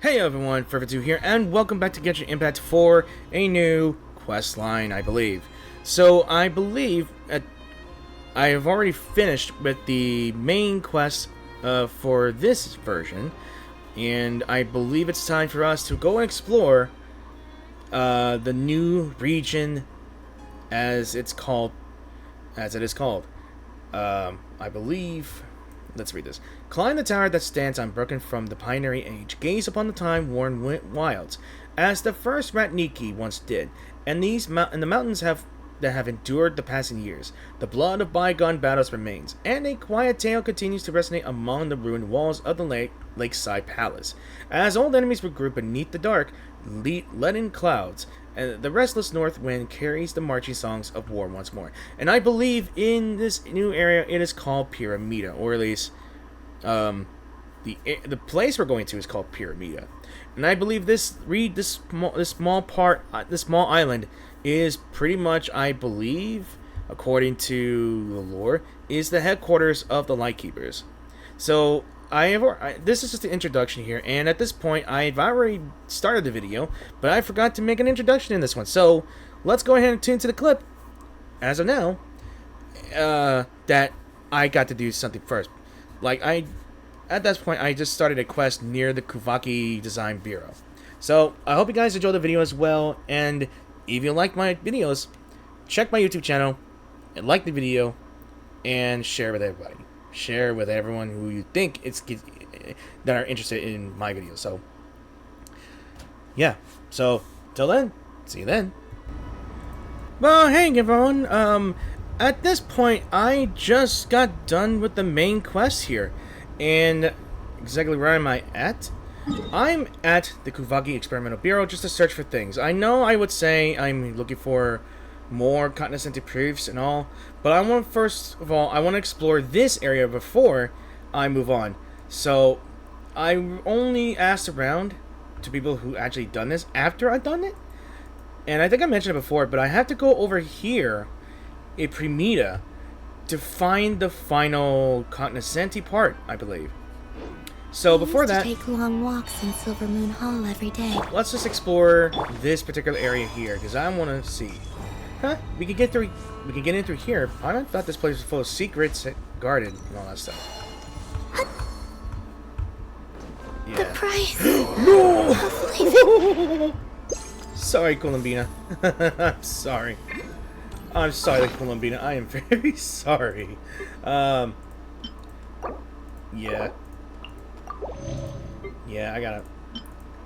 Hey everyone, Proffessor here, and welcome back to Genshin Impact for a new quest line, I believe. So, I believe I have already finished with the main quest for this version, and I believe it's time for us to go and explore the new region as it is called. I believe... Let's read this. Climb the tower that stands unbroken from the Pioneering Age. Gaze upon the time-worn wilds, as the first Ratniki once did, and the mountains that have endured the passing years. The blood of bygone battles remains, and a quiet tale continues to resonate among the ruined walls of the lakeside palace. As old enemies regroup beneath the dark, leaden clouds, and the restless north wind carries the marching songs of war once more. And I believe in this new area it is called Pyramida, or at least the place we're going to is called Pyramida. And I believe this small island is pretty much, I believe, according to the lore, is the headquarters of the Lightkeepers. So this is just the introduction here, and at this point, I've already started the video, but I forgot to make an introduction in this one. So, let's go ahead and tune to the clip, as of now, that I got to do something first. At this point, I just started a quest near the Kuvaki Design Bureau. So, I hope you guys enjoyed the video as well, and if you like my videos, check my YouTube channel, and like the video, and share with everybody. Share with everyone who you think that are interested in my videos. So, yeah. So, till then, see you then. Well, hey everyone. At this point, I just got done with the main quest here, and exactly where am I at? I'm at the Kuvaki Experimental Bureau just to search for things. I know I would say I'm looking for more continent proofs and all, but I want to explore this area before I move on. So I only asked around to people who actually done this after I've done it, and I think I mentioned it before, but I have to go over here in Pyramida to find the final continent part, I believe. So before that, take long walks in Silver Moon Hall every day. Let's just explore this particular area here because I want to see. Huh? We can get in through here. I thought this place was full of secrets, guarded, and all that stuff. Yeah. The price. No! Sorry, Columbina. I'm sorry. I'm sorry, Columbina. I am very sorry. Yeah. Yeah, I gotta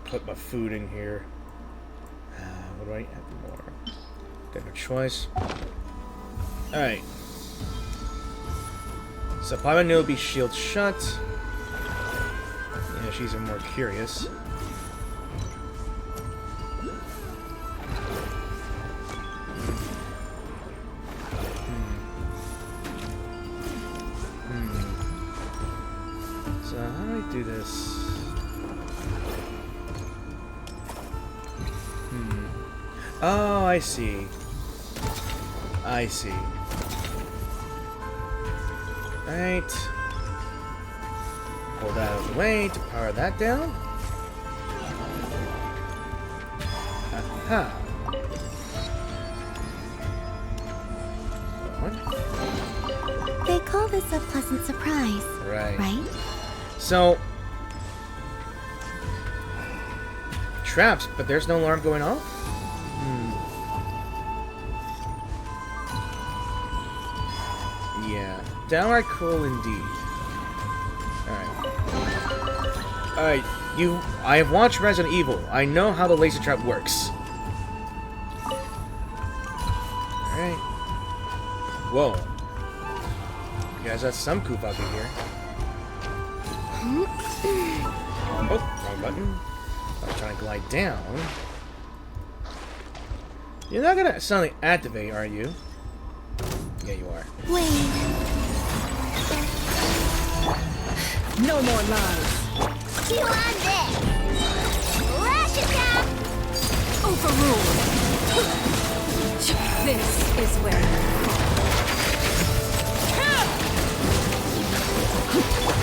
put my food in here. What do I add more? Got no choice. Alright. So Paimon will be shield shut. Yeah, she's more curious. So how do I do this? Oh, I see. I see. Right. Pull that out of the way to power that down. Aha. What? They call this a pleasant surprise. Right? So, traps, but there's no alarm going off? Yeah, downright cool indeed. Alright, I have watched Resident Evil. I know how the laser trap works. Alright. Whoa. You guys got some Kuvaki here. Oh, wrong button. I was trying to glide down. You're not gonna suddenly activate, are you? Yeah, you are. Wait. No more lies. You on this? Lash attack! Overruled. This is where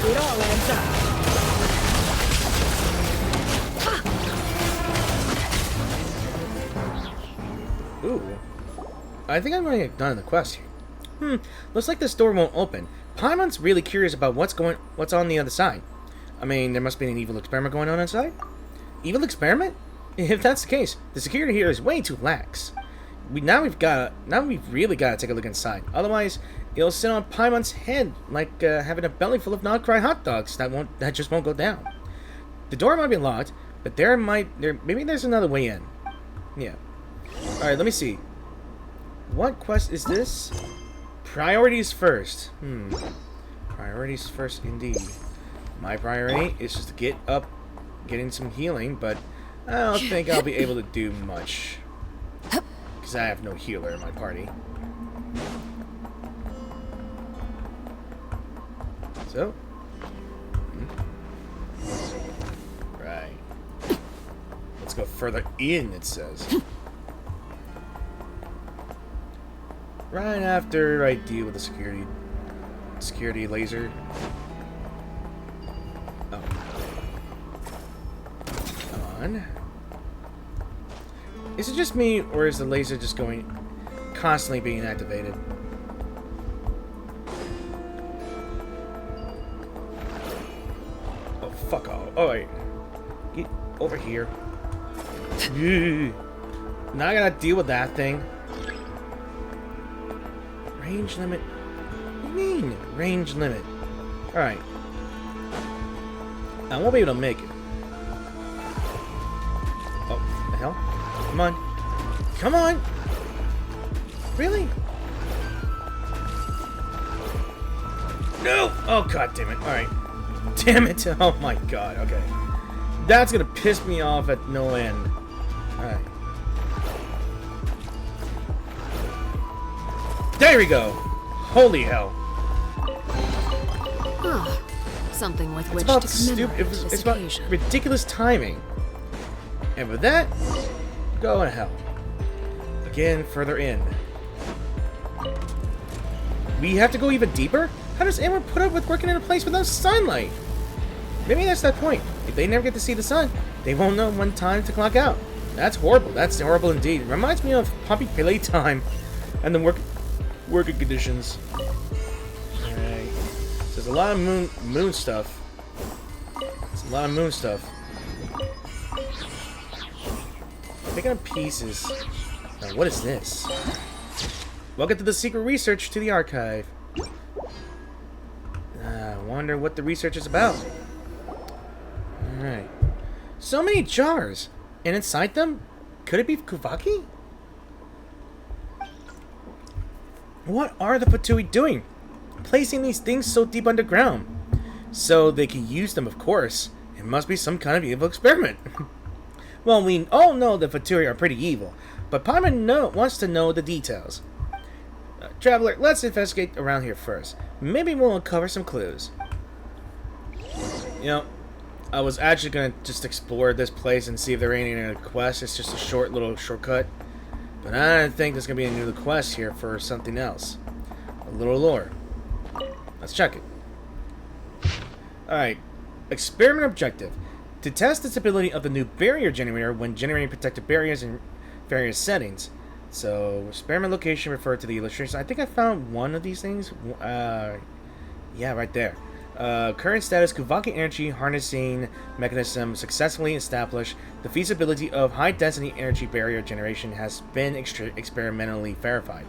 it all adds up. I think I'm going to get done in the quest here. Looks like this door won't open. Paimon's really curious about what's on the other side. I mean, there must be an evil experiment going on inside. Evil experiment? If that's the case, the security here is way too lax. We've really got to take a look inside. Otherwise, it'll sit on Paimon's head like having a belly full of Nod Krai hot dogs that just won't go down. The door might be locked, but maybe there's another way in. Yeah. All right, let me see. What quest is this? Priorities first. Priorities first indeed. My priority is just to get up, getting some healing, but I don't think I'll be able to do much. Because I have no healer in my party. So. Right. Let's go further in, it says. Right after I deal with the security laser. Oh. Come on. Is it just me, or is the laser just constantly being activated? Oh, fuck off. Oh, wait. Get over here. Now I gotta deal with that thing. Range limit? What do you mean, range limit? Alright. I won't be able to make it. Oh, the hell? Come on. Come on! Really? No! Oh, god damn it. Alright. Damn it. Oh my god. Okay. That's gonna piss me off at no end. Alright. There we go! Holy hell. Something with which to commemorate this it's about occasion. ridiculous timing. And with that, go to hell. Again, further in. We have to go even deeper? How does anyone put up with working in a place without sunlight? Maybe that's that point. If they never get to see the sun, they won't know when time to clock out. That's horrible. That's horrible indeed. It reminds me of puppy playtime and the working conditions. Alright. So there's a lot of moon stuff. There's a lot of moon stuff. Picking up pieces. Now, what is this? Welcome to the secret research to the archive. I wonder what the research is about. Alright. So many jars! And inside them, could it be Kuvaki? What are the Fatui doing? Placing these things so deep underground. So they can use them, of course. It must be some kind of evil experiment. Well, we all know the Fatui are pretty evil, but Paimon wants to know the details. Traveler, let's investigate around here first. Maybe we'll uncover some clues. You know, I was actually going to just explore this place and see if there are any other quests. It's just a short little shortcut. But I don't think there's going to be any new quest here for something else. A little lore. Let's check it. Alright. Experiment objective. To test the stability of the new barrier generator when generating protective barriers in various settings. So, experiment location referred to the illustration. I think I found one of these things. Yeah, right there. Current status, Kuvaki energy harnessing mechanism successfully established. The feasibility of high-density energy barrier generation has been experimentally verified.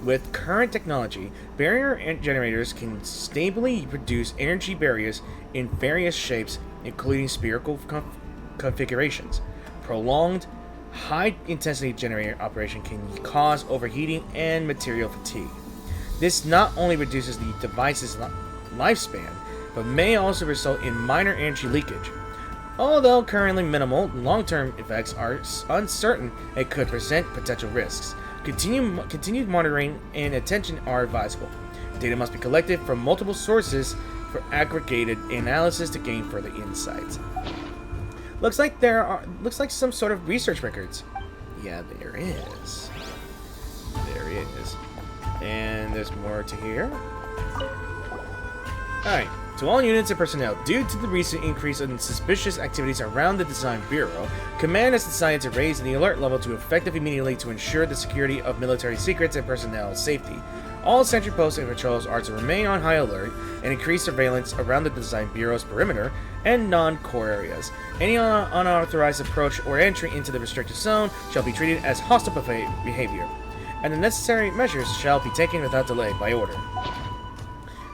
With current technology, barrier generators can stably produce energy barriers in various shapes, including spherical configurations. Prolonged, high-intensity generator operation can cause overheating and material fatigue. This not only reduces the device's lifespan, but may also result in minor energy leakage. Although currently minimal, long-term effects are uncertain and could present potential risks. Continued monitoring and attention are advisable. Data must be collected from multiple sources for aggregated analysis to gain further insights. Looks like some sort of research records. Yeah, there is. There is. And there's more to here. Alright. To all units and personnel, due to the recent increase in suspicious activities around the Design Bureau, Command has decided to raise the alert level to effective immediately to ensure the security of military secrets and personnel safety. All sentry posts and patrols are to remain on high alert and increase surveillance around the Design Bureau's perimeter and non-core areas. Any unauthorized approach or entry into the restricted zone shall be treated as hostile behavior, and the necessary measures shall be taken without delay by order.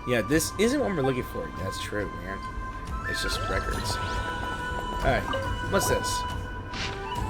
Yeah, this isn't what we're looking for. That's true, man. It's just records. Alright, what's this?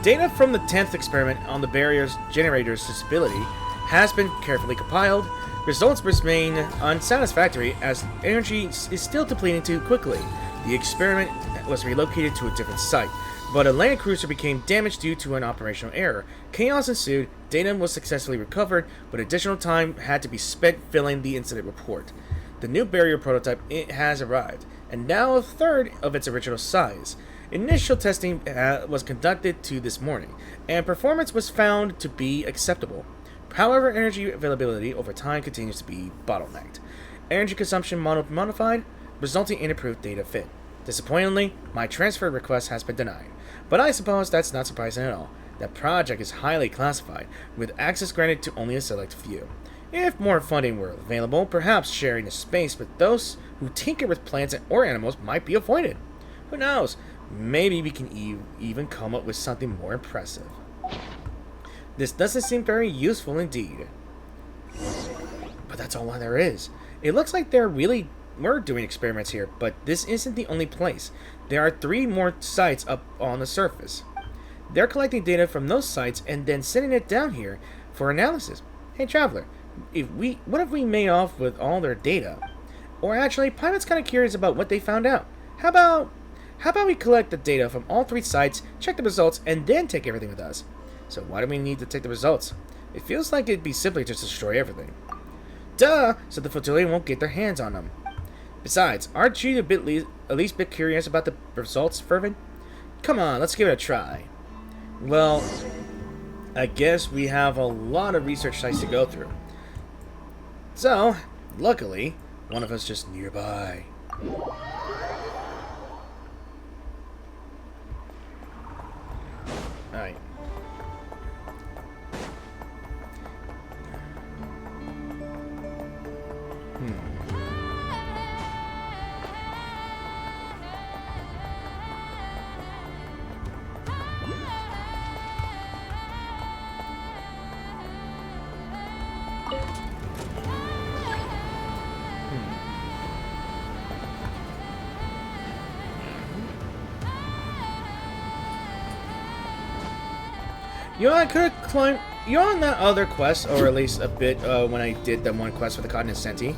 Data from the 10th experiment on the barrier's generator's stability has been carefully compiled. Results remain unsatisfactory as energy is still depleting too quickly. The experiment was relocated to a different site, but a land cruiser became damaged due to an operational error. Chaos ensued, data was successfully recovered, but additional time had to be spent filling the incident report. The new barrier prototype has arrived, and now a third of its original size. Initial testing was conducted this morning, and performance was found to be acceptable. However, energy availability over time continues to be bottlenecked. Energy consumption modified, resulting in improved data fit. Disappointingly, my transfer request has been denied, but I suppose that's not surprising at all. That project is highly classified, with access granted to only a select few. If more funding were available, perhaps sharing the space with those who tinker with plants or animals might be avoided. Who knows? Maybe we can even come up with something more impressive. This doesn't seem very useful indeed. But that's all there is. It looks like we're doing experiments here, but this isn't the only place. There are 3 more sites up on the surface. They're collecting data from those sites and then sending it down here for analysis. Hey, Traveler, what if we made off with all their data? Or actually, Pilot's kind of curious about what they found out. How about we collect the data from all 3 sites, check the results, and then take everything with us? So why do we need to take the results? It feels like it'd be simply just destroy everything. Duh! So the flotilla won't get their hands on them. Besides, aren't you at least a bit curious about the results, Fervin? Come on, let's give it a try. Well, I guess we have a lot of research sites to go through. So, luckily, one of us just nearby. Alright. You know, I could have climbed... You know, on that other quest, or at least a bit when I did that one quest for the Continent Senti,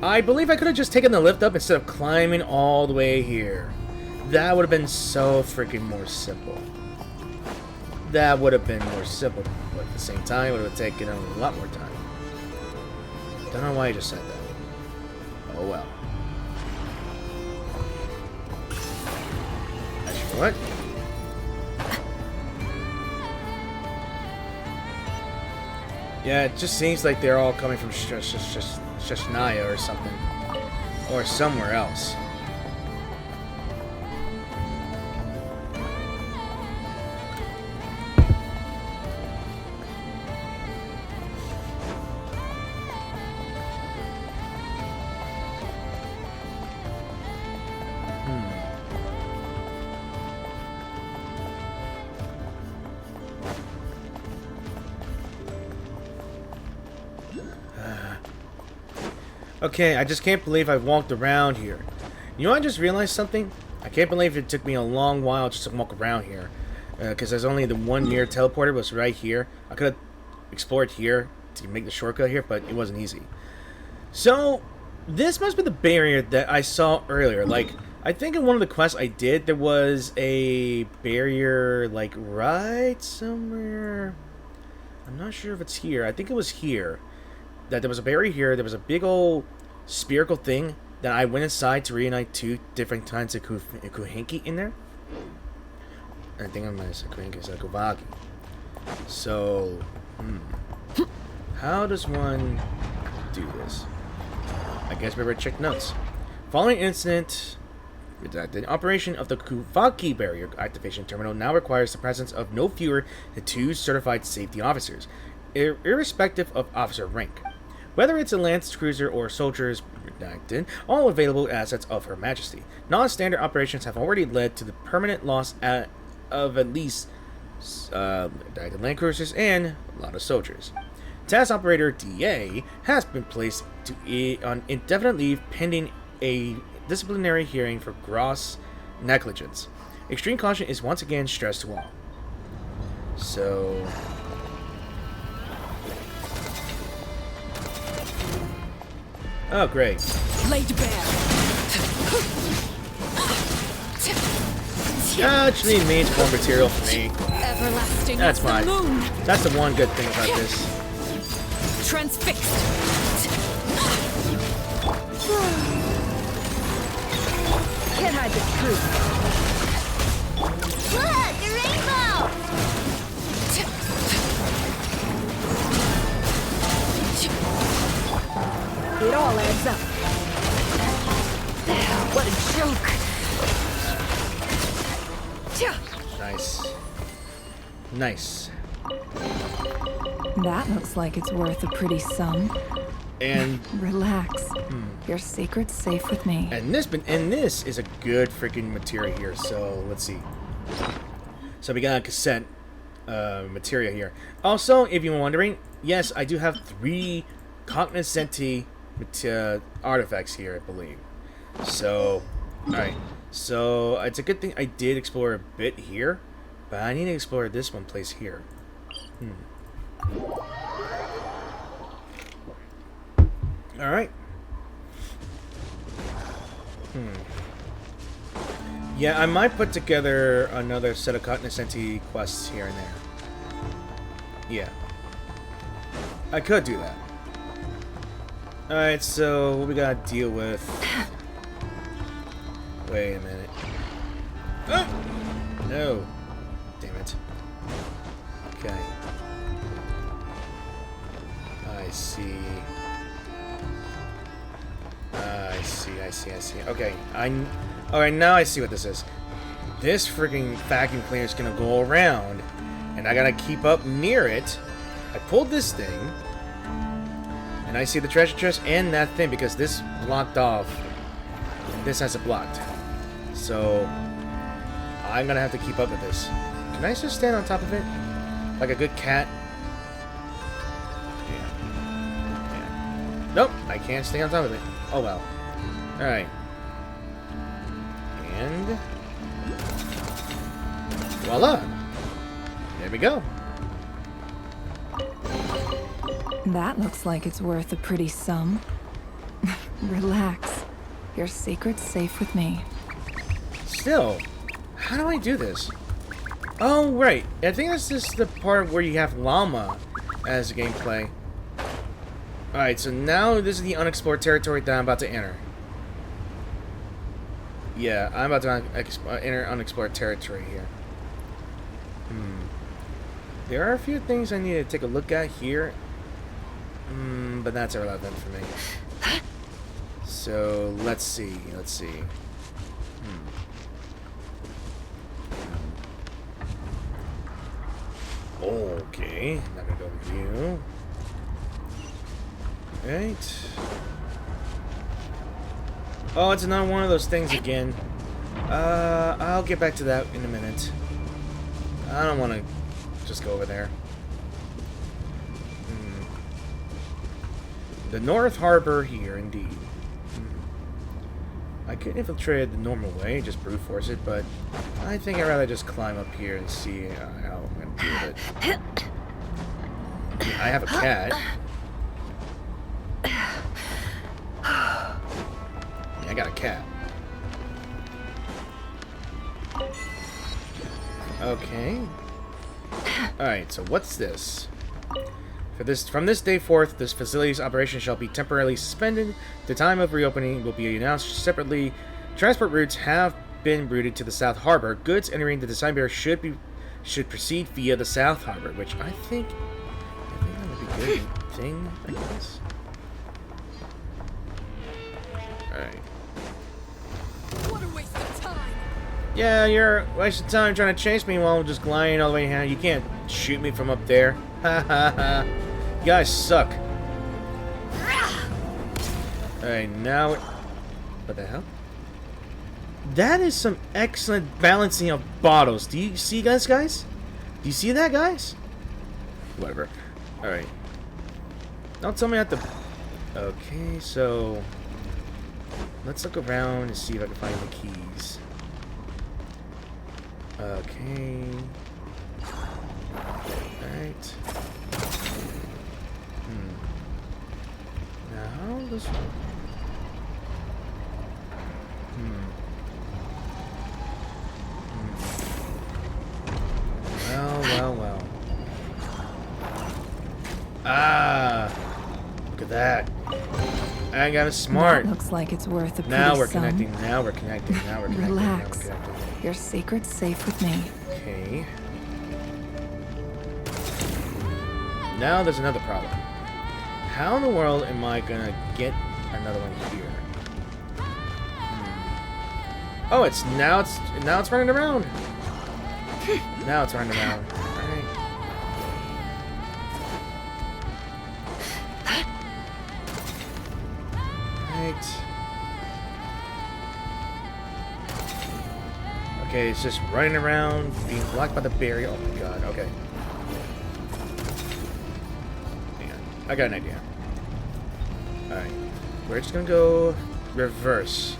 I believe I could have just taken the lift up instead of climbing all the way here. That would have been so freaking more simple. That would have been more simple, but at the same time, it would have taken a lot more time. Don't know why I just said that. Oh well. Actually, what? Yeah, it just seems like they're all coming from Shashnaya or something. Or somewhere else. Okay, I just can't believe I've walked around here. You know, I just realized something? I can't believe it took me a long while just to walk around here. Because there's only the one near teleporter was right here. I could have explored here to make the shortcut here, but it wasn't easy. So, this must be the barrier that I saw earlier. Like, I think in one of the quests I did, there was a barrier, like, right somewhere. I'm not sure if it's here. I think it was here. That there was a barrier here. There was a big old spherical thing that I went inside to reunite 2 different kinds of Kuhenki in there. I think I'm going to say Kuhenki is a Kovagi. So, how does one do this? I guess we better check notes. Following incident, the operation of the Kuvaki barrier activation terminal now requires the presence of no fewer than 2 certified safety officers, irrespective of officer rank. Whether it's a lance cruiser or soldiers, redacted, all available assets of Her Majesty. Non-standard operations have already led to the permanent loss of at least land cruisers and a lot of soldiers. Task Operator DA has been placed on indefinite leave pending a disciplinary hearing for gross negligence. Extreme caution is once again stressed to all. So... oh, great. Laid bare. Actually, it means more material for me. Everlasting. That's fine. Moon. That's the one good thing about this. Transfixed. Can't hide this truth. Look, a rainbow! It all adds up. What a joke. Nice. Nice. That looks like it's worth a pretty sum. And relax. Your secret's safe with me. and this is a good freaking material here. So let's see. So we got a cassette material here. Also, if you were wondering, yes, I do have 3 cognoscenti artifacts here, I believe. So, alright. So, it's a good thing I did explore a bit here, but I need to explore this one place here. Alright. Yeah, I might put together another set of cognoscenti quests here and there. Yeah. I could do that. Alright, so what we gotta deal with... wait a minute. Oh! No. Damn it. Okay. I see. I see. Okay, alright, now I see what this is. This freaking vacuum cleaner is gonna go around, and I gotta keep up near it. I pulled this thing, and I see the treasure chest and that thing because this blocked off. This has it blocked. So, I'm gonna have to keep up with this. Can I just stand on top of it? Like a good cat? Yeah. Nope, I can't stay on top of it. Oh well. Alright. And... voila! There we go. That looks like it's worth a pretty sum. Relax. Your secret's safe with me. Still, how do I do this? Oh, right. I think this is the part where you have Llama as gameplay. Alright, so now this is the unexplored territory that I'm about to enter. Yeah, I'm about to enter unexplored territory here. There are a few things I need to take a look at here. But that's irrelevant for me. So, let's see. Okay, not gonna go with you. Right. Oh, it's another one of those things again. I'll get back to that in a minute. I don't want to just go over there. The North Harbor here, indeed. I could infiltrate the normal way, just brute force it, but I think I'd rather just climb up here and see how I'm going to deal with it. I have a cat. Yeah, I got a cat. Okay. Alright, so what's this? From this day forth, this facility's operation shall be temporarily suspended. The time of reopening will be announced separately. Transport routes have been routed to the South Harbor. Goods entering the design barrier should proceed via the South Harbor, which I think that would be a good thing, I guess. Alright. Yeah, you're wasting time trying to chase me while I'm just gliding all the way here. You can't shoot me from up there. Ha ha ha. You guys suck. Alright, now... What the hell? That is some excellent balancing of bottles. Do you see guys? Do you see that, guys? Whatever. Alright. Don't tell me I have to... Okay, so... Let's look around and see if I can find the keys. Okay. Alright. Now, how does... Well. Ah! Look at that. I got it smart. That looks like it's worth a pretty Now we're sum. connecting. Now we're connecting. Relax. Your secret's safe with me. Okay. Now there's another problem. How in the world am I gonna get another one here? Oh, it's running around. Now it's running around. Alright. Right. Okay, it's just running around, being blocked by the barrier. Oh my god, okay. Hang on. I got an idea. Alright. We're just gonna go reverse.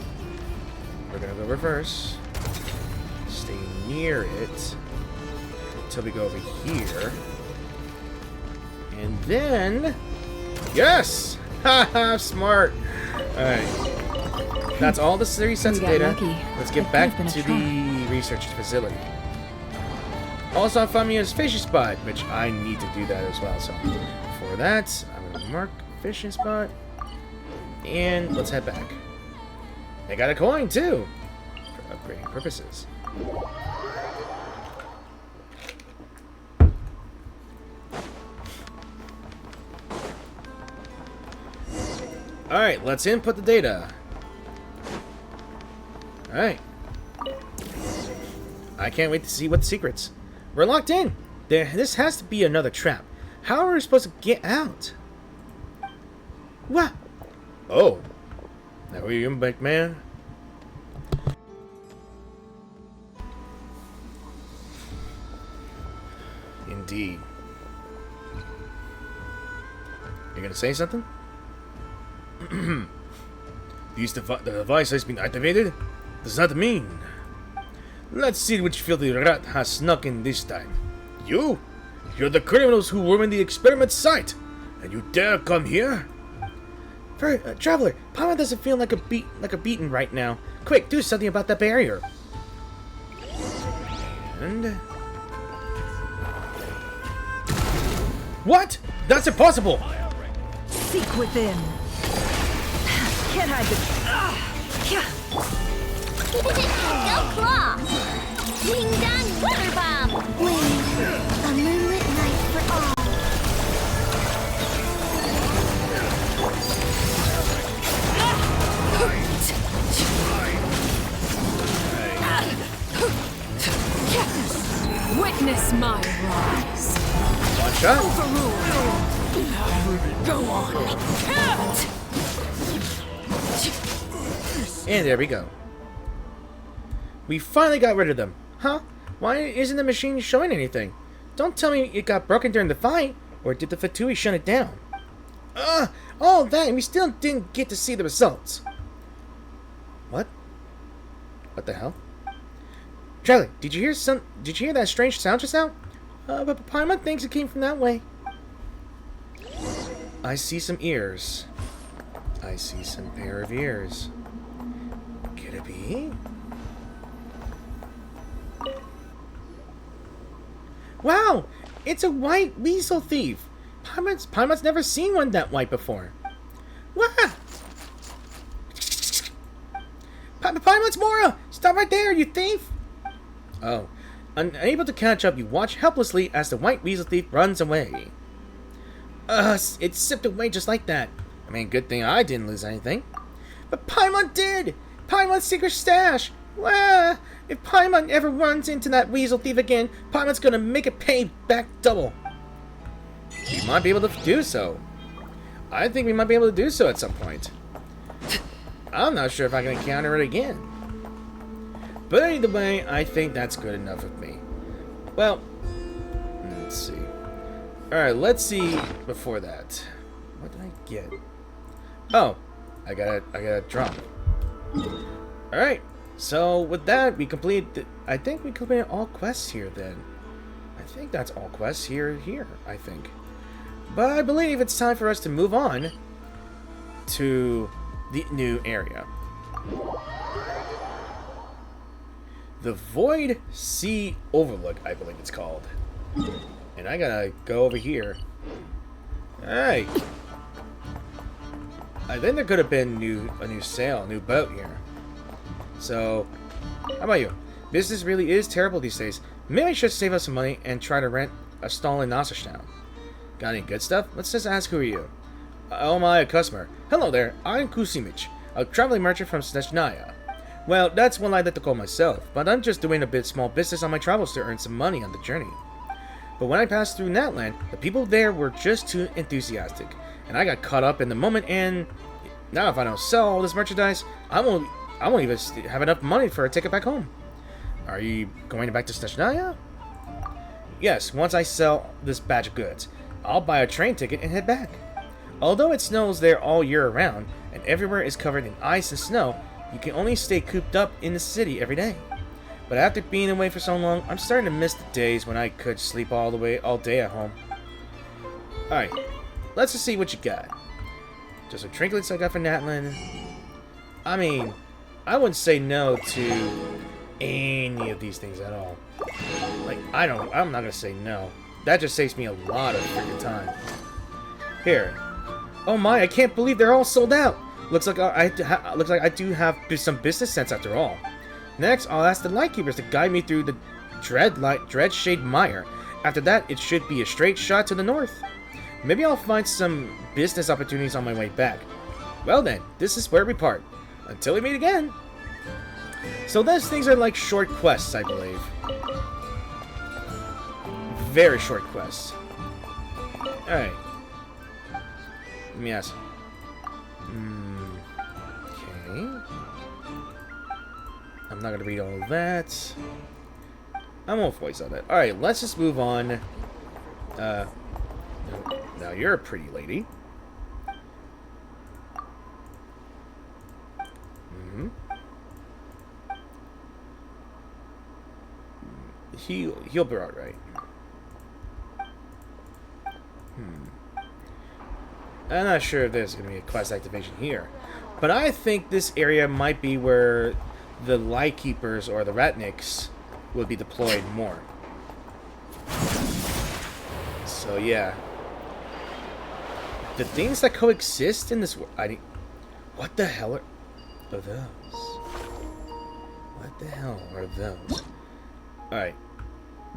We're gonna go reverse. Stay near it until we go over here. And then... Yes! Haha, smart! Alright. That's all the series sets of got data. lucky. Let's That get could back have been a to trap. the research facility. Also, I found me a fishing spot, which I need to do that as well. So, for that, I'm going to mark fishing spot. And let's head back. I got a coin, too! For upgrading purposes. Alright, let's input the data. Alright. I can't wait to see what the secrets. We're locked in. This has to be another trap. How are we supposed to get out? What? Oh. Now are you back, man? Indeed. You gonna say something? The device has been activated? Does that mean? Let's see which filthy rat has snuck in this time. You? You're the criminals who ruined the experiment site, and you dare come here? Traveler, Paimon doesn't feel like a beaten right now. Quick, do something about that barrier. And what? That's impossible. Seek within. Can't hide the... Go claw! Ding dong water bomb! Wing! A moonlit night for all! Witness my rise. One shot. Overruled. Go on. And there we go. We finally got rid of them. Huh? Why isn't the machine showing anything? Don't tell me it got broken during the fight, or did the Fatui shut it down? All that, and we still didn't get to see the results. What? What the hell? Charlie, did you hear that strange sound just now? But Paimon thinks it came from that way. I see some ears. I see some pair of ears. Could it be? Wow! It's a white weasel thief! Paimon's never seen one that white before. Wah! Paimon's Mora! Stop right there, you thief! Oh. Unable to catch up, you watch helplessly as the white weasel thief runs away. It zipped away just like that. I mean, good thing I didn't lose anything. But Paimon did! Paimon's secret stash! Well, if Paimon ever runs into that weasel thief again, Paimon's gonna make it pay back double. We might be able to do so. I think we might be able to do so at some point. I'm not sure if I can encounter it again. But either way, I think that's good enough of me. Well, let's see. Alright, let's see before that. What did I get? Oh, I got a drum. Alright, so with that, we completed... I think we completed all quests here then. I think that's all quests here, I think. But I believe it's time for us to move on to the new area. The Void Sea Overlook, I believe it's called. And I gotta go over here. Alright. I think there could have been a new boat here. So, how about you? Business really is terrible these days. Maybe I should save us some money and try to rent a stall in Nasashtown. Got any good stuff? Let's just ask, who are you? Oh my, a customer. Hello there, I'm Kusimich, a traveling merchant from Snezhnaya. Well, that's what I like to call myself, but I'm just doing a bit small business on my travels to earn some money on the journey. But when I passed through Natland, the people there were just too enthusiastic, and I got caught up in the moment, and now if I don't sell all this merchandise, I won't even have enough money for a ticket back home. Are you going back to Snezhnaya? Yes, once I sell this batch of goods, I'll buy a train ticket and head back. Although it snows there all year round, and everywhere is covered in ice and snow, you can only stay cooped up in the city every day. But after being away for so long, I'm starting to miss the days when I could sleep all day at home. Alright, let's just see what you got. Just some trinkets I got for Natland. I mean, I wouldn't say no to any of these things at all. Like, I'm not gonna say no. That just saves me a lot of freaking time. Here. Oh my, I can't believe they're all sold out. Looks like I do have some business sense after all. Next, I'll ask the Lightkeepers to guide me through the Dreadshade Mire. After that, it should be a straight shot to the north. Maybe I'll find some business opportunities on my way back. Well then, this is where we part. Until we meet again. So those things are like short quests, I believe. Very short quests. Alright. Let me ask. Okay. I'm not gonna read all of that. I won't voice all that. Alright, let's just move on. Now you're a pretty lady. He'll be alright. I'm not sure if there's going to be a quest activation here. But I think this area might be where the Lightkeepers or the Ratniks will be deployed more. So yeah. The things that coexist in this world... What the hell are those? What the hell are those? Alright.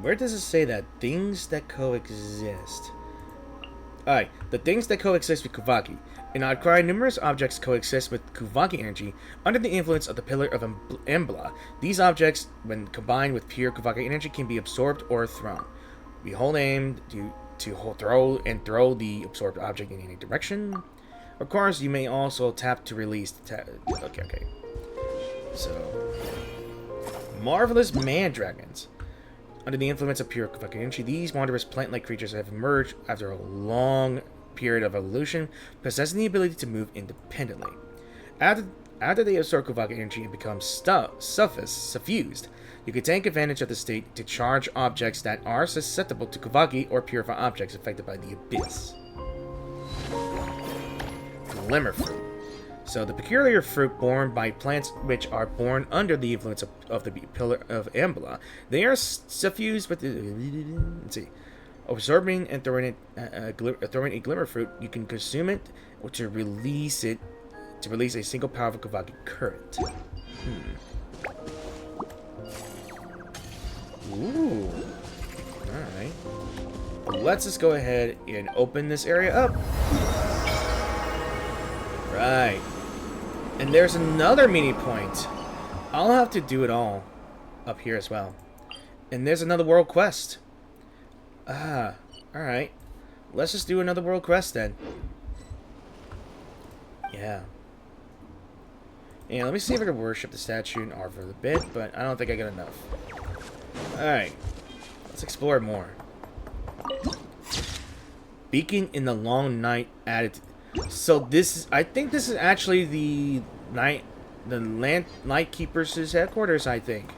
Where does it say that? Things that coexist. Alright, the things that coexist with Kuvaki. In Nod Krai, numerous objects coexist with Kuvaki energy under the influence of the Pillar of Embla. These objects, when combined with pure Kuvaki energy, can be absorbed or thrown. We hold aim to throw the absorbed object in any direction. Of course, you may also tap to release. Okay. So, marvelous man-dragons. Under the influence of pure Kuvaki energy, these wondrous plant-like creatures have emerged after a long period of evolution, possessing the ability to move independently. After they absorb Kuvaki energy and become suffused, you can take advantage of the state to charge objects that are susceptible to Kuvaki or purify objects affected by the abyss. Glimmer fruit. So, the peculiar fruit borne by plants which are born under the influence of the Pillar of Embla, they are suffused with absorbing and throwing a glimmer fruit. You can consume it or to release a single powerful Kuvaki current. Ooh. Alright. Let's just go ahead and open this area up. Right. And there's another meeting point. I'll have to do it all up here as well. And there's another world quest. Ah, alright. Let's just do another world quest then. Yeah. Yeah, let me see if I can worship the statue in Arthur a bit, but I don't think I got enough. Alright. Let's explore more. Beacon in the long night added. So this is, I think this is actually the Lightkeepers' headquarters, I think.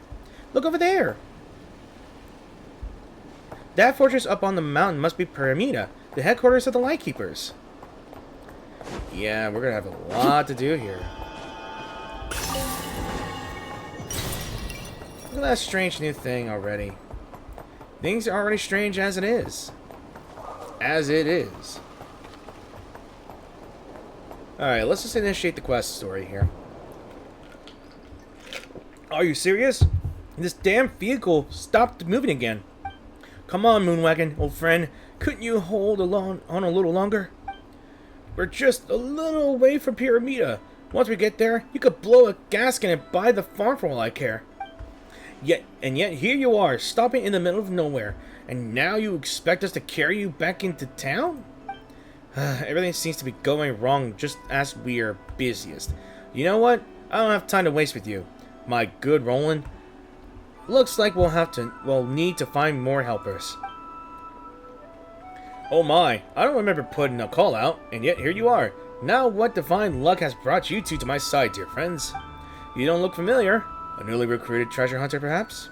Look over there. That fortress up on the mountain must be Pyramida, the headquarters of the Lightkeepers. Yeah, we're gonna have a lot to do here. Look at that strange new thing already. Things are already strange as it is. As it is. Alright, let's just initiate the quest story here. Are you serious? This damn vehicle stopped moving again. Come on, Moonwagon, old friend. Couldn't you hold on a little longer? We're just a little away from Pyramida. Once we get there, you could blow a gasket and buy the farm for all I care. Yet here you are, stopping in the middle of nowhere, and now you expect us to carry you back into town? Everything seems to be going wrong just as we are busiest. You know what? I don't have time to waste with you, my good Roland. Looks like we'll need to find more helpers. Oh my, I don't remember putting a call out, and yet here you are. Now what divine luck has brought you two to my side, dear friends? You don't look familiar. A newly recruited treasure hunter, perhaps?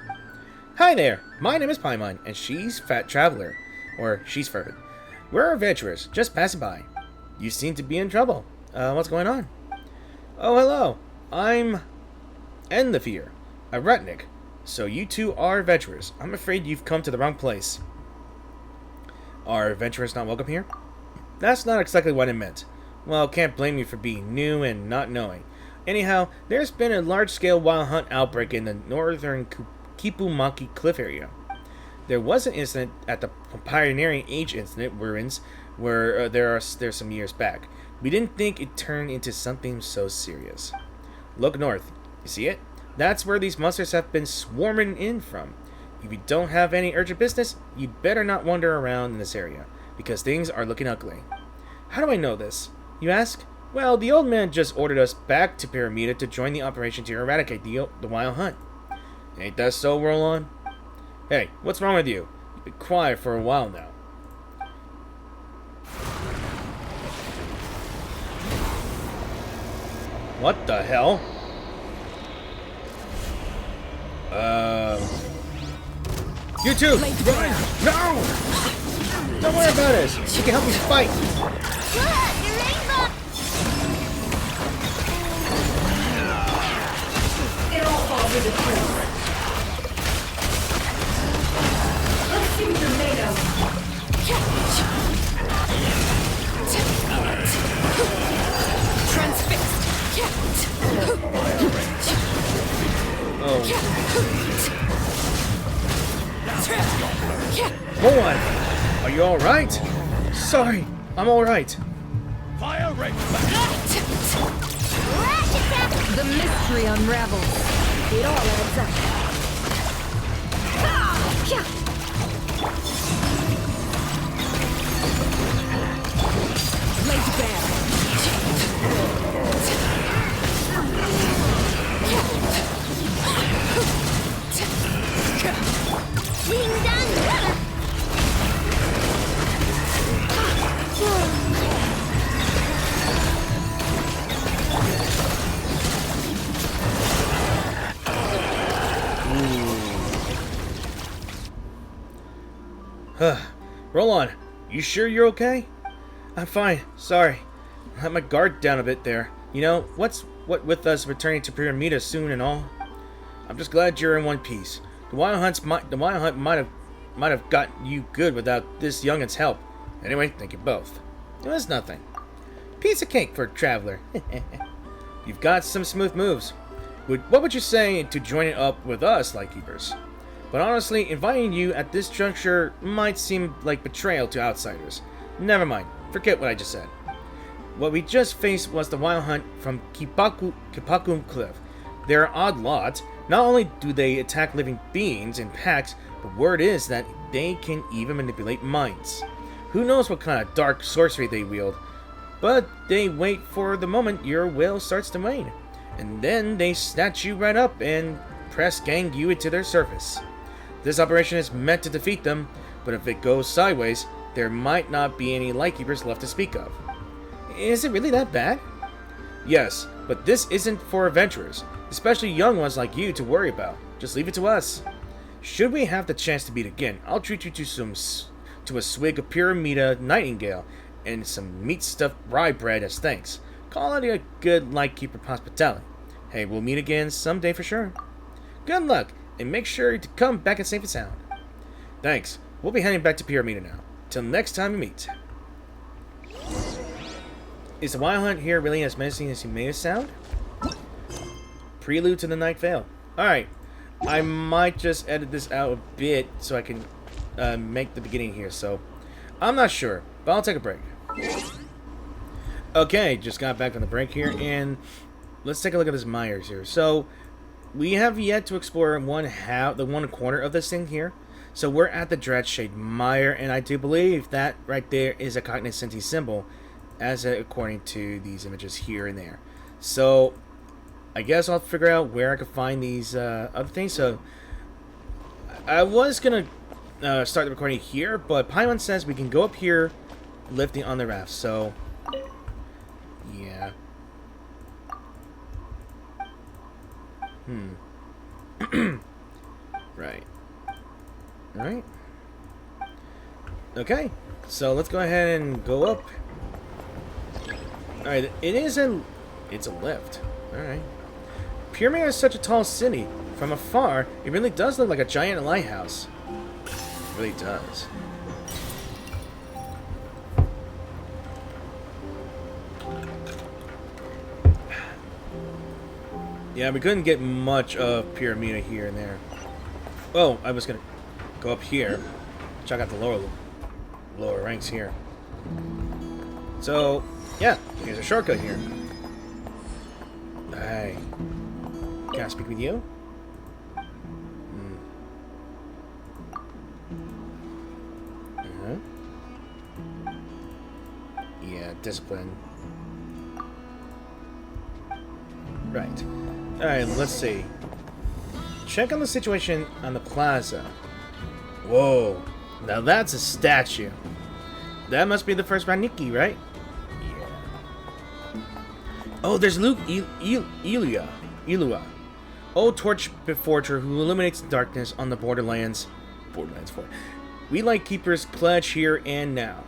Hi there, my name is Paimon, and she's Fat Traveler. Or, she's Fervid. We're adventurers, just passing by. You seem to be in trouble. What's going on? Oh, hello. I'm Endlefear, a Retnik. So you two are adventurers. I'm afraid you've come to the wrong place. Are adventurers not welcome here? That's not exactly what I meant. Well, can't blame you for being new and not knowing. Anyhow, there's been a large-scale wild hunt outbreak in the northern Kipumaki cliff area. There was an incident at the Pioneering Age incident ruins where there's some years back. We didn't think it turned into something so serious. Look north. You see it? That's where these monsters have been swarming in from. If you don't have any urgent business, you better not wander around in this area, because things are looking ugly. How do I know this? You ask? Well, the old man just ordered us back to Pyramida to join the operation to eradicate the wild hunt. Ain't that so, Roland? Hey, what's wrong with you? You've been quiet for a while now. What the hell? You two! Run! No! Don't worry about us! She can help me fight! Look, your rainbow! It all falls into place. Let's see what you're made of. Transfixed. Oh. Hold on! Are you alright? Sorry, I'm alright. Fire rate! The mystery unravels. It all adds up. Laid bare. Ding dong! Roll on. You sure you're okay? I'm fine. Sorry. I had my guard down a bit there. You know, what with us returning to Pyramida soon and all? I'm just glad you're in one piece. The wild hunt might have gotten you good without this youngin's help. Anyway, thank you both. It was nothing. Piece of cake for a traveler. You've got some smooth moves. What would you say to joining up with us, Lightkeepers? But honestly, inviting you at this juncture might seem like betrayal to outsiders. Never mind. Forget what I just said. What we just faced was the wild hunt from Kipaku Cliff. They're an odd lot. Not only do they attack living beings in packs, but word is that they can even manipulate minds. Who knows what kind of dark sorcery they wield, but they wait for the moment your will starts to wane, and then they snatch you right up and press gang you into their service. This operation is meant to defeat them, but if it goes sideways, there might not be any Lightkeepers left to speak of. Is it really that bad? Yes, but this isn't for adventurers, especially young ones like you, to worry about. Just leave it to us. Should we have the chance to meet again, I'll treat you to a swig of Pyramida Nightingale and some meat-stuffed rye bread as thanks. Call it a good Lightkeeper hospitality. Hey, we'll meet again someday for sure. Good luck, and make sure to come back and safe and sound. Thanks. We'll be heading back to Pyramida now. Till next time we meet. Is the Wild Hunt here really as menacing as you made it sound? Prelude to the Night Veil. Alright. I might just edit this out a bit so I can make the beginning here, so I'm not sure, but I'll take a break. Okay, just got back from the break here, and let's take a look at this Myers here. So, we have yet to explore the one corner of this thing here. So we're at the Dreadshade Mire, and I do believe that right there is a cognoscenti symbol, according to these images here and there. So, I guess I'll figure out where I can find these other things. So, I was gonna start the recording here, but Paimon says we can go up here, lifting on the raft. So, yeah. Right. Alright. Okay. So let's go ahead and go up. Alright, it's a lift. Alright. Pyramid is such a tall city. From afar, it really does look like a giant lighthouse. It really does. Yeah, we couldn't get much of Pyramida here and there. Oh, I was gonna go up here. Check out the lower ranks here. So, yeah, here's a shortcut here. Hey, can I speak with you? Yeah, discipline. Right. Alright, let's see. Check on the situation on the plaza. Whoa. Now that's a statue. That must be the first Raniki, right? Yeah. Oh, there's Ilua. Old torch beforger who illuminates the darkness on the Borderlands 4. We Lightkeepers pledge here and now.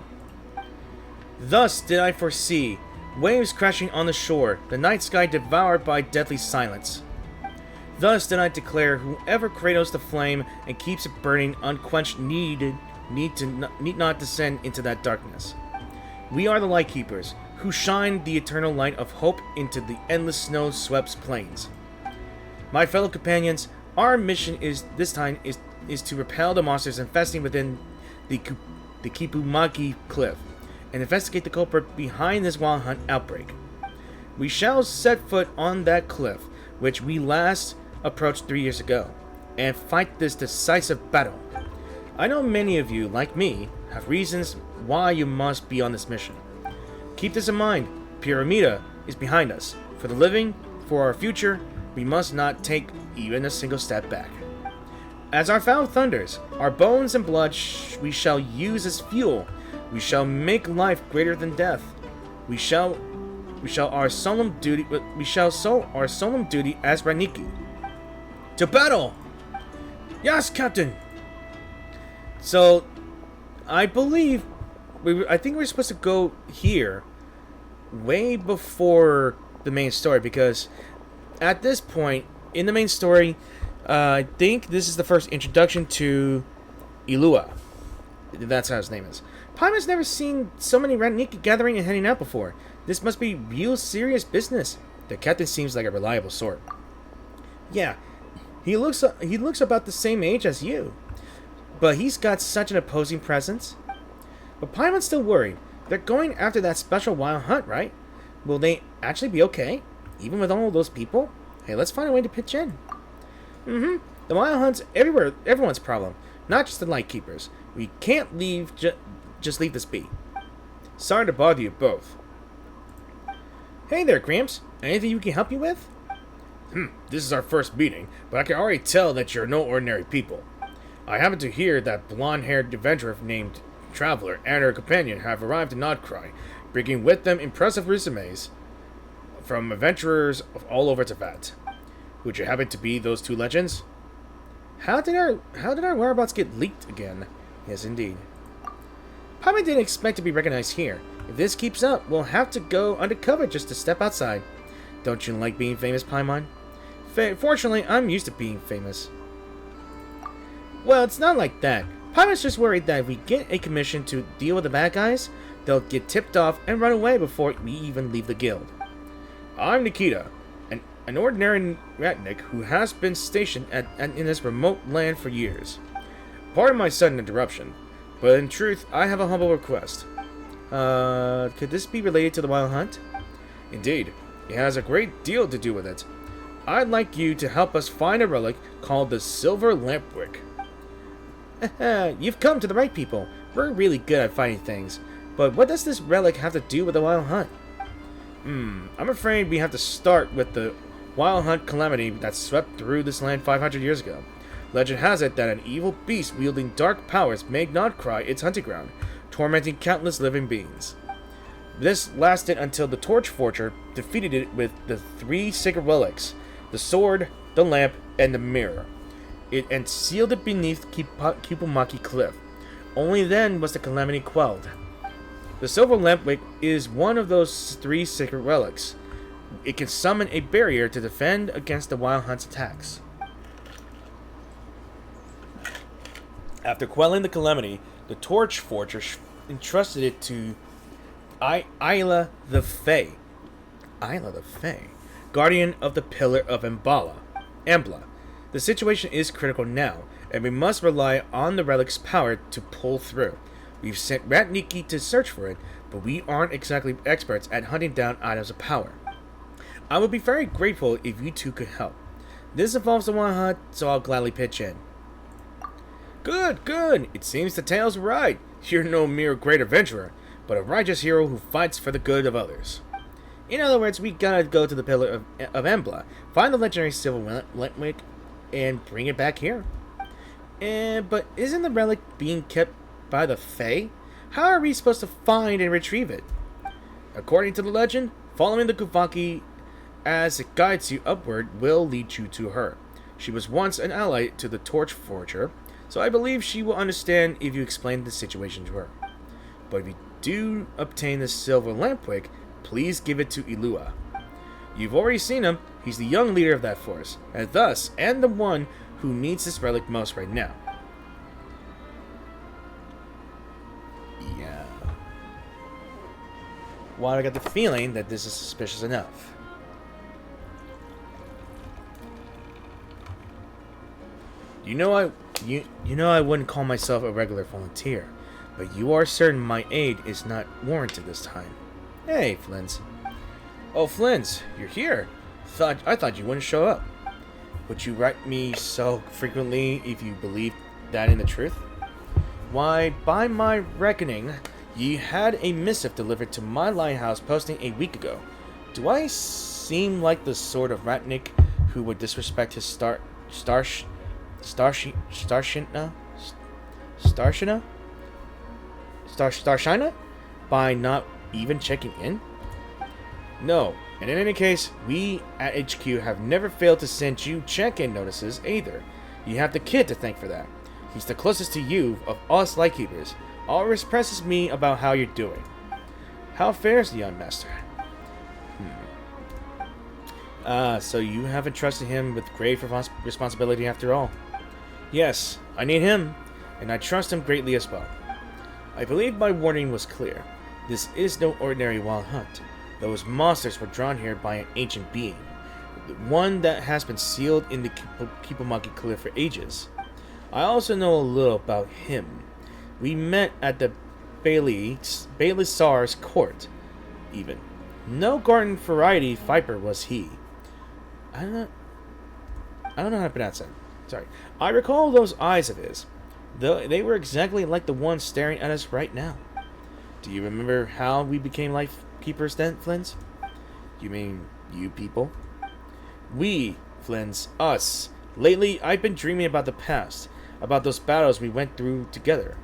Thus did I foresee. Waves crashing on the shore, the night sky devoured by deadly silence. Thus did I declare, whoever cradles the flame and keeps it burning unquenched need not descend into that darkness. We are the Lightkeepers, who shine the eternal light of hope into the endless snow-swept plains. My fellow companions, our mission is to repel the monsters infesting within the Kipumaki Cliff, and investigate the culprit behind this Wild Hunt outbreak. We shall set foot on that cliff, which we last approached 3 years ago, and fight this decisive battle. I know many of you, like me, have reasons why you must be on this mission. Keep this in mind. Pyramida is behind us. For the living, for our future, we must not take even a single step back. As our foul thunders, our bones and blood we shall use as fuel. We shall make life greater than death. We shall our solemn duty as Raniki. To battle! Yes, Captain! So, I believe I think we're supposed to go here way before the main story, because at this point in the main story, I think this is the first introduction to Ilua. That's how his name is. Paimon's never seen so many Raniki gathering and heading out before. This must be real serious business. The captain seems like a reliable sort. Yeah, he looks about the same age as you, but he's got such an opposing presence. But Paimon's still worried. They're going after that special Wild Hunt, right? Will they actually be okay, even with all those people? Hey, let's find a way to pitch in. The Wild Hunt's everywhere, everyone's problem, not just the Lightkeepers. We can't just leave this be. Sorry to bother you both. Hey there, Gramps. Anything we can help you with? This is our first meeting, but I can already tell that you're no ordinary people. I happen to hear that blonde-haired adventurer named Traveler and her companion have arrived in Nod Krai, bringing with them impressive resumes from adventurers of all over Tibet. Would you happen to be those two legends? How did our whereabouts get leaked again? Yes, indeed. Paimon didn't expect to be recognized here. If this keeps up, we'll have to go undercover just to step outside. Don't you like being famous, Paimon? Fortunately, I'm used to being famous. Well, it's not like that. Paimon's just worried that if we get a commission to deal with the bad guys, they'll get tipped off and run away before we even leave the guild. I'm Nikita, an ordinary ratnik who has been stationed in this remote land for years. Pardon my sudden interruption, but in truth, I have a humble request. Could this be related to the Wild Hunt? Indeed, it has a great deal to do with it. I'd like you to help us find a relic called the Silver Lampwick. You've come to the right people. We're really good at finding things. But what does this relic have to do with the Wild Hunt? I'm afraid we have to start with the Wild Hunt calamity that swept through this land 500 years ago. Legend has it that an evil beast wielding dark powers made Nod Krai its hunting ground, tormenting countless living beings. This lasted until the Torchforger defeated it with the 3 sacred relics, the sword, the lamp, and the mirror, and sealed it beneath Kipumaki Cliff. Only then was the calamity quelled. The Silver Lampwick is one of those 3 sacred relics. It can summon a barrier to defend against the Wild Hunt's attacks. After quelling the calamity, the Torchforger entrusted it to Isla the Fae, guardian of the Pillar of Ambla. The situation is critical now, and we must rely on the relic's power to pull through. We've sent Ratniki to search for it, but we aren't exactly experts at hunting down items of power. I would be very grateful if you two could help. This involves the Wild Hunt, so I'll gladly pitch in. Good. It seems the tale's right. You're no mere great adventurer, but a righteous hero who fights for the good of others. In other words, we gotta go to the Pillar of Embla, find the legendary Silver Lampwick, and bring it back here. But isn't the relic being kept by the Fae? How are we supposed to find and retrieve it? According to the legend, following the Kuvaki as it guides you upward will lead you to her. She was once an ally to the Torchforger, so I believe she will understand if you explain the situation to her. But if you do obtain the Silver Lampwick, please give it to Ilua. You've already seen him. He's the young leader of that force, and the one who needs this relic most right now. Yeah. Well, I got the feeling that this is suspicious enough. You know I wouldn't call myself a regular volunteer, but you are certain my aid is not warranted this time. Hey, Flins. Oh, Flins, you're here. I thought you wouldn't show up. Would you write me so frequently if you believed that in the truth? Why, by my reckoning, you had a missive delivered to my lighthouse posting a week ago. Do I seem like the sort of ratnik who would disrespect his Starshina by not even checking in? No, and in any case, we at HQ have never failed to send you check-in notices either. You have the kid to thank for that. He's the closest to you of us Lightkeepers. Always presses me about how you're doing. How fares the young master? So you have entrusted him with grave responsibility after all. Yes, I need him, and I trust him greatly as well. I believe my warning was clear. This is no ordinary wild hunt. Those monsters were drawn here by an ancient being, one that has been sealed in the Kipumaki Cliff for ages. I also know a little about him. We met at the Bailisar's court, even. No garden variety viper was he. I don't know how to pronounce that. Sorry. I recall those eyes of his. Though they were exactly like the ones staring at us right now. Do you remember how we became Lightkeepers then, Flins? You mean you people? We, Flins, us. Lately, I've been dreaming about the past, about those battles we went through together.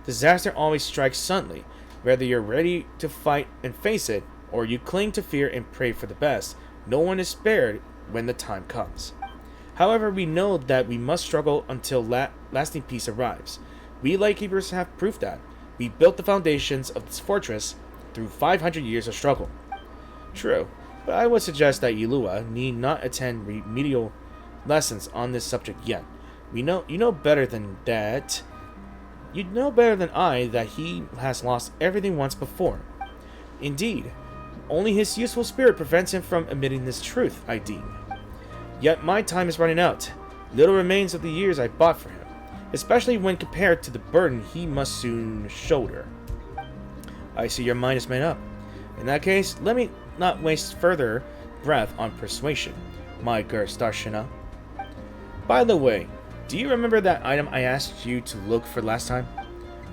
Disaster always strikes suddenly, whether you're ready to fight and face it, or you cling to fear and pray for the best. No one is spared when the time comes. However, we know that we must struggle until lasting peace arrives. We Lightkeepers have proof that. We built the foundations of this fortress through 500 years of struggle. True, but I would suggest that Yulua need not attend remedial lessons on this subject yet. You know better than that. You know better than I that he has lost everything once before. Indeed, only his useful spirit prevents him from admitting this truth, I deem. Yet my time is running out. Little remains of the years I bought for him, especially when compared to the burden he must soon shoulder. I see your mind is made up. In that case, let me not waste further breath on persuasion, my Starshina. By the way, do you remember that item I asked you to look for last time?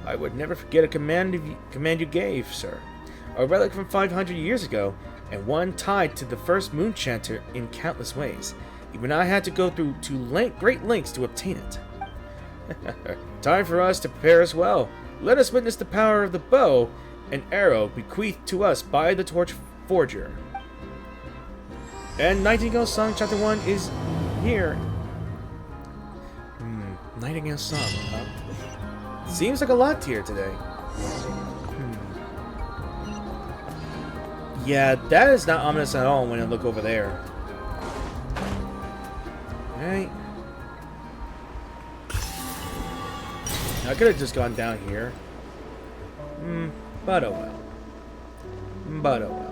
I would never forget a command you gave, sir. A relic from 500 years ago, and one tied to the first moon chanter in countless ways. Even I had to go through great lengths to obtain it. Time for us to prepare as well. Let us witness the power of the bow and arrow bequeathed to us by the torch forger. And Nightingale Song Chapter 1 is here. Nightingale Song. Seems like a lot here today. Yeah, that is not ominous at all when I look over there. Alright. I could have just gone down here. But oh well. But oh well.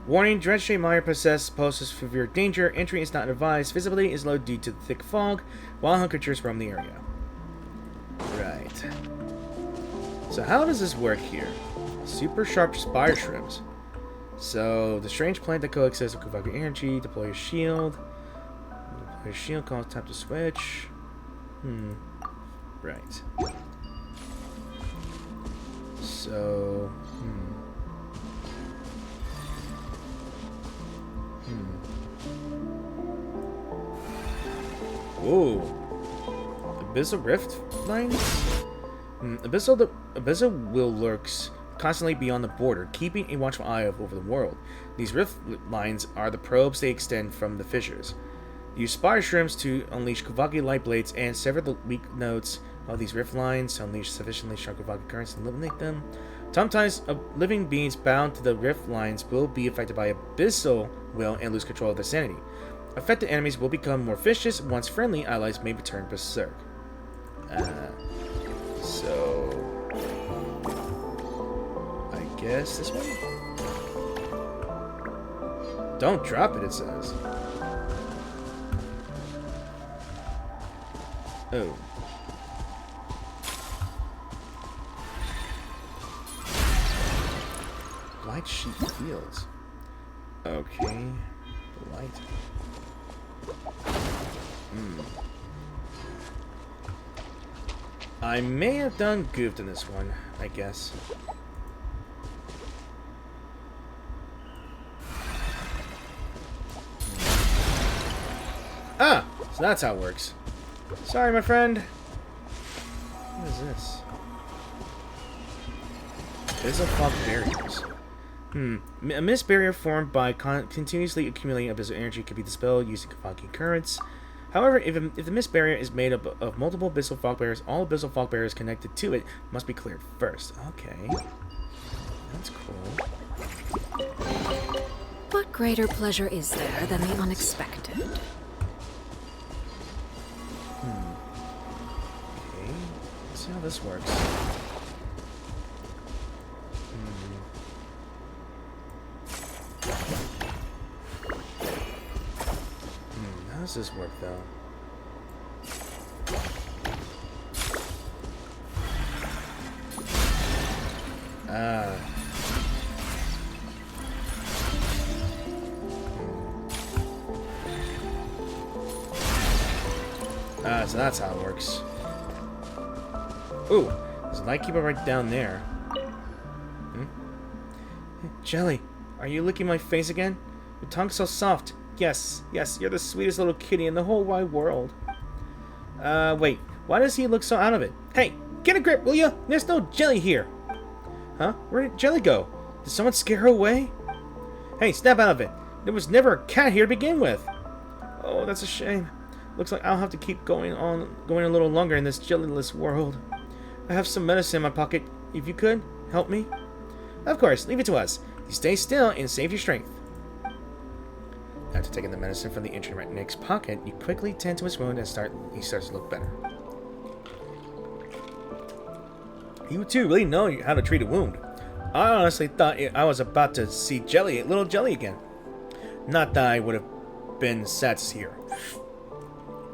Warning, Dread-shaped mire possessed poses severe danger. Entry is not advised. Visibility is low due to the thick fog, while creatures roam the area. Right. So how does this work here? Super sharp spire shrooms. So, the strange plant that coexists with Kavaka energy. Deploy your shield. Deploy your shield, call tap to switch. Right. So, Whoa. Abyssal Rift lines? Abyssal will lurks constantly beyond the border, keeping a watchful eye over the world. These rift lines are the probes they extend from the fissures. Use spire shrooms to unleash Kavaki light blades and sever the weak nodes of these rift lines to unleash sufficiently strong Kavaki currents and eliminate them. Sometimes living beings bound to the rift lines will be affected by abyssal will and lose control of their sanity. Affected enemies will become more vicious once friendly allies may return berserk. So I guess this one? Don't drop it, it says. Oh. Light sheet fields. Okay. The light. I may have done goofed in this one, I guess. Ah! So that's how it works. Sorry, my friend. What is this? Abyssal fog barriers. A mist barrier formed by continuously accumulating abyssal energy can be dispelled using Kavaki currents. However, if the mist barrier is made up of multiple abyssal fog barriers, all abyssal fog barriers connected to it must be cleared first. Okay. That's cool. What greater pleasure is there than the unexpected? how this works. How does this work, though? So that's how it works. Ooh, there's a Lightkeeper right down there. Jelly, are you licking my face again? Your tongue's so soft. Yes, you're the sweetest little kitty in the whole wide world. Wait, why does he look so out of it? Hey, get a grip, will ya? There's no Jelly here. Huh? Where did Jelly go? Did someone scare her away? Hey, snap out of it. There was never a cat here to begin with. Oh, that's a shame. Looks like I'll have to keep going a little longer in this jellyless world. I have some medicine in my pocket. If you could, help me? Of course, leave it to us. You stay still and save your strength. After taking the medicine from the injured Nick's pocket, you quickly tend to his wound and he starts to look better. You two really know how to treat a wound. I honestly thought I was about to see little Jelly again. Not that I would have been sad to see her.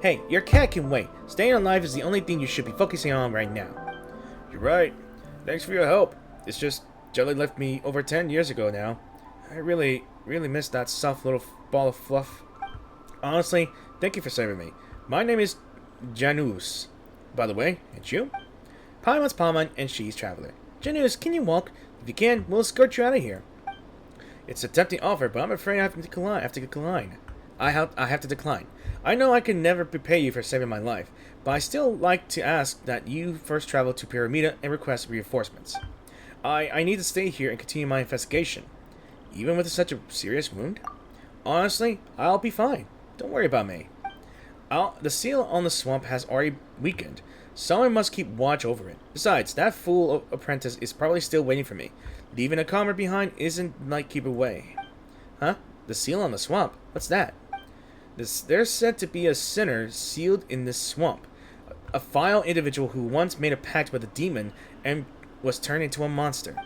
Hey, your cat can wait. Staying alive is the only thing you should be focusing on right now. You're right. Thanks for your help. It's just Jelly left me over 10 years ago now. I really miss that soft little ball of fluff. Honestly, thank you for saving me. My name is Janus. By the way, and you? Paimon's Paimon, and she's Traveler. Janus, can you walk? If you can, we'll escort you out of here. It's a tempting offer, but I'm afraid I have to decline. I have to decline. I know I can never repay you for saving my life, but I still like to ask that you first travel to Pyramida and request reinforcements. I need to stay here and continue my investigation. Even with such a serious wound? Honestly, I'll be fine. Don't worry about me. The seal on the swamp has already weakened. Someone must keep watch over it. Besides, that fool apprentice is probably still waiting for me. Leaving a comrade behind isn't Lightkeeper way. Huh? The seal on the swamp? What's that? There's said to be a sinner sealed in this swamp. A vile individual who once made a pact with a demon and was turned into a monster.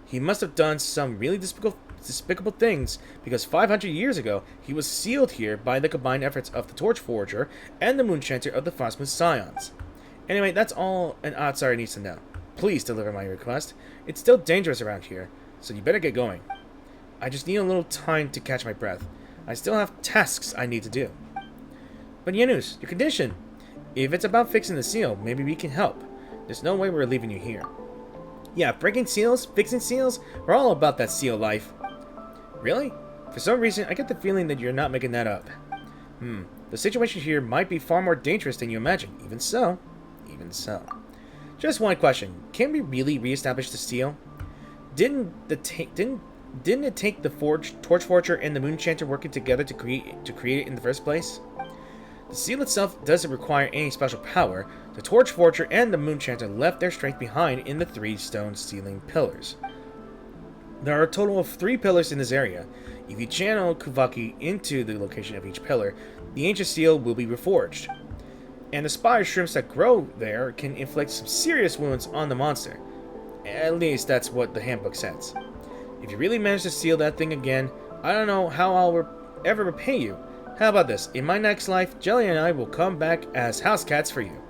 He must have done some really despicable things, because 500 years ago, he was sealed here by the combined efforts of the Torch Forger and the Moonchanter of the Frostmoon Scions. Anyway, that's all an outsider needs to know. Please deliver my request. It's still dangerous around here, so you better get going. I just need a little time to catch my breath. I still have tasks I need to do. But Janus, your condition. If it's about fixing the seal, maybe we can help. There's no way we're leaving you here. Yeah, breaking seals, fixing seals, we're all about that seal life. Really? For some reason, I get the feeling that you're not making that up. The situation here might be far more dangerous than you imagine. Even so. Just one question. Can we really reestablish the seal? Didn't it take the Torch Forger and the Moonchanter working together to create it in the first place? The seal itself doesn't require any special power. The Torch Forger and the Moonchanter left their strength behind in the 3 stone sealing pillars. There are a total of 3 pillars in this area. If you channel Kuvaki into the location of each pillar, the ancient seal will be reforged. And the spire shrimps that grow there can inflict some serious wounds on the monster. At least that's what the handbook says. If you really manage to seal that thing again, I don't know how I'll ever repay you. How about this? In my next life, Jelly and I will come back as house cats for you.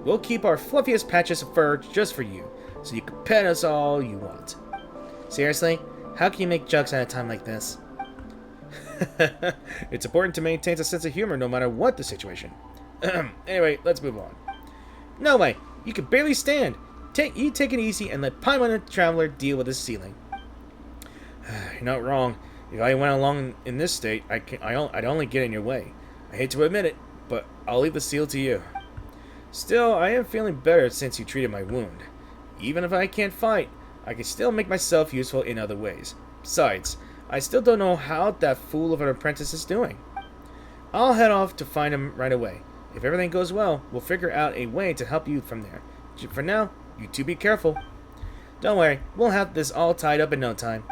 We'll keep our fluffiest patches of fur just for you, so you can pet us all you want. Seriously? How can you make jokes at a time like this? It's important to maintain a sense of humor no matter what the situation. Anyway, let's move on. No way! You can barely stand! You take it easy and let Paimon and the Traveler deal with this ceiling. You're not wrong. If I went along in this state, I'd only get in your way. I hate to admit it, but I'll leave the seal to you. Still, I am feeling better since you treated my wound. Even if I can't fight, I can still make myself useful in other ways. Besides, I still don't know how that fool of an apprentice is doing. I'll head off to find him right away. If everything goes well, we'll figure out a way to help you from there. For now, you two be careful. Don't worry, we'll have this all tied up in no time.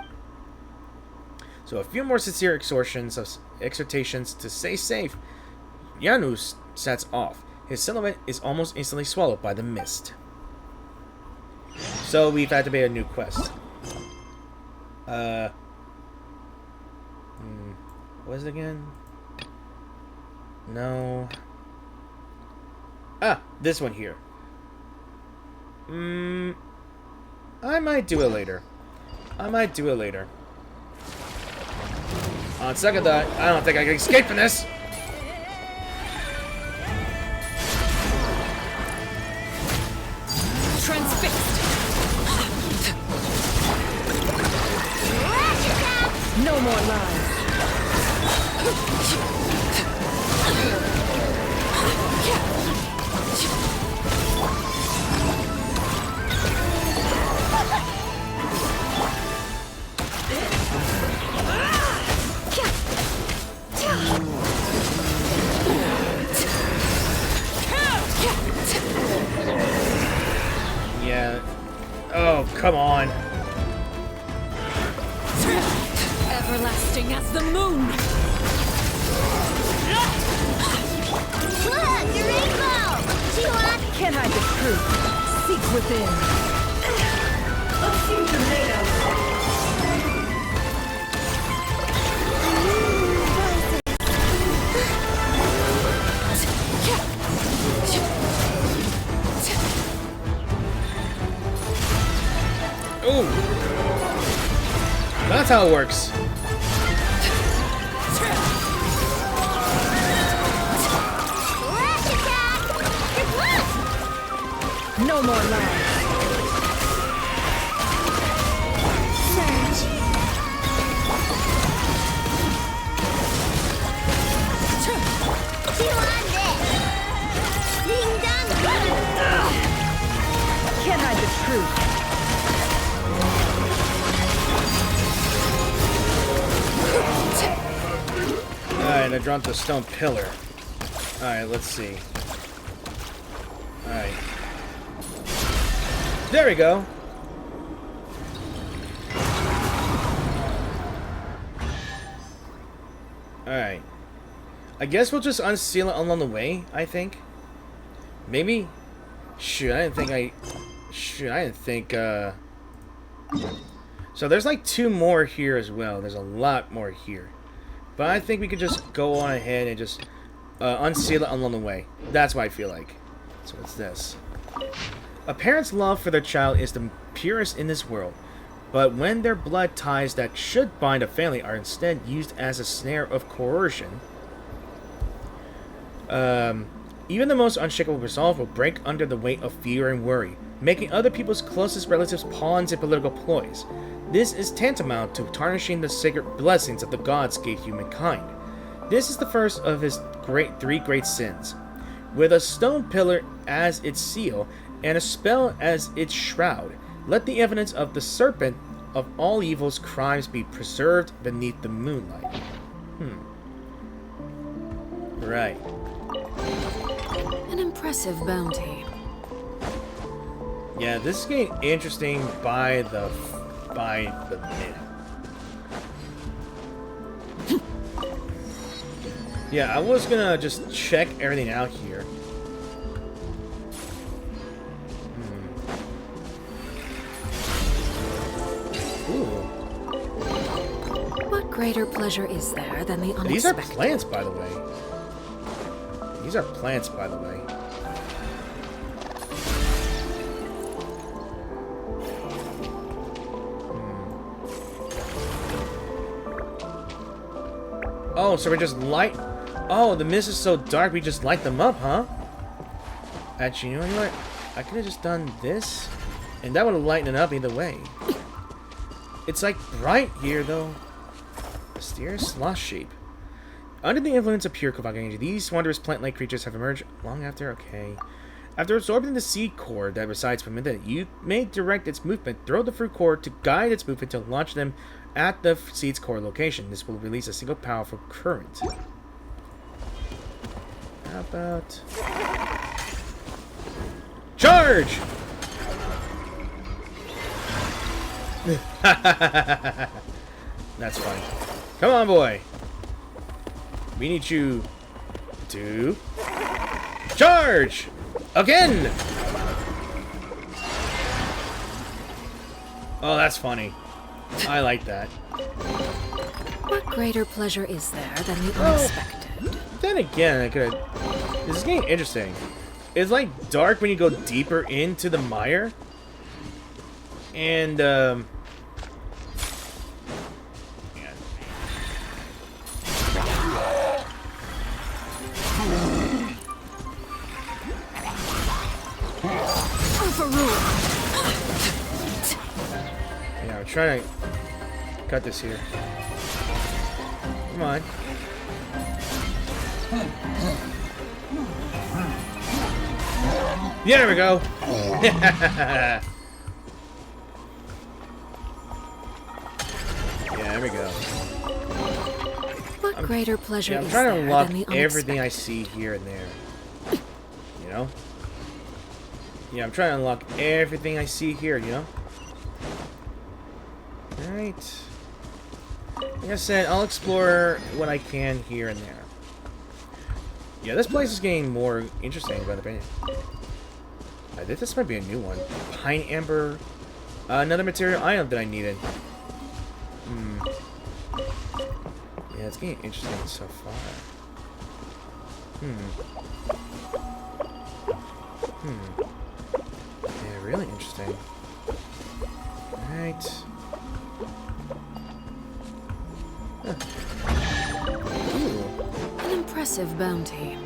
So a few more sincere exhortations to stay safe. Janus sets off. His silhouette is almost instantly swallowed by the mist. So we've had to pay a new quest. What is it again? No. Ah, this one here. I might do it later. On second thought, I don't think I can escape from this. Transfixed. No more lies. Yeah. Oh, come on. Everlasting as the moon. Look, a rainbow! Do you want? Can I the truth? Seek within. Ooh. That's how it works. Flash attack! Good luck! No more lies. Surge. Do you want this? Ding dong! Can I the truth? Alright, I dropped the stone pillar. Alright, let's see. Alright. There we go. Alright. I guess we'll just unseal it along the way, I think. Maybe? Shoot, I didn't think, So there's like 2 more here as well. There's a lot more here. But I think we could just go on ahead and just unseal it along the way. That's what I feel like. So what's this? A parent's love for their child is the purest in this world. But when their blood ties that should bind a family are instead used as a snare of coercion, even the most unshakable resolve will break under the weight of fear and worry, making other people's closest relatives pawns in political ploys. This is tantamount to tarnishing the sacred blessings that the gods gave humankind. This is the first of his 3 great sins. With a stone pillar as its seal, and a spell as its shroud, let the evidence of the serpent of all evil's crimes be preserved beneath the moonlight. Right. An impressive bounty. Yeah, this is getting interesting by the minute. Yeah, I was gonna just check everything out here. Ooh. What greater pleasure is there than the unexpected? These are plants, by the way. Oh, so we just light... Oh, the mist is so dark, we just light them up, huh? Actually, you know what? I could have just done this, and that would have lightened it up either way. It's like bright here, though. Mysterious sloth shape. Under the influence of pure Kovac energy, these wondrous plant-like creatures have emerged long after... Okay. After absorbing the seed core that resides within it, you may direct its movement, throw the fruit core to guide its movement to launch them at the seed's core location. This will release a single powerful current. How about... Charge! That's fine. Come on, boy. We need you to... Charge! Again! Oh, that's funny. I like that. What greater pleasure is there than the unexpected? Then again, I could. This is getting interesting. It's like dark when you go deeper into the mire, and man. Yeah, I'm trying to cut this here. Come on. Yeah, there we go. Yeah, there we go. What greater pleasure I'm is trying to there unlock than the everything I unexpected? see here and there. You know? Yeah, I'm trying to unlock everything I see here, you know? Alright. Like I said, I'll explore what I can here and there. Yeah, this place is getting more interesting, by the opinion. I think this might be a new one. Pine Amber. Another material item that I needed. Yeah, it's getting interesting so far. Yeah, really interesting. Alright. Huh. Ooh. An impressive bounty.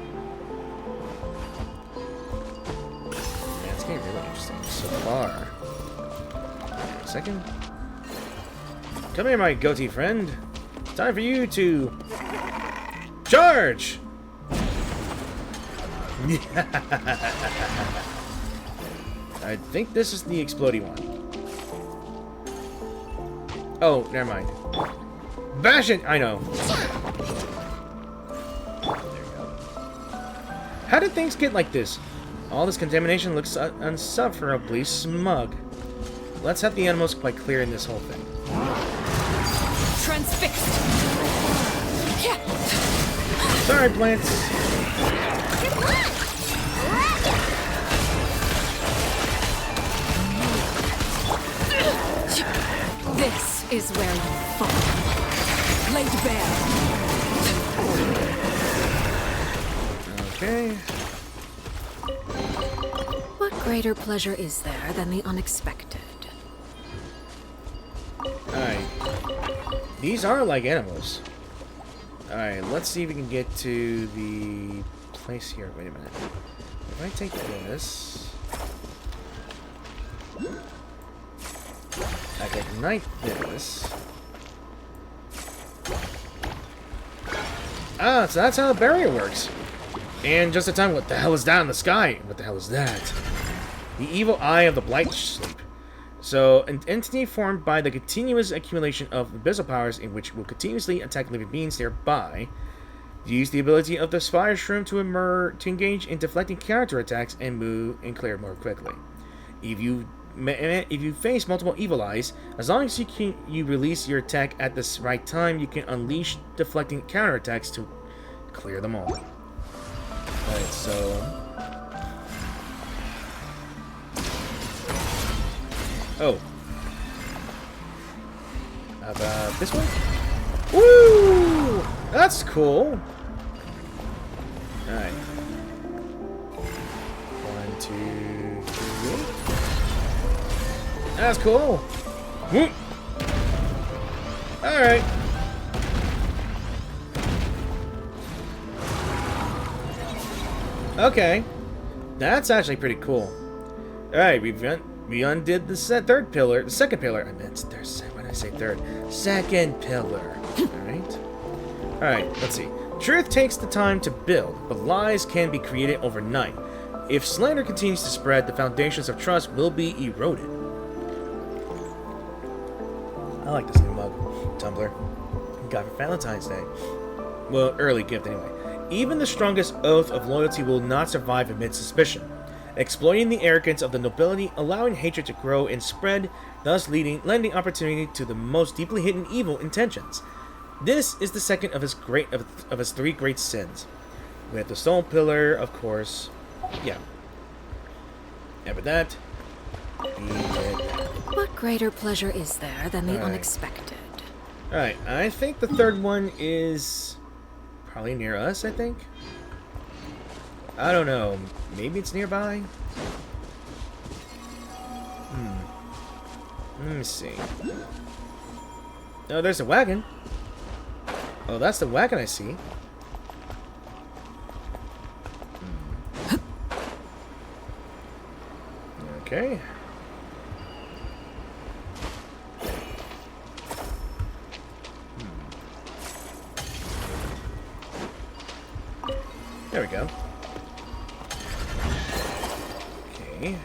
Yeah, it's getting really interesting so far. Wait a second. Come here, my goatee friend. Time for you to charge! I think this is the explodey one. Oh, never mind. Bash it! I know. There we go. How did things get like this? All this contamination looks unsufferably smug. Let's have the animals by clearing this whole thing. Transfixed. Sorry, plants. This is where you fall. Laid bare. Okay. What greater pleasure is there than the unexpected? Alright. These are like animals. Alright, let's see if we can get to the place here. Wait a minute. If I take this... I can ignite this. Ah, so that's how the barrier works. And just in time, what the hell is that in the sky? What the hell is that? The evil eye of the Blight Sleep. So, an entity formed by the continuous accumulation of abyssal powers in which will continuously attack living beings nearby. Use the ability of the Spire Shroom to engage in deflecting counterattacks and move and clear more quickly. If you face multiple evil eyes, as long as you release your attack at the right time, you can unleash deflecting counterattacks to clear them all. Alright, so... Oh. How about this one? Woo! That's cool. Alright. 1, 2, 3. That's cool. Whoop. Alright. Okay. That's actually pretty cool. Alright, we undid the second pillar. I meant third. Why did I say third? Second pillar. Alright. Alright, let's see. Truth takes the time to build, but lies can be created overnight. If slander continues to spread, the foundations of trust will be eroded. I like this new mug. Tumbler. Got for Valentine's Day. Well, early gift anyway. Even the strongest oath of loyalty will not survive amid suspicion. Exploiting the arrogance of the nobility, allowing hatred to grow and spread, thus lending opportunity to the most deeply hidden evil intentions. This is the second of his three great sins. We have the stone pillar, of course. Yeah. After that, he did. What What greater pleasure is there than the Alright. unexpected? Alright, I think the third one is probably near us, I think. I don't know. Maybe it's nearby? Let me see. Oh, there's a wagon. Oh, that's the wagon I see. Okay. There we go. Okay.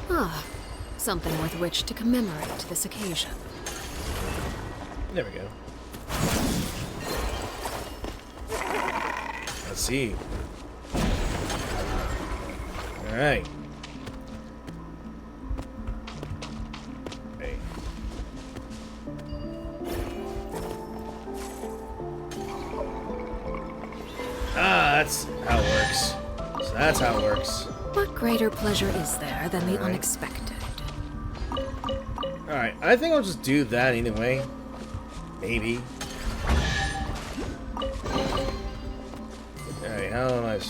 Ah, something with which to commemorate this occasion. There we go. Let's see. Alright. Hey. Ah, that's how it works. So that's how it works. What greater pleasure is there than the Alright. unexpected? Alright, I think I'll just do that anyway. Maybe. Alright, how am I... Alright.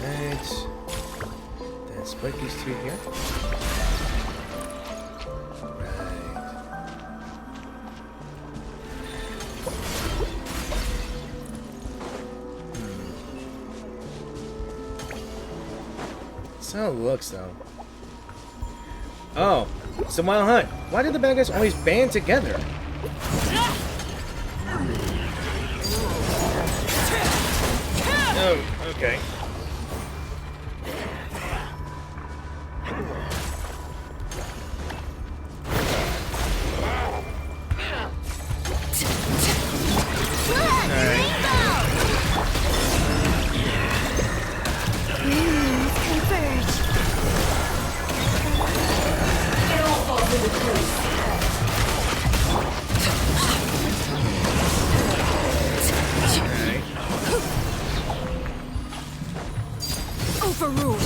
Alright. Then split these two here. Right. That's how it looks, though. Oh, it's a wild hunt. Why did the bad guys always band together? Oh, okay. Overruled.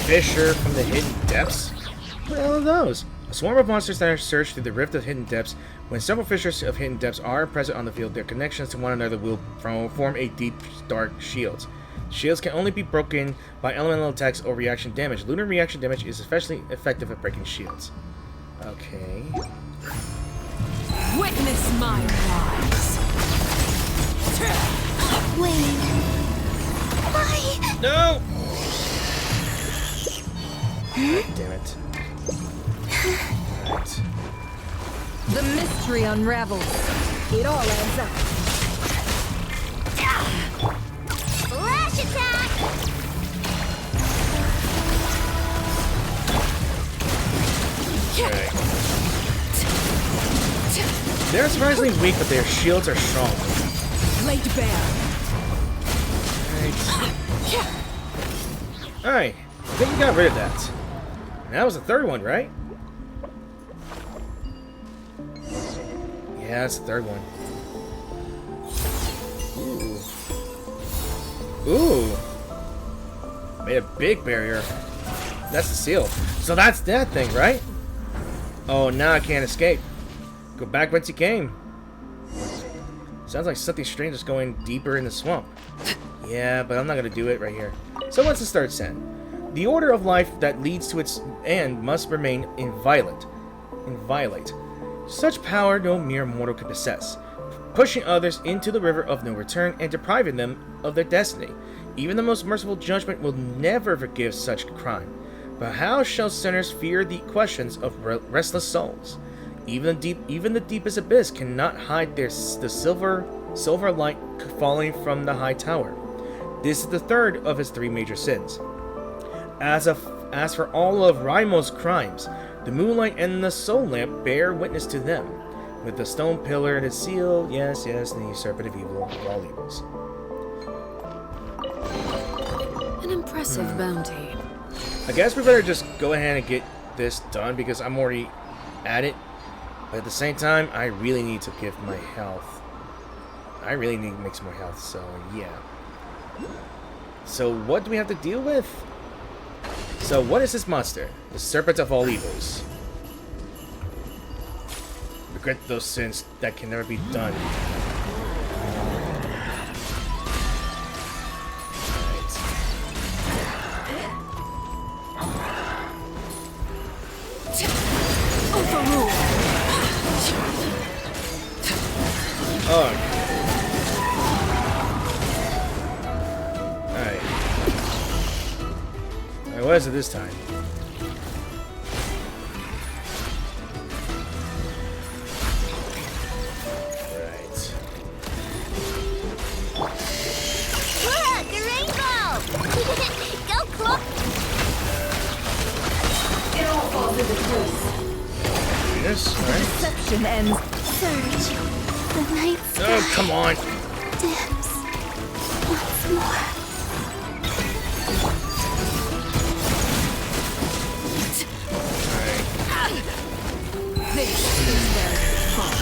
Fisher from the hidden depths? What the hell are those? A swarm of monsters that are searched through the rift of hidden depths. When several fissures of hidden depths are present on the field, their connections to one another will form a deep, dark shield. Shields can only be broken by elemental attacks or reaction damage. Lunar reaction damage is especially effective at breaking shields. Okay. Witness my rise. Wait. Why? No! God damn it. Right. The mystery unravels. It all adds up. Flash attack! Alright. They're surprisingly weak, but their shields are strong. Laid bare. Alright. I think we got rid of that. And that was the third one, right? Yeah, that's the third one. Ooh. Made a big barrier. That's the seal. So that's that thing, right? Oh, now I can't escape. Go back whence you came. Sounds like something strange is going deeper in the swamp. Yeah, but I'm not going to do it right here. So what's the third sin? The order of life that leads to its end must remain inviolate. Such power no mere mortal can possess, pushing others into the river of no return and depriving them of their destiny. Even the most merciful judgment will never forgive such crime. But how shall sinners fear the questions of restless souls? Even the deepest abyss cannot hide the silver light falling from the high tower. This is the third of his three major sins. As for all of Raimo's crimes, the moonlight and the soul lamp bear witness to them. With the stone pillar and its seal, yes, the serpent of evil of all evils. An impressive bounty. I guess we better just go ahead and get this done because I'm already at it. But at the same time, I really need to give my health. I really need to make some more health, so yeah. So what do we have to deal with? So what is this monster? The serpent of all evils. Regret those sins that can never be done. Oh. Alright. Alright, what is it this time? Right. Look, the rainbow! Go, Claw! It all falls into place. Yes, alright. Deception ends. Surge. The night sky Oh, come on. dims once more. This is very fun.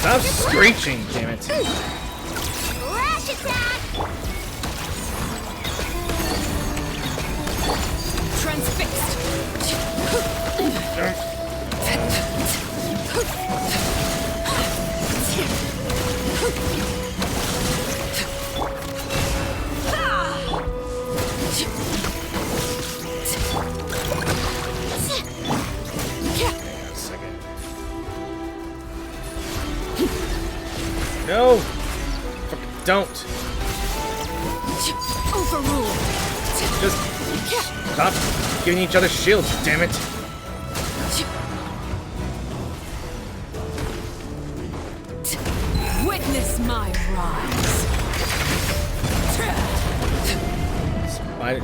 Stop screeching, damn it. Flash attack! Transfixed. No! Fucking don't! Overruled. Just stop giving each other shields, damn it! Witness my rise.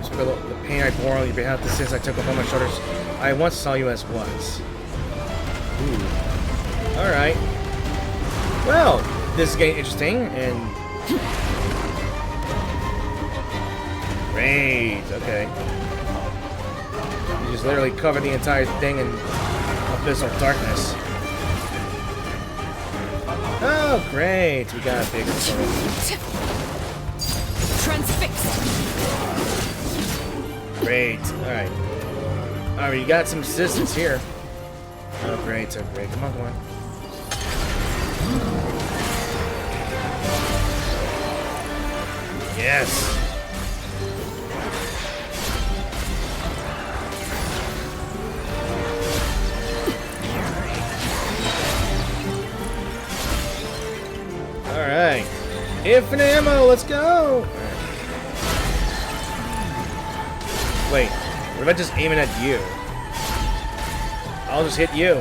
For the pain I bore on your behalf, the sins I took upon my shoulders, I once saw you as was. Ooh. Alright. Well, this is getting interesting, and... Great, okay. You just literally cover the entire thing in abyssal darkness. Oh, great! We got a big sword. Transfixed. Great. Alright. Alright, you got some assistance here. Oh, great. Oh, great. Come on, come on. Yes. Alright. Infinite ammo, let's go! Wait, what if I just aim it at you? I'll just hit you.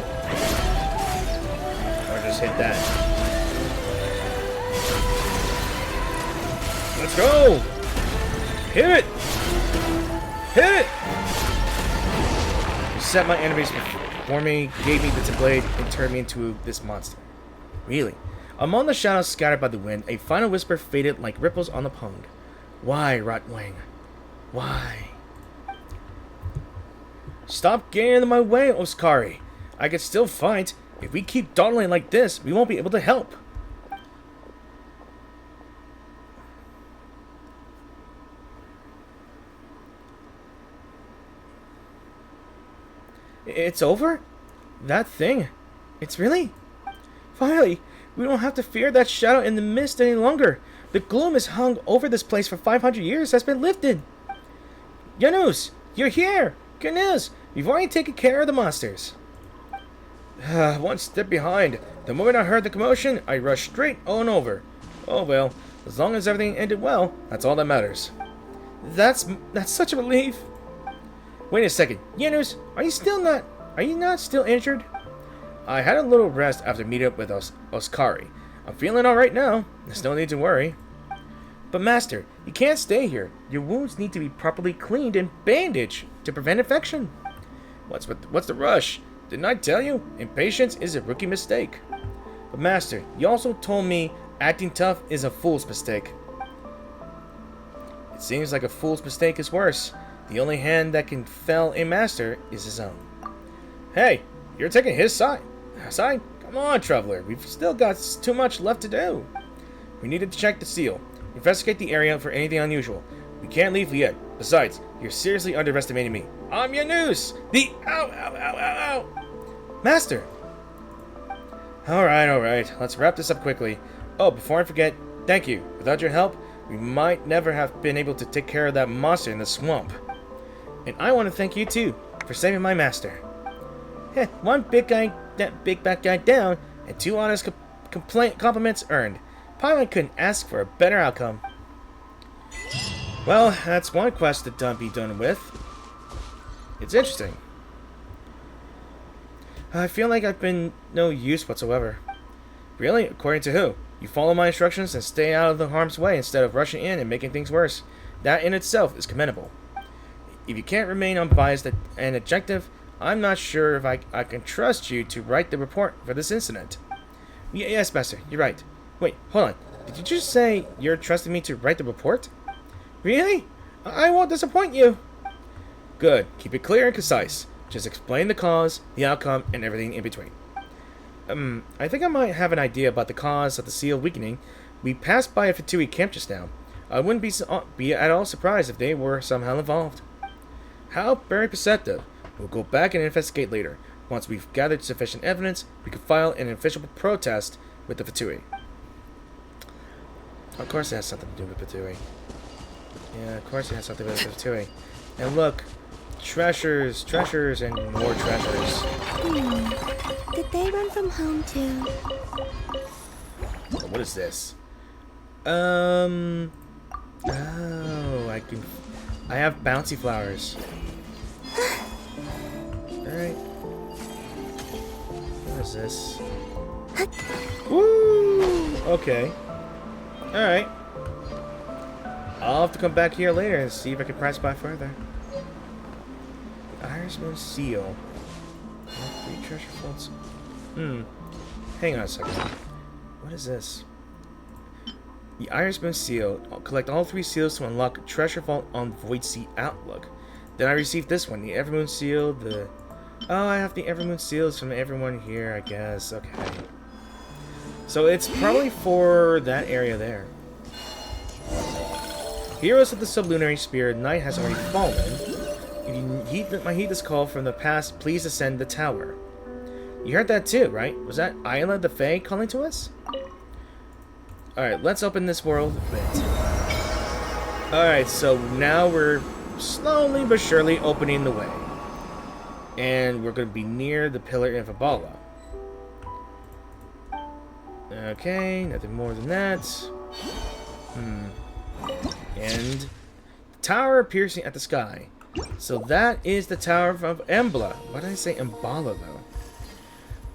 Or just hit that. Let's go! Hit it! Hit it! You set my enemies before me, gave me the blade, and turned me into this monster. Really? Among the shadows scattered by the wind, a final whisper faded like ripples on the pond. Why, Rotwang? Why? Stop getting in my way, Oskari. I can still fight. If we keep dawdling like this, we won't be able to help. It's over? That thing? It's really? Finally, we don't have to fear that shadow in the mist any longer. The gloom has hung over this place for 500 years has been lifted. Janus, you're here! Good news! We've already taken care of the monsters. One step behind. The moment I heard the commotion, I rushed straight on over. Oh well, as long as everything ended well, that's all that matters. That's such a relief. Wait a second, Janus, are you not still injured? I had a little rest after meeting up with Oskari. I'm feeling alright now. There's no need to worry. But Master, you can't stay here. Your wounds need to be properly cleaned and bandaged to prevent infection. What's the rush? Didn't I tell you? Impatience is a rookie mistake. But Master, you also told me acting tough is a fool's mistake. It seems like a fool's mistake is worse. The only hand that can fell a master is his own. Hey, you're taking his side. Come on, Traveler. We've still got too much left to do. We needed to check the seal. Investigate the area for anything unusual. We can't leave yet. Besides, you're seriously underestimating me. I'm your noose! The ow, ow, ow, ow, ow! Master! Alright. Let's wrap this up quickly. Oh, before I forget, thank you. Without your help, we might never have been able to take care of that monster in the swamp. And I want to thank you too, for saving my master. Heh, one big bad guy down, and 2 honest compliments earned. Paimon couldn't ask for a better outcome. Well, that's one quest to be done with. It's interesting. I feel like I've been no use whatsoever. Really? According to who? You follow my instructions and stay out of the harm's way instead of rushing in and making things worse. That in itself is commendable. If you can't remain unbiased and objective, I'm not sure if I can trust you to write the report for this incident. Yes, Master, you're right. Wait, hold on. Did you just say you're trusting me to write the report? Really? I won't disappoint you. Good. Keep it clear and concise. Just explain the cause, the outcome, and everything in between. I think I might have an idea about the cause of the seal weakening. We passed by a Fatui camp just now. I wouldn't be at all surprised if they were somehow involved. How very perceptive. We'll go back and investigate later. Once we've gathered sufficient evidence, we can file an official protest with the Fatui. Of course it has something to do with Fatui. Yeah, of course it has something to do with Fatui. And look, treasures, and more treasures. Did they run from home too? What is this? Oh, I have bouncy flowers. Alright. What is this? Woo! Okay. Alright. I'll have to come back here later and see if I can press by further. Irishman seal. 3 treasure vaults. Hang on a second. What is this? The Irishman seal. I'll collect all 3 seals to unlock a treasure vault on Void Sea Outlook. Then I received this one, the Evermoon seal. I have the Evermoon seals from everyone here, I guess. Okay. So it's probably for that area there. Heroes of the Sublunary Spear, night has already fallen. If you heed this call from the past, please ascend the tower. You heard that too, right? Was that Isla the Fae calling to us? Alright, let's open this world a bit. Alright, so now we're slowly but surely opening the way. And we're going to be near the Pillar of Abala. Okay, nothing more than that. And tower piercing at the sky. So that is the Tower of Embla. Why did I say Embala though?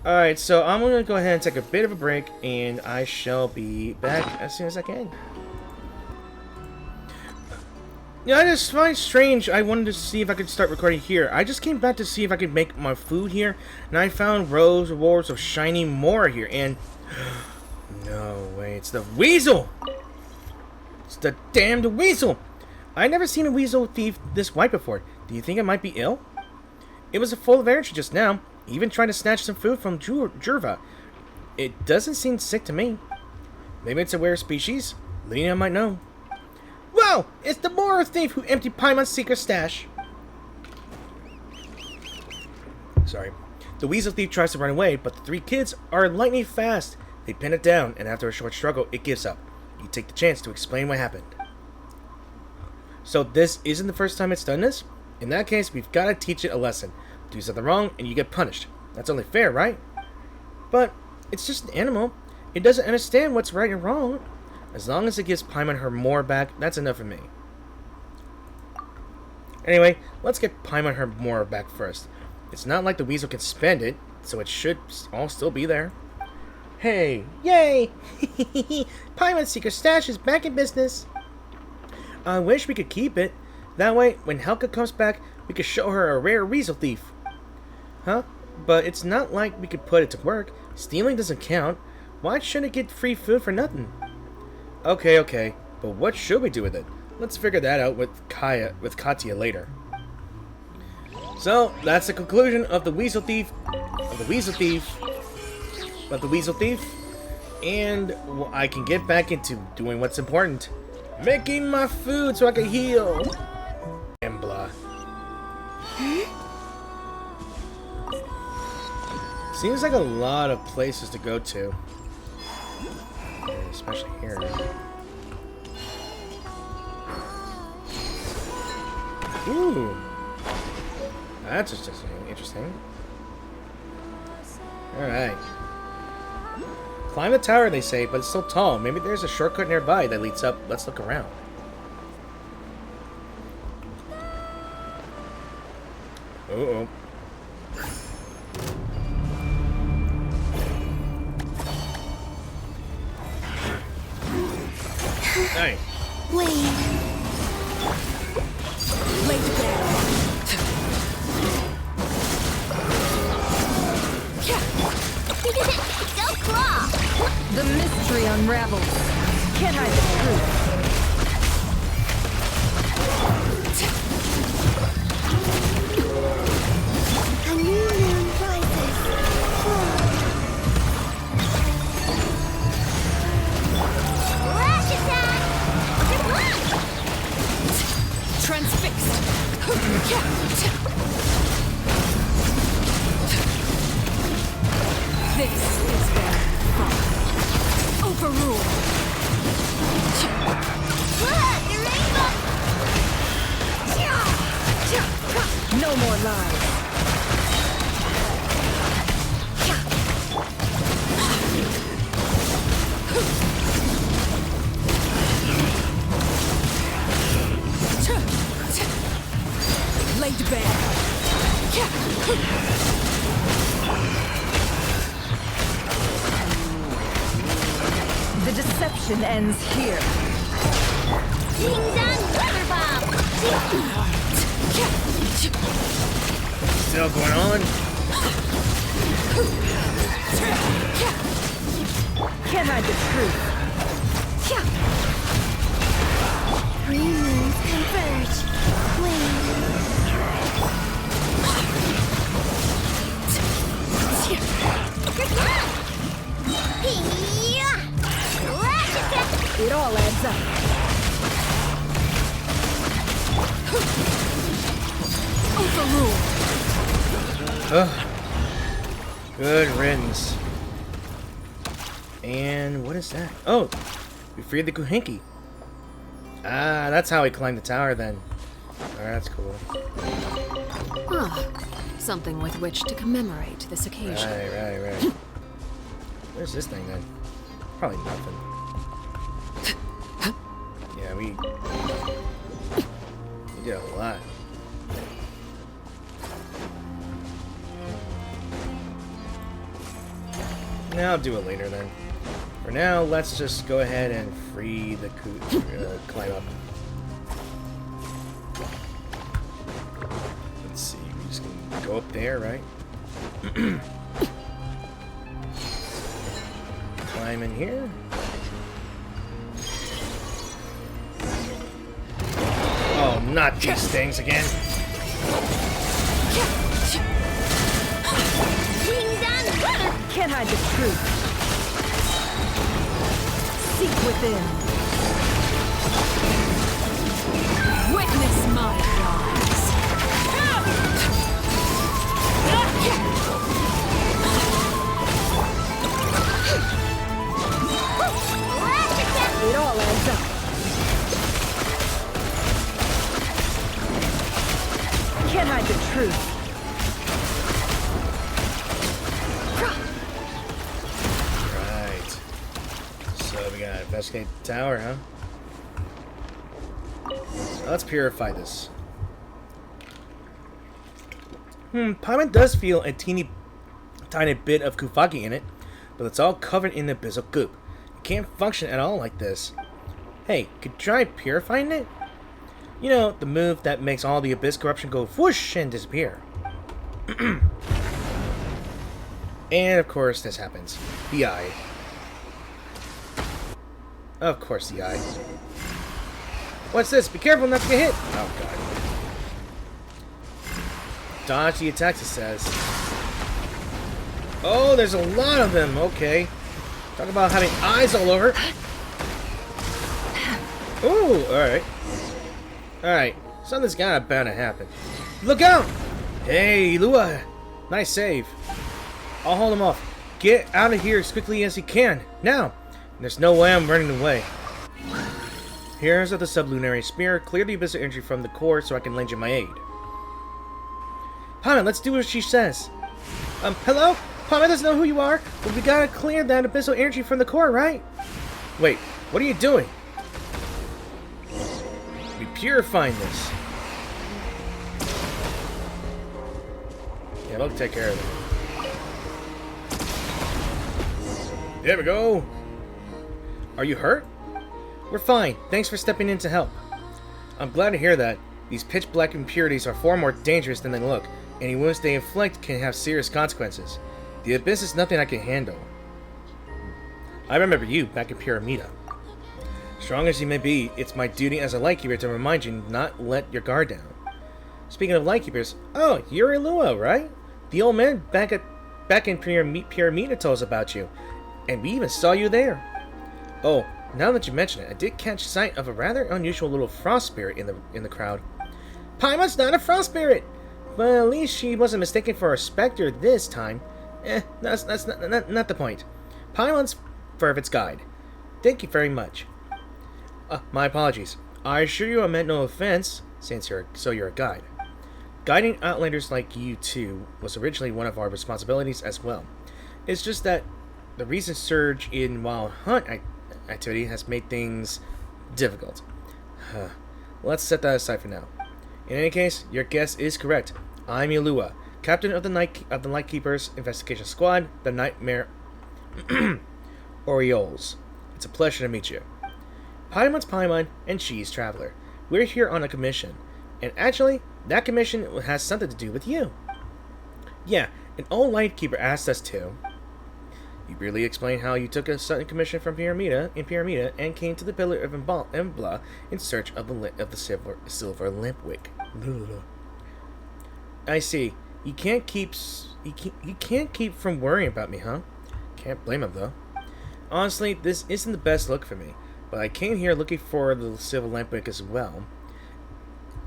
Alright, so I'm going to go ahead and take a bit of a break, and I shall be back as soon as I can. Yeah, I just find it strange. I wanted to see if I could start recording here. I just came back to see if I could make my food here, and I found rows of rewards of shiny more here, and... No way, it's the weasel! It's the damned weasel! I've never seen a weasel thief this white before. Do you think it might be ill? It was full of energy just now, even trying to snatch some food from Jurva. It doesn't seem sick to me. Maybe it's a rare species? Lena might know. Whoa! It's the Mora thief who emptied Paimon's secret stash. Sorry. The weasel thief tries to run away, but the 3 kids are lightning fast. They pin it down, and after a short struggle, it gives up. You take the chance to explain what happened. So this isn't the first time it's done this? In that case, we've got to teach it a lesson. Do something wrong, and you get punished. That's only fair, right? But it's just an animal. It doesn't understand what's right and wrong. As long as it gives Paimon her more back, that's enough for me. Anyway, let's get Paimon her more back first. It's not like the weasel can spend it, so it should all still be there. Hey, yay! Paimon's secret stash is back in business. I wish we could keep it. That way, when Helka comes back, we could show her a rare weasel thief. Huh? But it's not like we could put it to work. Stealing doesn't count. Why should it get free food for nothing? Okay, but what should we do with it? Let's figure that out with Katya later. So, that's the conclusion of the Weasel Thief. And I can get back into doing what's important. Making my food so I can heal. And blah. Seems like a lot of places to go to. Especially here. Ooh. That's just interesting. Alright. Climb the tower, they say, but it's so tall. Maybe there's a shortcut nearby that leads up. Let's look around. Uh-oh. Hey. Wait. Lay down. Go claw! The mystery unravels. Can't hide the truth. A new moon rises. Flash attack! Come on! Transfixed. This is very fun. Overrule. Look, the rainbow! No more lies. Laid bare. The deception ends here. Ding dong, rubber bomb! Still going on? Can't hide the truth. Three moons converge. It all adds up. Overrule. Ugh. Good riddance. And what is that? Oh, we freed the Kuhinki. Ah, that's how we climbed the tower then. Oh, that's cool. Ah, something with which to commemorate this occasion. Right. Where's this thing then? Probably nothing. Yeah, we did a lot. Now I'll do it later then. For now, let's just go ahead and free the climb up. Let's see, we just can go up there, right? Climb in here. Oh, not these things again. Can't hide the truth. Seek within. Witness my lies. It all adds up. Can't hide the truth. Investigate the tower, huh? So let's purify this. Paimon does feel a teeny tiny bit of Kufagi in it, but it's all covered in abyssal goop. It can't function at all like this. Hey, could you try purifying it? You know, the move that makes all the abyss corruption go whoosh and disappear. And of course this happens. The eye. Of course, the eye. What's this? Be careful not to get hit! Oh, God. Dodge the attacks, it says. Oh, there's a lot of them! Okay. Talk about having eyes all over. Ooh, alright. Alright, something's gotta bound to happen. Look out! Hey, Lua! Nice save. I'll hold him off. Get out of here as quickly as you can. Now! There's no way I'm running away. Here's the sublunary spear. Clear the abyssal energy from the core so I can lend you my aid. Paimon, let's do what she says. Hello? Paimon doesn't know who you are, but we gotta clear that abyssal energy from the core, right? Wait, what are you doing? Be purifying this. Yeah, we'll take care of it. There we go. Are you hurt? We're fine. Thanks for stepping in to help. I'm glad to hear that. These pitch-black impurities are far more dangerous than they look. Any wounds they inflict can have serious consequences. The abyss is nothing I can handle. I remember you back in Pyramida. Strong as you may be, it's my duty as a Lightkeeper to remind you not let your guard down. Speaking of Lightkeepers, oh, you're Lua, right? The old man back in Pyramida told us about you, and we even saw you there. Oh, now that you mention it, I did catch sight of a rather unusual little frost spirit in the crowd. Paimon's not a frost spirit, but at least she wasn't mistaken for a specter this time. That's not the point. Paimon's Fervent's guide. Thank you very much. My apologies. I assure you I meant no offense, since you're a guide. Guiding outlanders like you two was originally one of our responsibilities as well. It's just that the recent surge in wild hunt activity has made things difficult. Let's set that aside for now. In any case, your guess is correct. I'm Lua, captain of the Lightkeepers Investigation Squad, the Nightmare Orioles. It's a pleasure to meet you. Paimon's Paimon, and she's Traveler. We're here on a commission, and actually, that commission has something to do with you. Yeah, an old Lightkeeper asked us to. You really explain how you took a sudden commission from Pyramida and came to the Pillar of Embla in search of the silver lampwick. I see. You can't keep from worrying about me, huh? Can't blame him though. Honestly, this isn't the best look for me, but I came here looking for the silver lampwick as well.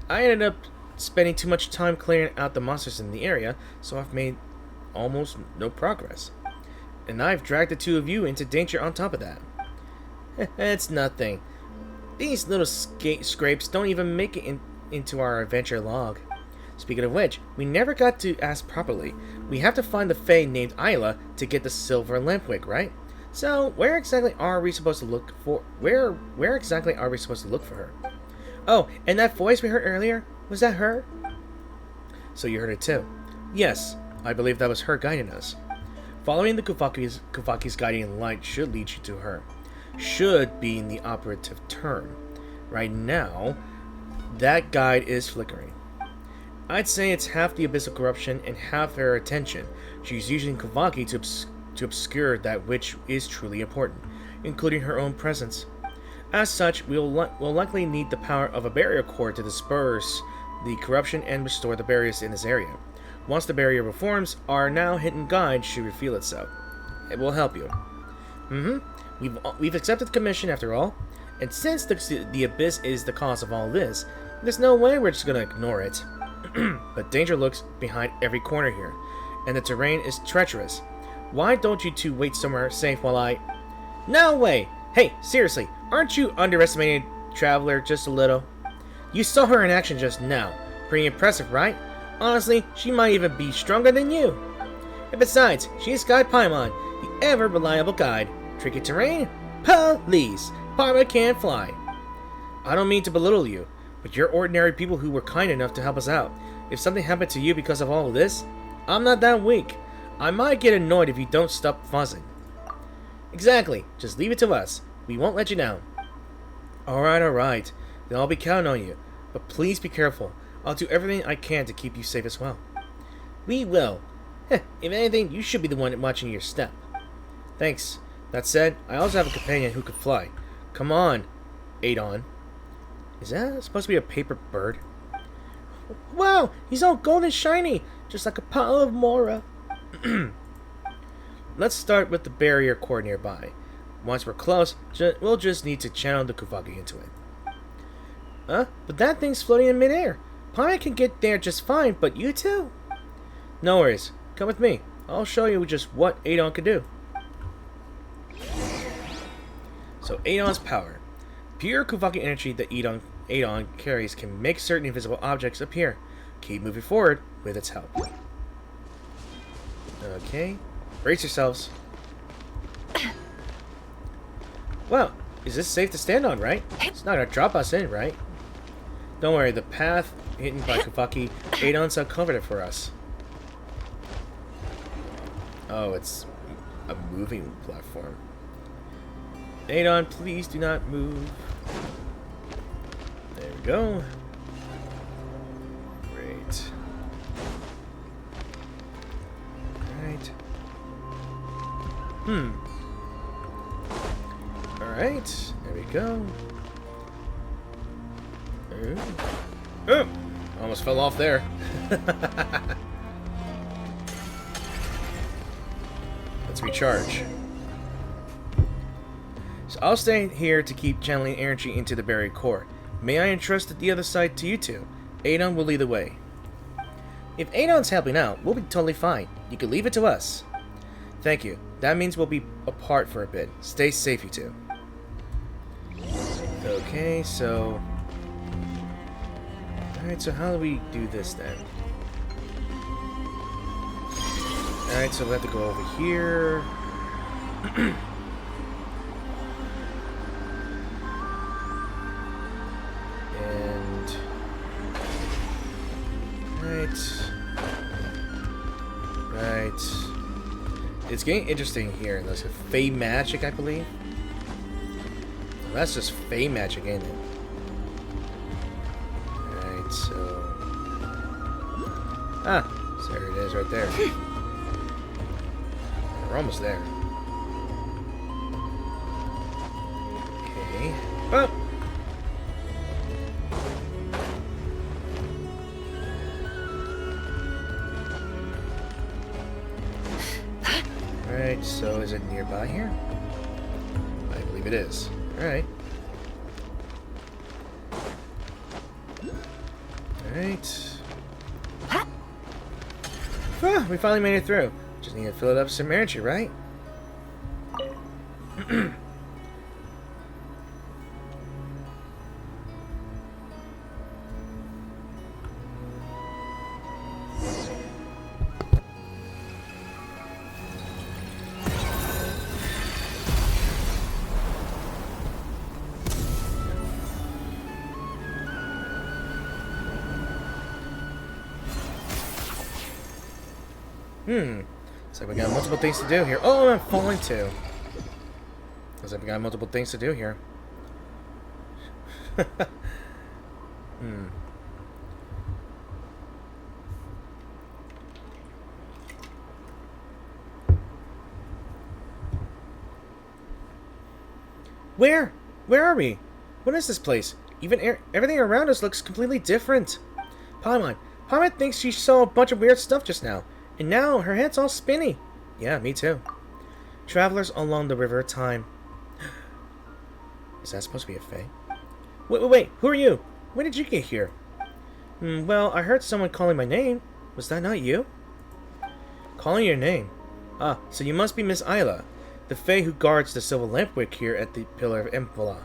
I ended up spending too much time clearing out the monsters in the area, so I've made almost no progress. And I've dragged the two of you into danger on top of that. It's nothing. These little scrapes don't even make it into our adventure log. Speaking of which, we never got to ask properly. We have to find the Fae named Isla to get the silver lampwick, right? So, where exactly are we supposed to look for? Where exactly are we supposed to look for her? Oh, and that voice we heard earlier, was that her? So you heard it too? Yes, I believe that was her guiding us. Following the Kufaki's guiding light should lead you to her. Should being the operative term. Right now, that guide is flickering. I'd say it's half the abyssal corruption and half her attention. She's using Kuvaki to obscure that which is truly important, including her own presence. As such, we'll likely need the power of a barrier core to disperse the corruption and restore the barriers in this area. Once the barrier reforms, our now hidden guide should reveal itself. It will help you. We've accepted the commission after all, and since the abyss is the cause of all this, there's no way we're just gonna ignore it. But danger lurks behind every corner here, and the terrain is treacherous. Why don't you two wait somewhere safe while I... No way! Hey, seriously, aren't you underestimating Traveler just a little? You saw her in action just now. Pretty impressive, right? Honestly, she might even be stronger than you. And besides, she's Guide Paimon, the ever-reliable guide. Tricky terrain? Police! Paimon can't fly. I don't mean to belittle you, but you're ordinary people who were kind enough to help us out. If something happened to you because of all of this, I'm not that weak. I might get annoyed if you don't stop fussing. Exactly. Just leave it to us. We won't let you down. Alright. Then I'll be counting on you. But please be careful. I'll do everything I can to keep you safe as well. We will. If anything, you should be the one watching your step. Thanks. That said, I also have a companion who could fly. Come on, Adon. Is that supposed to be a paper bird? Wow, he's all gold and shiny, just like a pile of Mora. let's start with the barrier core nearby. Once we're close, we'll just need to channel the Kuvaki into it. But that thing's floating in midair. Paimon can get there just fine, but you two? No worries. Come with me. I'll show you just what Adon can do. So Adon's power. Pure Kuvaki energy that Adon carries can make certain invisible objects appear. Keep moving forward with its help. Okay. Brace yourselves. Well, is this safe to stand on, right? It's not gonna drop us in, right? Don't worry, the path hidden by Kuvaki, Adon's uncovered it for us. Oh, it's a moving platform. Adon, please do not move. There we go. Great. Alright. Alright, there we go. Ooh. Oh! Almost fell off there. Let's recharge. So I'll stay here to keep channeling energy into the buried core. May I entrust the other side to you two? Adon will lead the way. If Adon's helping out, we'll be totally fine. You can leave it to us. Thank you. That means we'll be apart for a bit. Stay safe, you two. Okay, so... Alright, so how do we do this then? Alright, so we have to go over here. And... Right. It's getting interesting here. There's a Fey magic, I believe. Well, that's just Fey magic, ain't it? Alright, so... Ah! So there it is right there. We're almost there. Okay. Oh! Alright, so is it nearby here? I believe it is. Alright. Alright. Ah, we finally made it through. Just need to fill it up with some energy, right? Looks like we got multiple things to do here. Oh, I'm falling too. Looks like we got multiple things to do here. Where? Where are we? What is this place? Even everything around us looks completely different. Paimon thinks she saw a bunch of weird stuff just now. And now her head's all spinny. Yeah, me too. Travelers along the river of time. Is that supposed to be a fae? Wait, who are you? When did you get here? Well, I heard someone calling my name. Was that not you? Calling your name? Ah, so you must be Miss Isla, the fae who guards the silver lampwick here at the Pillar of Empala.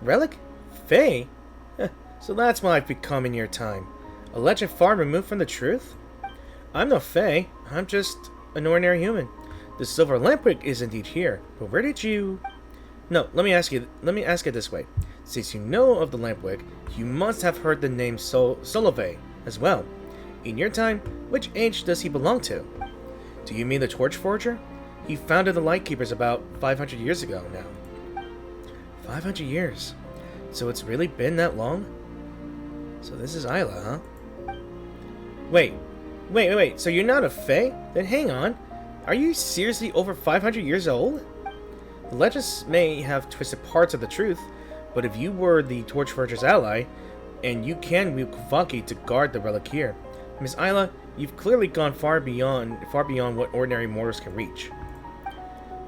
Relic? Fae? So that's what I've become in your time. A legend far removed from the truth? I'm no fae. I'm just an ordinary human. The silver lampwick is indeed here, but where did you... No, let me ask it this way. Since you know of the lampwick, you must have heard the name Solove as well. In your time, which age does he belong to? Do you mean the Torch Forger? He founded the Lightkeepers about 500 years ago now. 500 years? So it's really been that long? So this is Isla, huh? Wait, so you're not a fae? Then hang on. Are you seriously over 500 years old? The legends may have twisted parts of the truth, but if you were the Torchforger's ally, and you can wield Kuvaki to guard the relic here, Miss Isla, You've clearly gone far beyond what ordinary mortals can reach.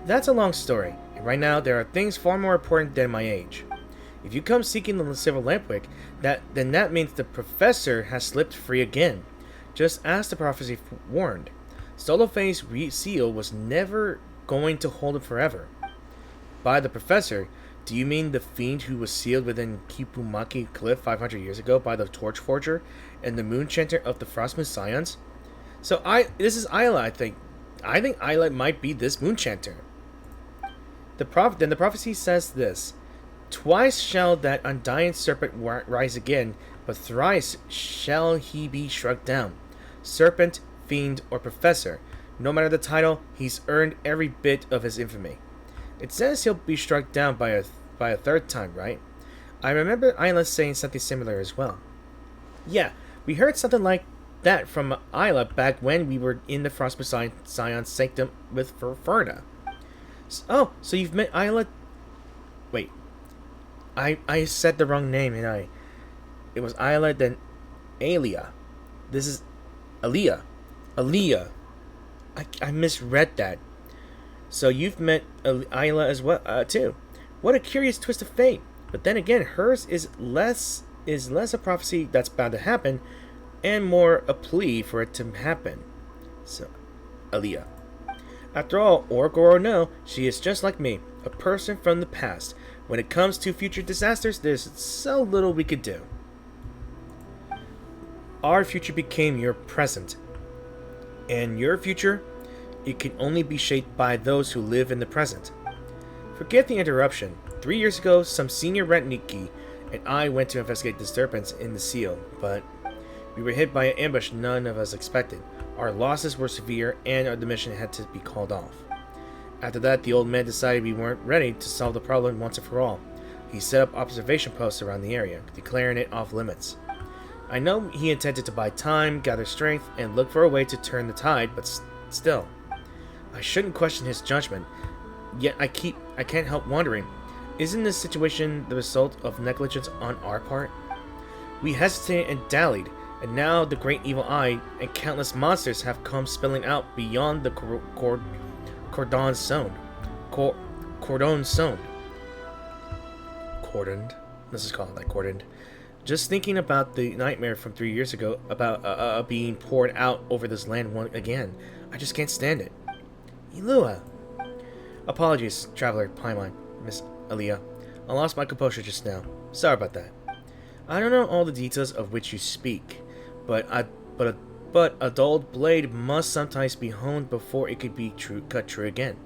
That's a long story, and right now there are things far more important than my age. If you come seeking the Silver Lampwick, then that means the Professor has slipped free again, just as the prophecy warned. Stolofei's seal was never going to hold him forever. By the Professor, do you mean the fiend who was sealed within Kipumaki Cliff 500 years ago by the Torch Forger and the Moon Chanter of the Frostmoon Scions? So this is Isla, I think. I think Isla might be this Moon Chanter. Then the prophecy says this: twice shall that undying serpent rise again, but thrice shall he be struck down. Serpent, fiend, or professor, no matter the title, he's earned every bit of his infamy. It says he'll be struck down by a third time, right? I remember Isla saying something similar as well. Yeah, we heard something like that from Isla back when we were in the Frostmoon Scion Sanctum with Ferna. Oh, so you've met Isla? Wait, I said the wrong name, and it was Isla, then Alia. This is Alia. Alia. I misread that. So you've met Isla as well, too. What a curious twist of fate. But then again, hers is less a prophecy that's bound to happen, and more a plea for it to happen. So, Alia. After all, orc or no, she is just like me, a person from the past. When it comes to future disasters, there's so little we could do. Our future became your present. And your future, it can only be shaped by those who live in the present. Forgive the interruption. 3 years ago, some senior rat Nikki and I went to investigate disturbance in the seal, but we were hit by an ambush none of us expected. Our losses were severe, and the mission had to be called off. After that, the old man decided we weren't ready to solve the problem once and for all. He set up observation posts around the area, declaring it off limits. I know he intended to buy time, gather strength, and look for a way to turn the tide, but still. I shouldn't question his judgment, yet I can't help wondering, isn't this situation the result of negligence on our part? We hesitated and dallied, and now the great evil eye and countless monsters have come spilling out beyond the cordon zone. Cordon zone. Cordoned. Let's just call it like cordoned. Just thinking about the nightmare from 3 years ago about being poured out over this land again, I just can't stand it. Ilua. Apologies, Traveler Paimon, Miss Alia. I lost my composure just now. Sorry about that. I don't know all the details of which you speak, but a dulled blade must sometimes be honed before it could be cut true again.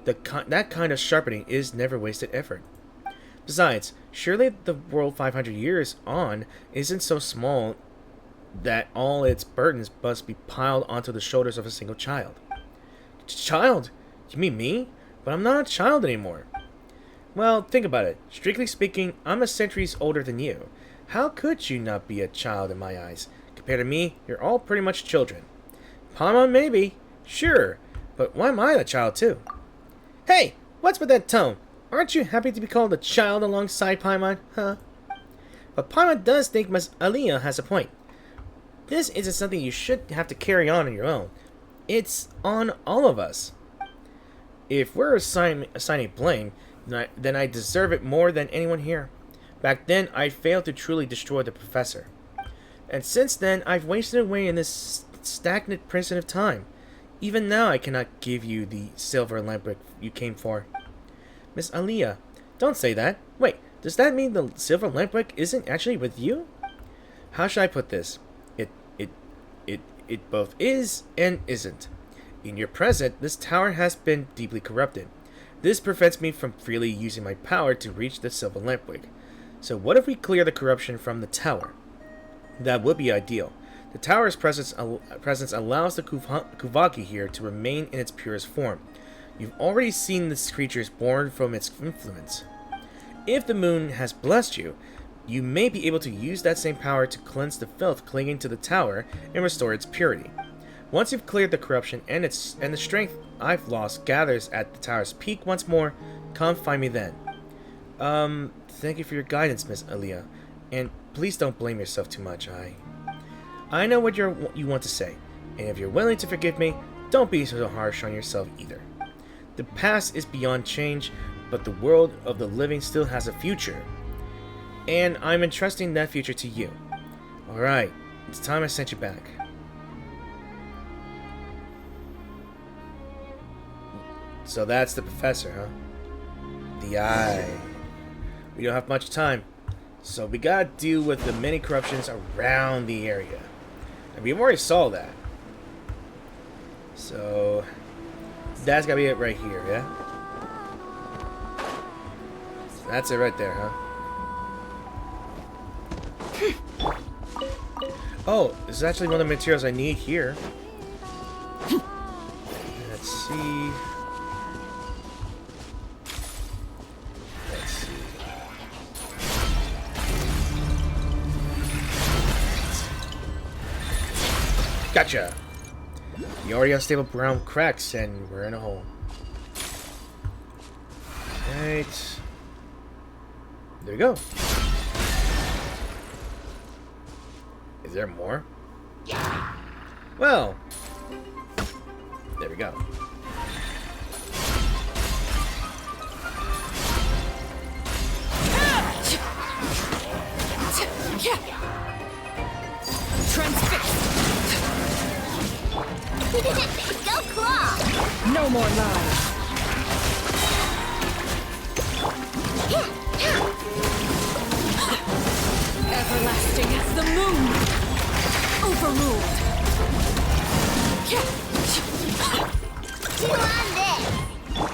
That kind of sharpening is never wasted effort. Besides, surely the world 500 years on isn't so small that all its burdens must be piled onto the shoulders of a single child. Child? You mean me? But I'm not a child anymore. Well, think about it. Strictly speaking, I'm a centuries older than you. How could you not be a child in my eyes? Compared to me, you're all pretty much children. Paimon, maybe. Sure. But why am I a child, too? Hey! What's with that tone? Aren't you happy to be called a child alongside Paimon, huh? But Paimon does think Miss Alia has a point. This isn't something you should have to carry on your own. It's on all of us. If we're assigning blame, then I deserve it more than anyone here. Back then, I failed to truly destroy the Professor. And since then, I've wasted away in this stagnant prison of time. Even now, I cannot give you the silver lampwick you came for. Miss Alia, don't say that. Wait, does that mean the silver lampwick isn't actually with you? How should I put this? It both is and isn't. In your present, this tower has been deeply corrupted. This prevents me from freely using my power to reach the silver lampwick. So what if we clear the corruption from the tower? That would be ideal. The tower's presence allows the Kuvaki here to remain in its purest form. You've already seen these creatures born from its influence. If the moon has blessed you, you may be able to use that same power to cleanse the filth clinging to the tower and restore its purity. Once you've cleared the corruption and the strength I've lost gathers at the tower's peak once more, come find me then. Thank you for your guidance, Miss Alia, and please don't blame yourself too much. I know what you want to say, And if you're willing to forgive me, don't be so harsh on yourself either. The past is beyond change, but the world of the living still has a future. And I'm entrusting that future to you. Alright, it's time I sent you back. So that's the professor, huh? The Eye. We don't have much time, so we gotta deal with the many corruptions around the area. And we've already saw that. So that's gotta be it right here, yeah? So that's it right there, huh? Oh, this is actually one of the materials I need here. Let's see. Gotcha! You already have stable brown cracks, and we're in a hole. Right. There we go. Is there more? Well, there we go. Transfix! Go claw! No more lies. Everlasting as the moon. Overruled. Chew on this!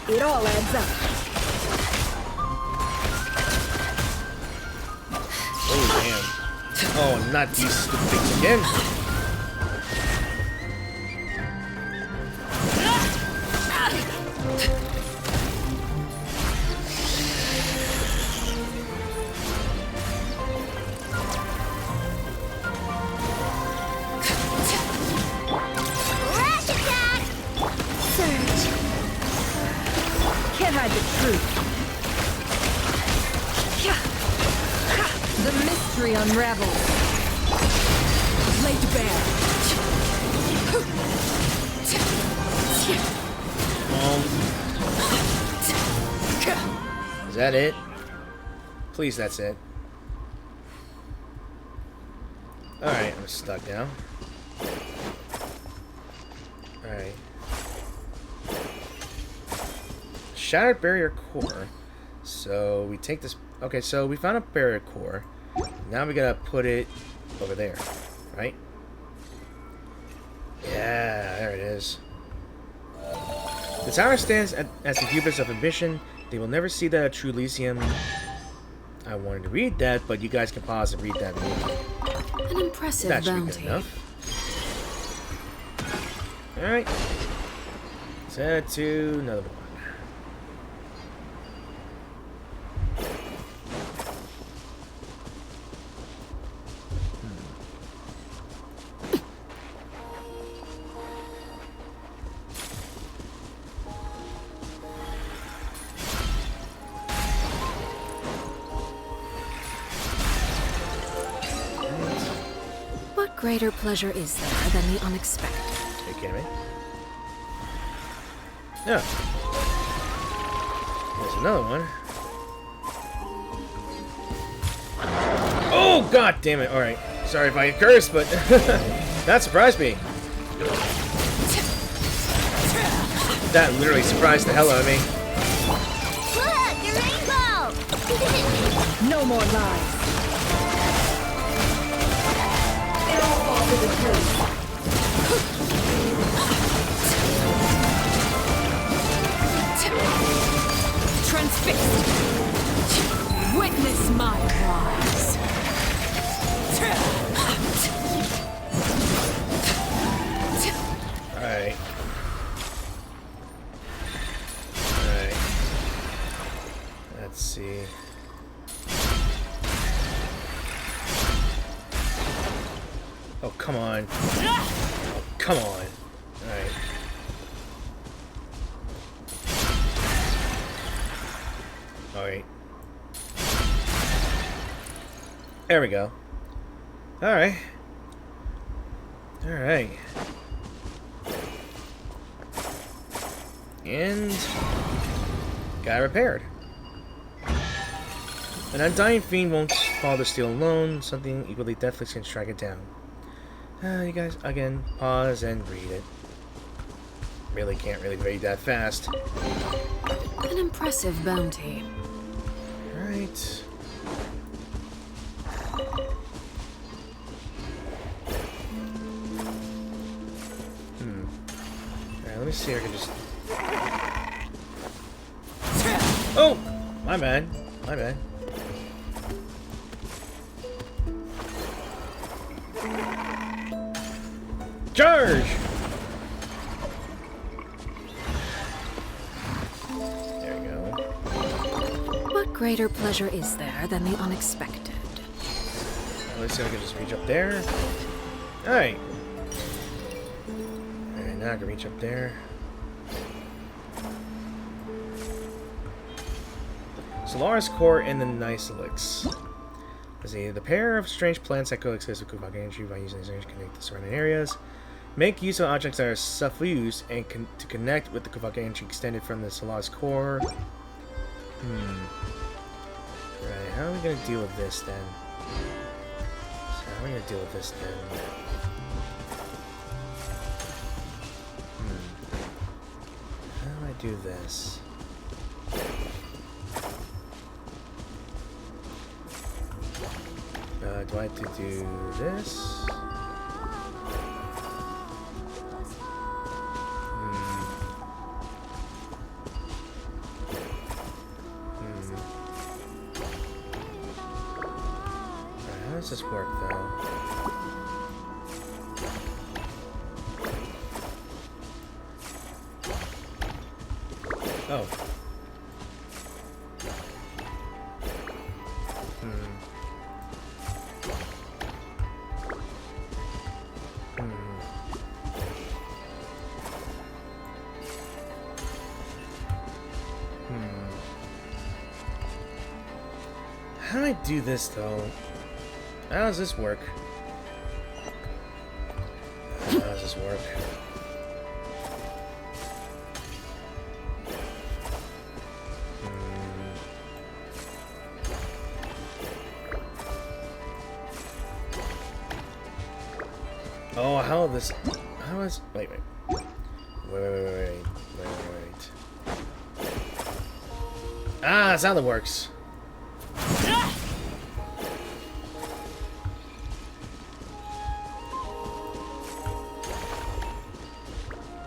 It all adds up. Oh, damn. Oh, not these stupid things again. Rash attack! Surge! Can't hide the truth. The mystery unravels. Laid bare. Is that it? Please, that's it. Alright, I'm stuck now. Alright. Shattered barrier core. So we take this. Okay, so we found a barrier core. Now we gotta put it over there, right? Yeah, there it is. The tower stands as the hubris of ambition. They will never see that a true Elysium. I wanted to read that, but you guys can pause and read that. An impressive That should be good bounty. enough. Alright. Let's head to another one. What greater pleasure is there than the unexpected? Are you kidding me? Yeah. There's another one. Oh, god damn it. Alright. Sorry if I cursed, but that surprised me. That literally surprised the hell out of me. Look, a rainbow! No more lies. Transfixed. Witness my rise. Alright. Alright. Let's see. Oh, come on. Oh, come on. Alright. Alright. There we go. Alright. Alright. And got it repaired. An undying fiend won't follow the steel alone. Something equally deathless can strike it down. You guys, again, pause and read it. Really can't really read that fast. An impressive bounty. Alright. Alright, let me see if I can just... Oh! My bad. My bad. Charge! There we go. What greater pleasure is there than the unexpected? Let's see if I can just reach up there. Alright. Alright, now I can reach up there. Solaris Core and the Nicelix. Let's see, the pair of strange plants that coexist with Kuvaki energy by using this energy to connect the surrounding areas. Make use of objects that are suffused and to connect with the Kuvaki energy extended from the Solaris Core. Right, how are we going to deal with this then? So how are we going to deal with this then? How do I do this? Do I have to do this? How does this work, though? Oh. How do I do this, though? How does this work? How does this work? Oh, how this... How is... Wait. Wait. Ah, that's how that works.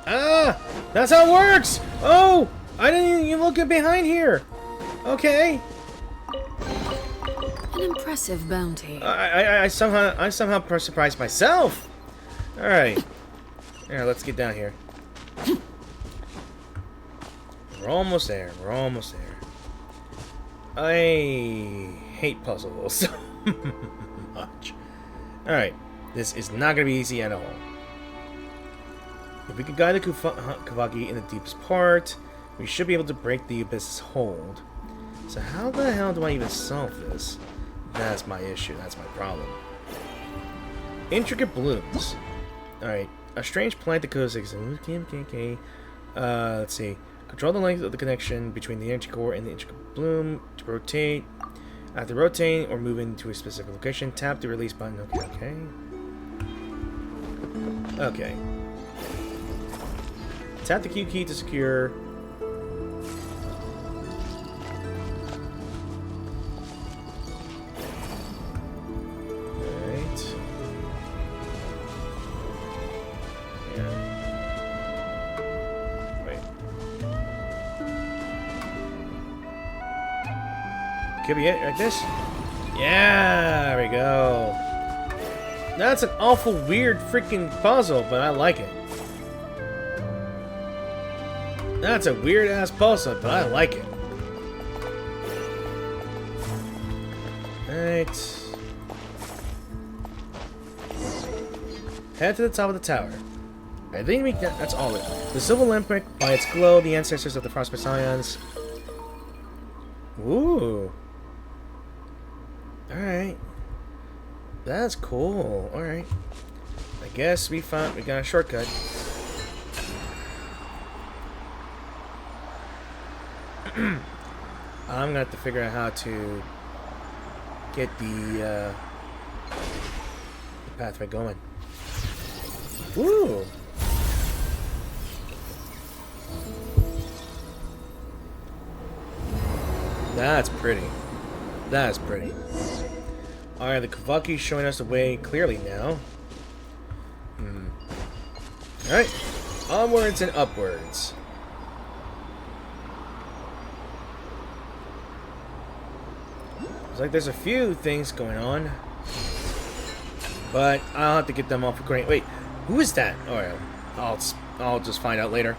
Ah! That's how it works! Oh! I didn't even look at behind here! Okay. An impressive bounty. I somehow surprised myself! Alright. Here, let's get down here. We're almost there. We're almost there. I hate puzzles so much. Alright. This is not going to be easy at all. If we can guide the Kuvaki in the deepest part, we should be able to break the abyss's hold. So how the hell do I even solve this? That's my issue. That's my problem. Intricate blooms. Alright. A strange plant that goes... Let's see. Control the length of the connection between the energy core and the intricate bloom to rotate. After rotating or moving to a specific location, tap the release button. Okay. Tap the Q key to secure. Alright. Yeah. Wait. Could be it, like this? Yeah, there we go. That's an awful weird freaking puzzle, but I like it. That's a weird-ass puzzle, but I like it. Alright. Head to the top of the tower. I think that's all it. The silver lamp, by its glow, the ancestors of the Frost Messiahs. Ooh. Alright. That's cool. Alright. I guess we got a shortcut. I'm gonna have to figure out how to get the pathway going. Woo! That's pretty. That's pretty. Alright, the Kavaki's showing us the way clearly now. Alright. Onwards and upwards. Looks like there's a few things going on. But I'll have to get them off of grain. Wait, who is that? Alright. I'll just find out later.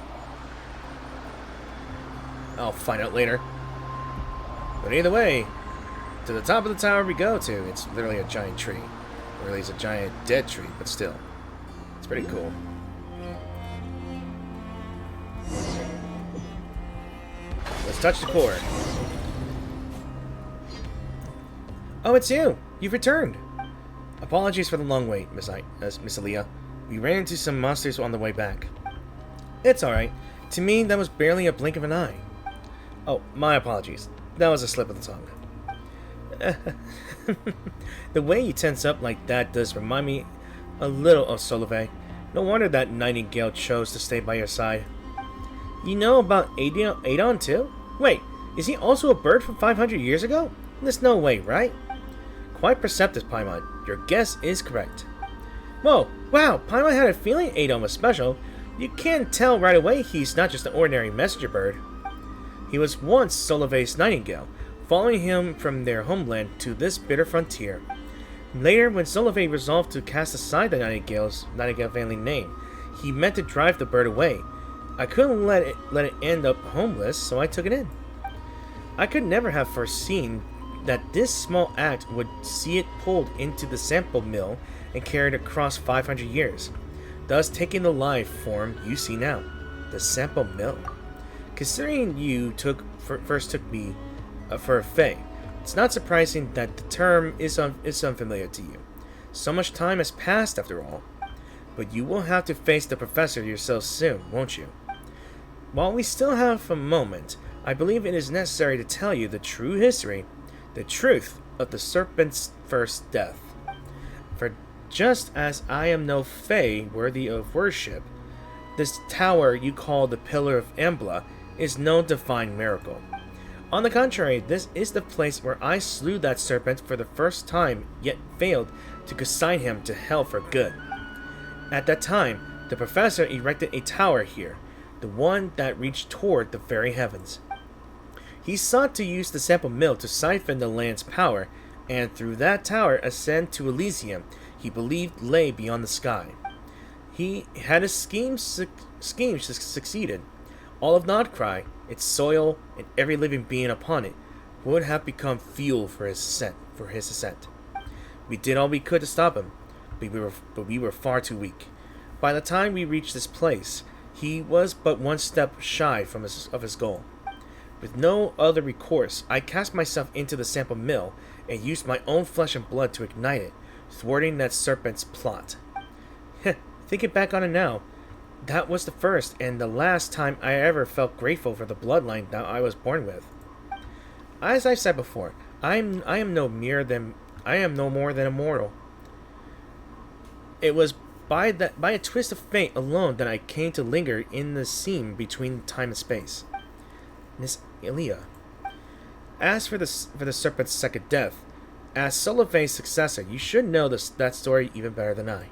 I'll find out later. But either way, to the top of the tower we go to. It's literally a giant tree. Or at least a giant dead tree, but still. It's pretty cool. Let's touch the core. Oh, it's you! You've returned! Apologies for the long wait, Miss Aaliyah. We ran into some monsters on the way back. It's alright. To me, that was barely a blink of an eye. Oh, my apologies. That was a slip of the tongue. The way you tense up like that does remind me a little of Solovey. No wonder that Nightingale chose to stay by your side. You know about Adon too? Wait, is he also a bird from 500 years ago? There's no way, right? Quite perceptive, Paimon. Your guess is correct. Whoa, wow, Paimon had a feeling Adon was special. You can tell right away he's not just an ordinary messenger bird. He was once Solovey's Nightingale, following him from their homeland to this bitter frontier. Later, when Solovey resolved to cast aside the Nightingale family name, he meant to drive the bird away. I couldn't let it end up homeless, so I took it in. I could never have foreseen that this small act would see it pulled into the sample mill and carried across 500 years, thus taking the life form you see now, the sample mill. Considering you first took me for a fae, it's not surprising that the term is unfamiliar to you. So much time has passed after all. But you will have to face the Professor yourself soon, won't you? While we still have a moment, I believe it is necessary to tell you the true history, the truth of the Serpent's first death. For just as I am no fae worthy of worship, this tower you call the Pillar of Embla is no divine miracle. On the contrary, this is the place where I slew that serpent for the first time, yet failed to consign him to hell for good. At that time, the Professor erected a tower here, the one that reached toward the very heavens. He sought to use the sample mill to siphon the land's power, and through that tower ascend to Elysium he believed lay beyond the sky. He had his scheme succeeded. All of Nod Krai, its soil, and every living being upon it would have become fuel for his ascent. We did all we could to stop him, but we were far too weak. By the time we reached this place, he was but one step shy of his goal. With no other recourse, I cast myself into the sample mill and used my own flesh and blood to ignite it, thwarting that serpent's plot. Thinking back on it now, that was the first and the last time I ever felt grateful for the bloodline that I was born with. As I said before, I am no more than a mortal. It was by a twist of fate alone that I came to linger in the seam between time and space. Miss Aaliyah. As for the serpent's second death, as Solovey's successor, you should know that story even better than I.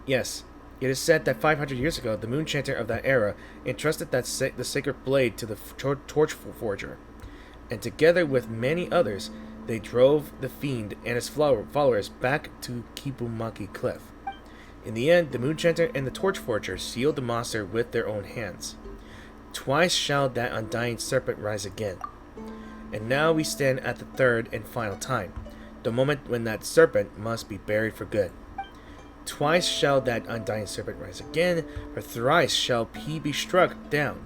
Yes, it is said that 500 years ago, the moon chanter of that era entrusted the sacred blade to the torch forger, and together with many others, they drove the fiend and his followers back to Kibumaki Cliff. In the end, the moon chanter and the torch forger sealed the monster with their own hands. Twice shall that undying serpent rise again. And now we stand at the third and final time, the moment when that serpent must be buried for good. Twice shall that undying serpent rise again, for thrice shall he be struck down,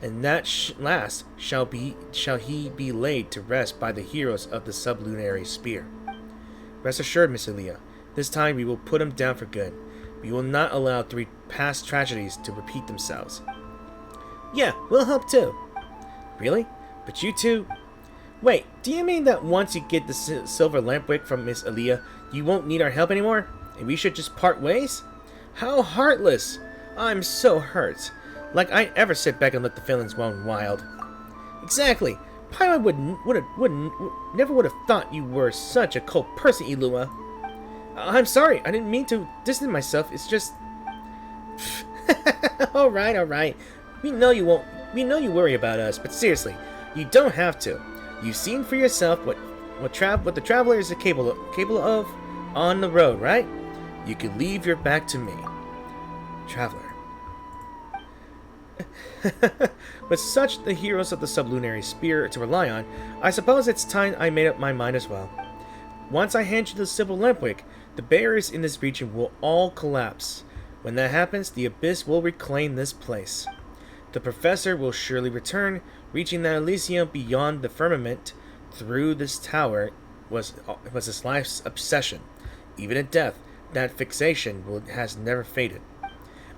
and that last shall he be laid to rest by the heroes of the sublunary spear. Rest assured, Miss Aaliyah, this time we will put him down for good. We will not allow 3 past tragedies to repeat themselves. Yeah, we'll help too. Really? But you two... Wait, do you mean that once you get the silver lampwick from Miss Aaliyah, you won't need our help anymore? And we should just part ways? How heartless! I'm so hurt. Like I'd ever sit back and let the feelings run wild. Exactly. Paimon never would have thought you were such a cold person, Ilua. I'm sorry. I didn't mean to distance myself. It's just... Alright. We know you won't. We know you worry about us, but seriously, you don't have to. You've seen for yourself what the traveler is capable of on the road, right? You can leave your back to me, traveler. With such the heroes of the sublunary spear to rely on, I suppose it's time I made up my mind as well. Once I hand you the silver lampwick, the barriers in this region will all collapse. When that happens, the abyss will reclaim this place. The Professor will surely return, reaching that Elysium beyond the firmament through this tower was his life's obsession. Even at death, that fixation has never faded.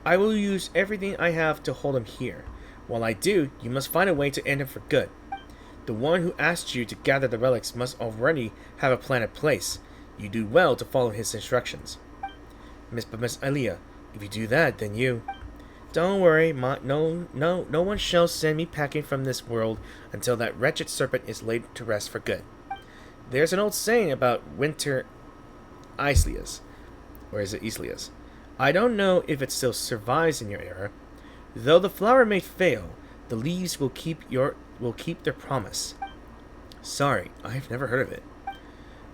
I will use everything I have to hold him here. While I do, you must find a way to end him for good. The one who asked you to gather the relics must already have a plan in place. You do well to follow his instructions. Miss Aaliyah, if you do that, then you... Don't worry, no one shall send me packing from this world until that wretched serpent is laid to rest for good. There's an old saying about winter Islias. Or is it Islias? I don't know if it still survives in your era. Though the flower may fail, the leaves will keep their promise. Sorry, I've never heard of it.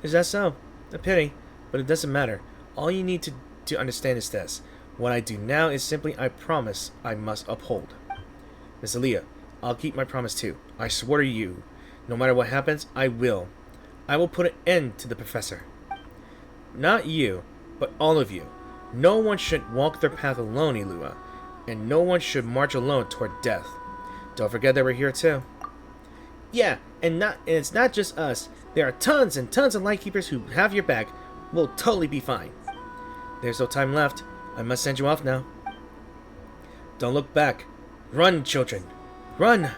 Is that so? A pity, but it doesn't matter. All you need to understand is this. What I do now is simply a promise I must uphold. Miss Aaliyah, I'll keep my promise too. I swear to you, no matter what happens, I will. I will put an end to the Professor. Not you, but all of you. No one should walk their path alone, Ilua, and no one should march alone toward death. Don't forget that we're here too. Yeah, and it's not just us. There are tons and tons of Lightkeepers who have your back. We'll totally be fine. There's no time left. I must send you off now. Don't look back. Run, children. Run!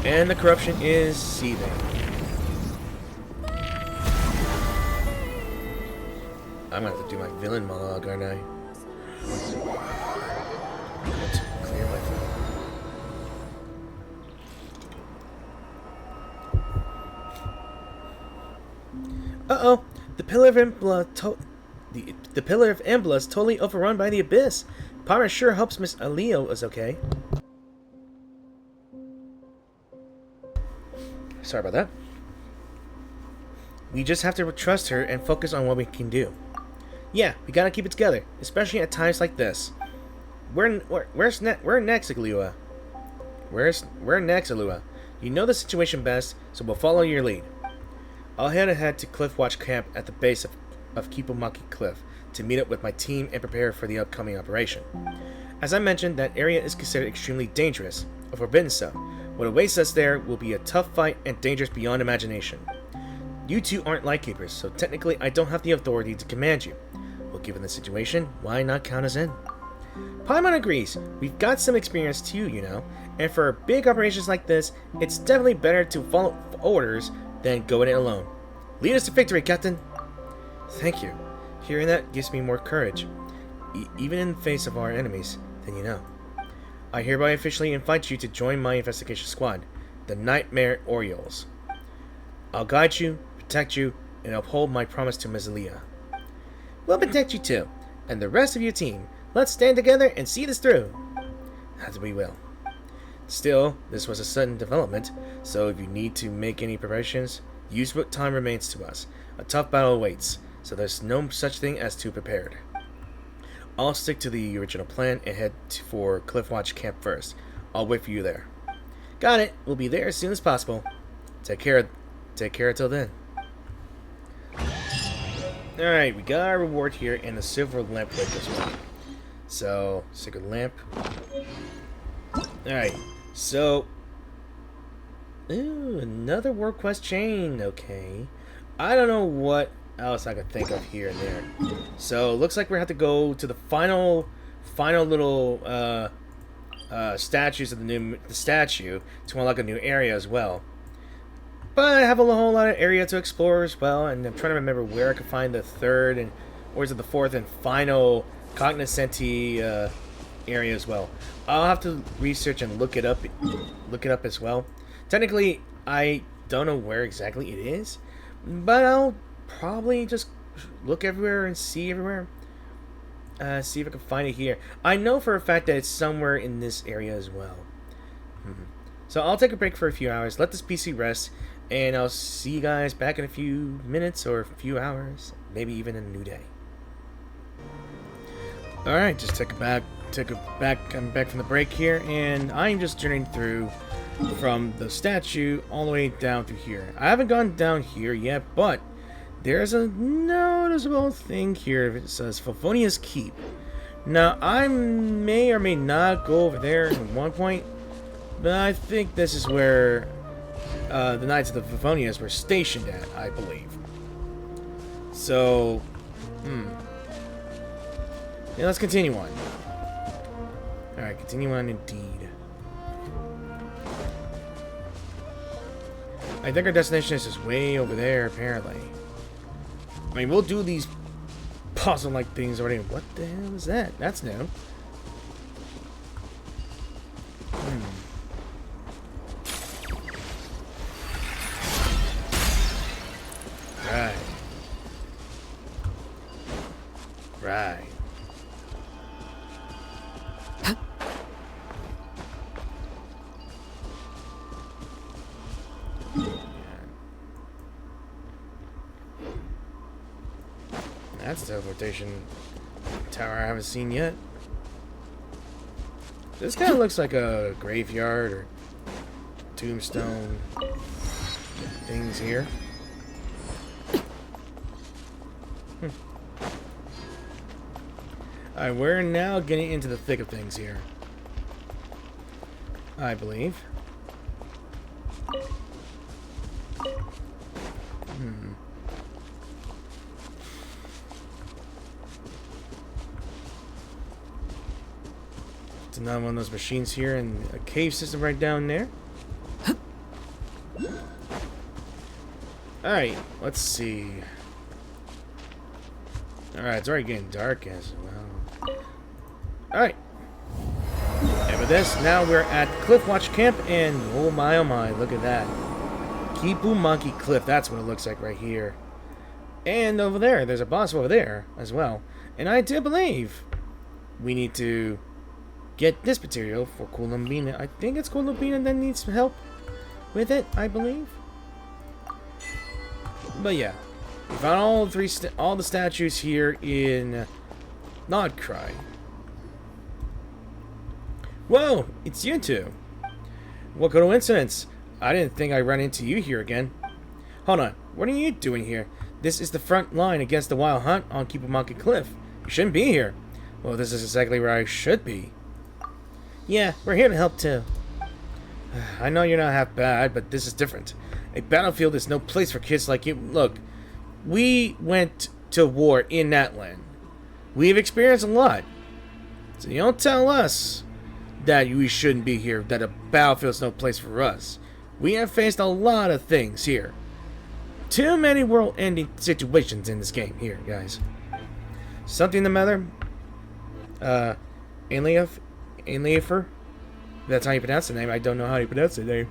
And the corruption is seething. I'm gonna have to do my villain monologue, aren't I? Let's clear my throat. Uh-oh! The Pillar of Embla the Pillar of Embla is totally overrun by the Abyss. Pyra sure hopes Miss Aaliyah is okay. Sorry about that. We just have to trust her and focus on what we can do. Yeah, we gotta keep it together, especially at times like this. Where next, Aaliyah? Where next, Aaliyah? You know the situation best, so we'll follow your lead. I'll head ahead to Cliffwatch Camp at the base of Kipomaki Cliff to meet up with my team and prepare for the upcoming operation. As I mentioned, that area is considered extremely dangerous, or forbidden so. What awaits us there will be a tough fight and dangerous beyond imagination. You two aren't Lightkeepers, so technically I don't have the authority to command you. Well, given the situation, why not count us in? Paimon agrees. We've got some experience too, you know, and for big operations like this, it's definitely better to follow orders than go in it alone. Lead us to victory, Captain! Thank you. Hearing that gives me more courage, even in the face of our enemies, than you know. I hereby officially invite you to join my investigation squad, the Nightmare Orioles. I'll guide you, protect you, and uphold my promise to Miss Aaliyah. We'll protect you too, and the rest of your team. Let's stand together and see this through. As we will. Still, this was a sudden development, so if you need to make any preparations, use what time remains to us. A tough battle awaits, so there's no such thing as too prepared. I'll stick to the original plan and head for Cliffwatch Camp first. I'll wait for you there. Got it. We'll be there as soon as possible. Take care until then. Alright, we got our reward here and the silver lamp like this one. So, sacred lamp. Alright, so... Ooh, another work quest chain. Okay. I don't know what else I could think of here and there. So, looks like we have to go to the final little statues of the statue to unlock a new area as well. But I have a whole lot of area to explore as well, and I'm trying to remember where I can find the third and, or is it the fourth and final cognoscenti area as well. I'll have to research and look it up as well. Technically, I don't know where exactly it is, but I'll probably just look everywhere and see everywhere. See if I can find it here. I know for a fact that it's somewhere in this area as well. So I'll take a break for a few hours, let this PC rest, and I'll see you guys back in a few minutes or a few hours, maybe even a new day. Alright, just I'm back from the break here, and I'm just journeying through from the statue all the way down through here. I haven't gone down here yet, but there's a noticeable thing here. It says Favonia's Keep. Now, I may or may not go over there at one point, but I think this is where the Knights of the Favonias were stationed at, I believe. So, yeah, let's continue on. Alright, continue on indeed. I think our destination is just way over there, apparently. I mean, we'll do these puzzle-like things already. What the hell is that? That's new. Right. Right. That's a teleportation tower I haven't seen yet. This kind of looks like a graveyard or tombstone things here. Alright, we're now getting into the thick of things here, I believe. It's another one of those machines here, and a cave system right down there. Alright, let's see. Alright, it's already getting dark as well. Alright. And with this, now we're at Cliffwatch Camp, and oh my, look at that. Kipu Monkey Cliff, that's what it looks like right here. And over there, there's a boss over there as well. And I do believe we need to get this material for Columbina. I think it's Columbina that needs some help with it, I believe. But yeah, we found all the statues here in Nod Krai. Whoa, it's you two. What coincidence. I didn't think I'd run into you here again. Hold on, what are you doing here? This is the front line against the wild hunt on Kipumonkey Cliff. You shouldn't be here. Well, this is exactly where I should be. Yeah, we're here to help too. I know you're not half bad, but this is different. A battlefield is no place for kids like you. Look, we went to war in that land. We've experienced a lot. So you don't tell us that we shouldn't be here, that a battlefield's no place for us. We have faced a lot of things here. Too many world-ending situations in this game here, guys. Something the matter? Aliafer? That's how you pronounce the name. I don't know how you pronounce the name.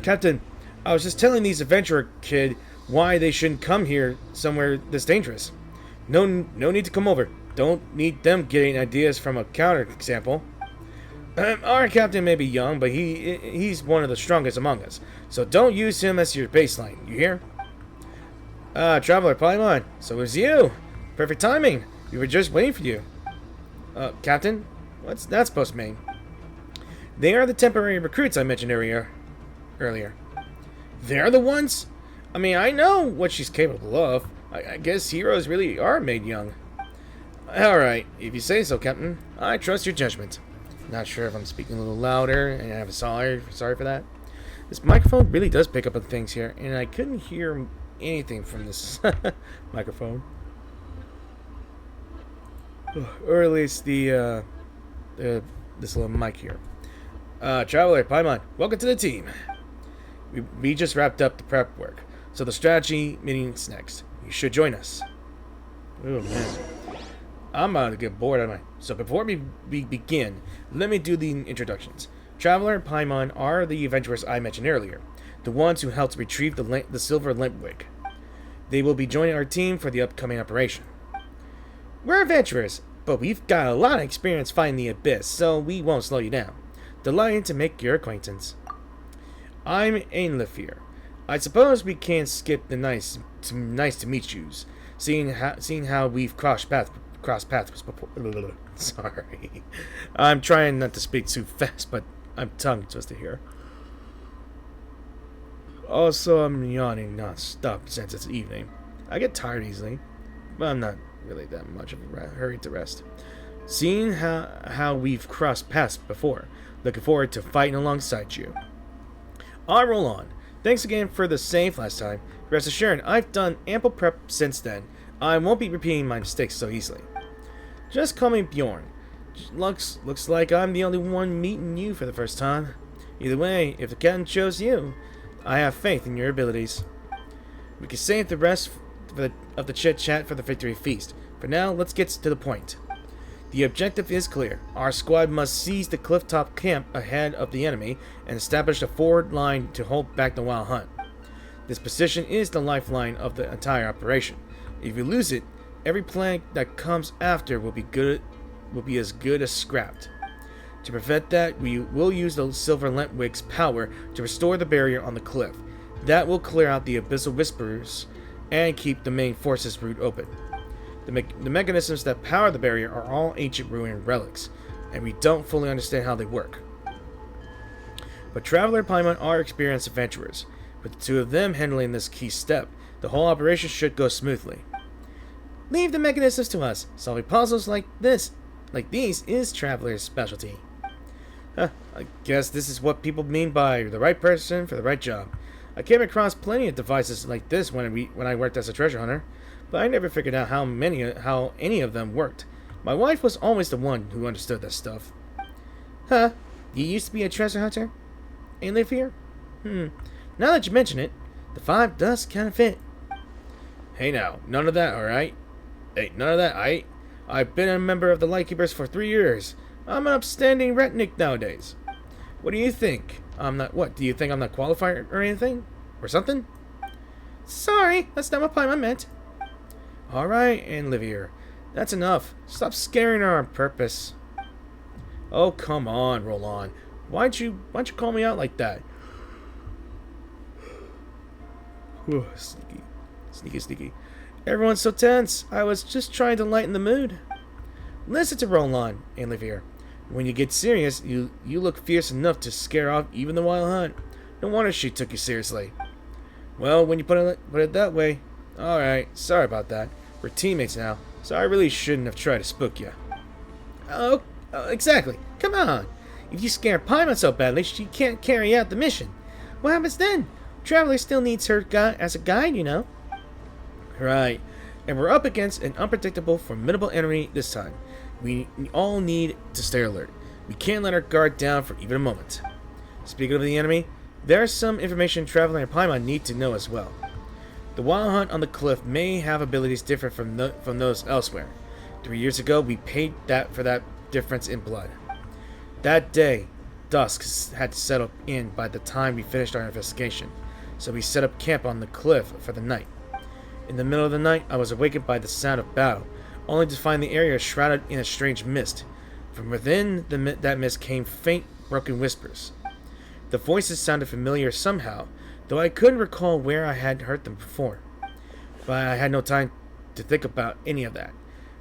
Captain, I was just telling these adventurer kid why they shouldn't come here somewhere this dangerous. No need to come over. Don't need them getting ideas from a counter-example. Our captain may be young, but he's one of the strongest among us. So don't use him as your baseline. You hear? Traveler, Paimon. So it was you. Perfect timing. We were just waiting for you. Captain? What's that supposed to mean? They are the temporary recruits I mentioned earlier. They're the ones? I mean, I know what she's capable of. I guess heroes really are made young. Alright, if you say so, Captain. I trust your judgment. Not sure if I'm speaking a little louder, and I'm sorry for that. This microphone really does pick up on things here, and I couldn't hear anything from this microphone. Or at least the this little mic here. Traveler, Paimon, welcome to the team. We just wrapped up the prep work, so the strategy meeting's next. You should join us. Oh man, I'm about to get bored, am I? So before we begin, let me do the introductions. Traveler and Paimon are the adventurers I mentioned earlier, the ones who helped retrieve the silver Limpwig. They will be joining our team for the upcoming operation. We're adventurers, but we've got a lot of experience fighting the Abyss, so we won't slow you down. Delighted to make your acquaintance. I'm Ainlefir. I suppose we can't skip the nice to meet yous, seeing how we've crossed paths before. Sorry, I'm trying not to speak too fast, but I'm tongue twisted here. Also, I'm yawning non-stop since it's evening. I get tired easily, but I'm not really that much of a hurry to rest. Seeing how we've crossed paths before, looking forward to fighting alongside you. I'll roll on. Thanks again for the save last time. Rest assured, I've done ample prep since then. I won't be repeating my mistakes so easily. Just call me Bjorn. Looks like I'm the only one meeting you for the first time. Either way, if the captain chose you, I have faith in your abilities. We can save the rest of the chit-chat for the victory feast. For now, let's get to the point. The objective is clear. Our squad must seize the clifftop camp ahead of the enemy and establish a forward line to hold back the wild hunt. This position is the lifeline of the entire operation. If we lose it, every plan that comes after will be as good as scrapped. To prevent that, we will use the Silver Lentwig's power to restore the barrier on the cliff. That will clear out the Abyssal Whisperers and keep the main forces route open. The mechanisms that power the barrier are all ancient ruin relics, and we don't fully understand how they work. But Traveler and Paimon are experienced adventurers. With the two of them handling this key step, the whole operation should go smoothly. Leave the mechanisms to us. Solving puzzles like these is Traveler's specialty. I guess this is what people mean by the right person for the right job. I came across plenty of devices like this when I worked as a treasure hunter, but I never figured out how any of them worked. My wife was always the one who understood that stuff. Huh? You used to be a treasure hunter? And live here? Now that you mention it, the vibe does kind of fit. Hey now, none of that, alright? Hey, none of that, aight? I've been a member of the Lightkeepers for 3 years. I'm an upstanding retnik nowadays. What do you think? Do you think I'm not qualified or anything? Or something? Sorry, that's not what Paimon meant. Alright, Ainlefir. That's enough. Stop scaring her on purpose. Oh, come on, Roland. Why'd you call me out like that? Whew, sneaky. Everyone's so tense. I was just trying to lighten the mood. Listen to Roland, Ainlefir. When you get serious, you look fierce enough to scare off even the wild hunt. No wonder she took you seriously. Well, when you put it that way, alright, sorry about that. We're teammates now, so I really shouldn't have tried to spook you. Oh, exactly. Come on. If you scare Paimon so badly, she can't carry out the mission. What happens then? Traveler still needs her as a guide, you know. Right. And we're up against an unpredictable, formidable enemy this time. We all need to stay alert. We can't let our guard down for even a moment. Speaking of the enemy, there's some information Traveler and Paimon need to know as well. The wild hunt on the cliff may have abilities different from those elsewhere. 3 years ago, we paid for that difference in blood. That day, dusk had settled in by the time we finished our investigation, so we set up camp on the cliff for the night. In the middle of the night, I was awakened by the sound of battle, only to find the area shrouded in a strange mist. From within that mist came faint, broken whispers. The voices sounded familiar somehow, though I couldn't recall where I had heard them before. But I had no time to think about any of that.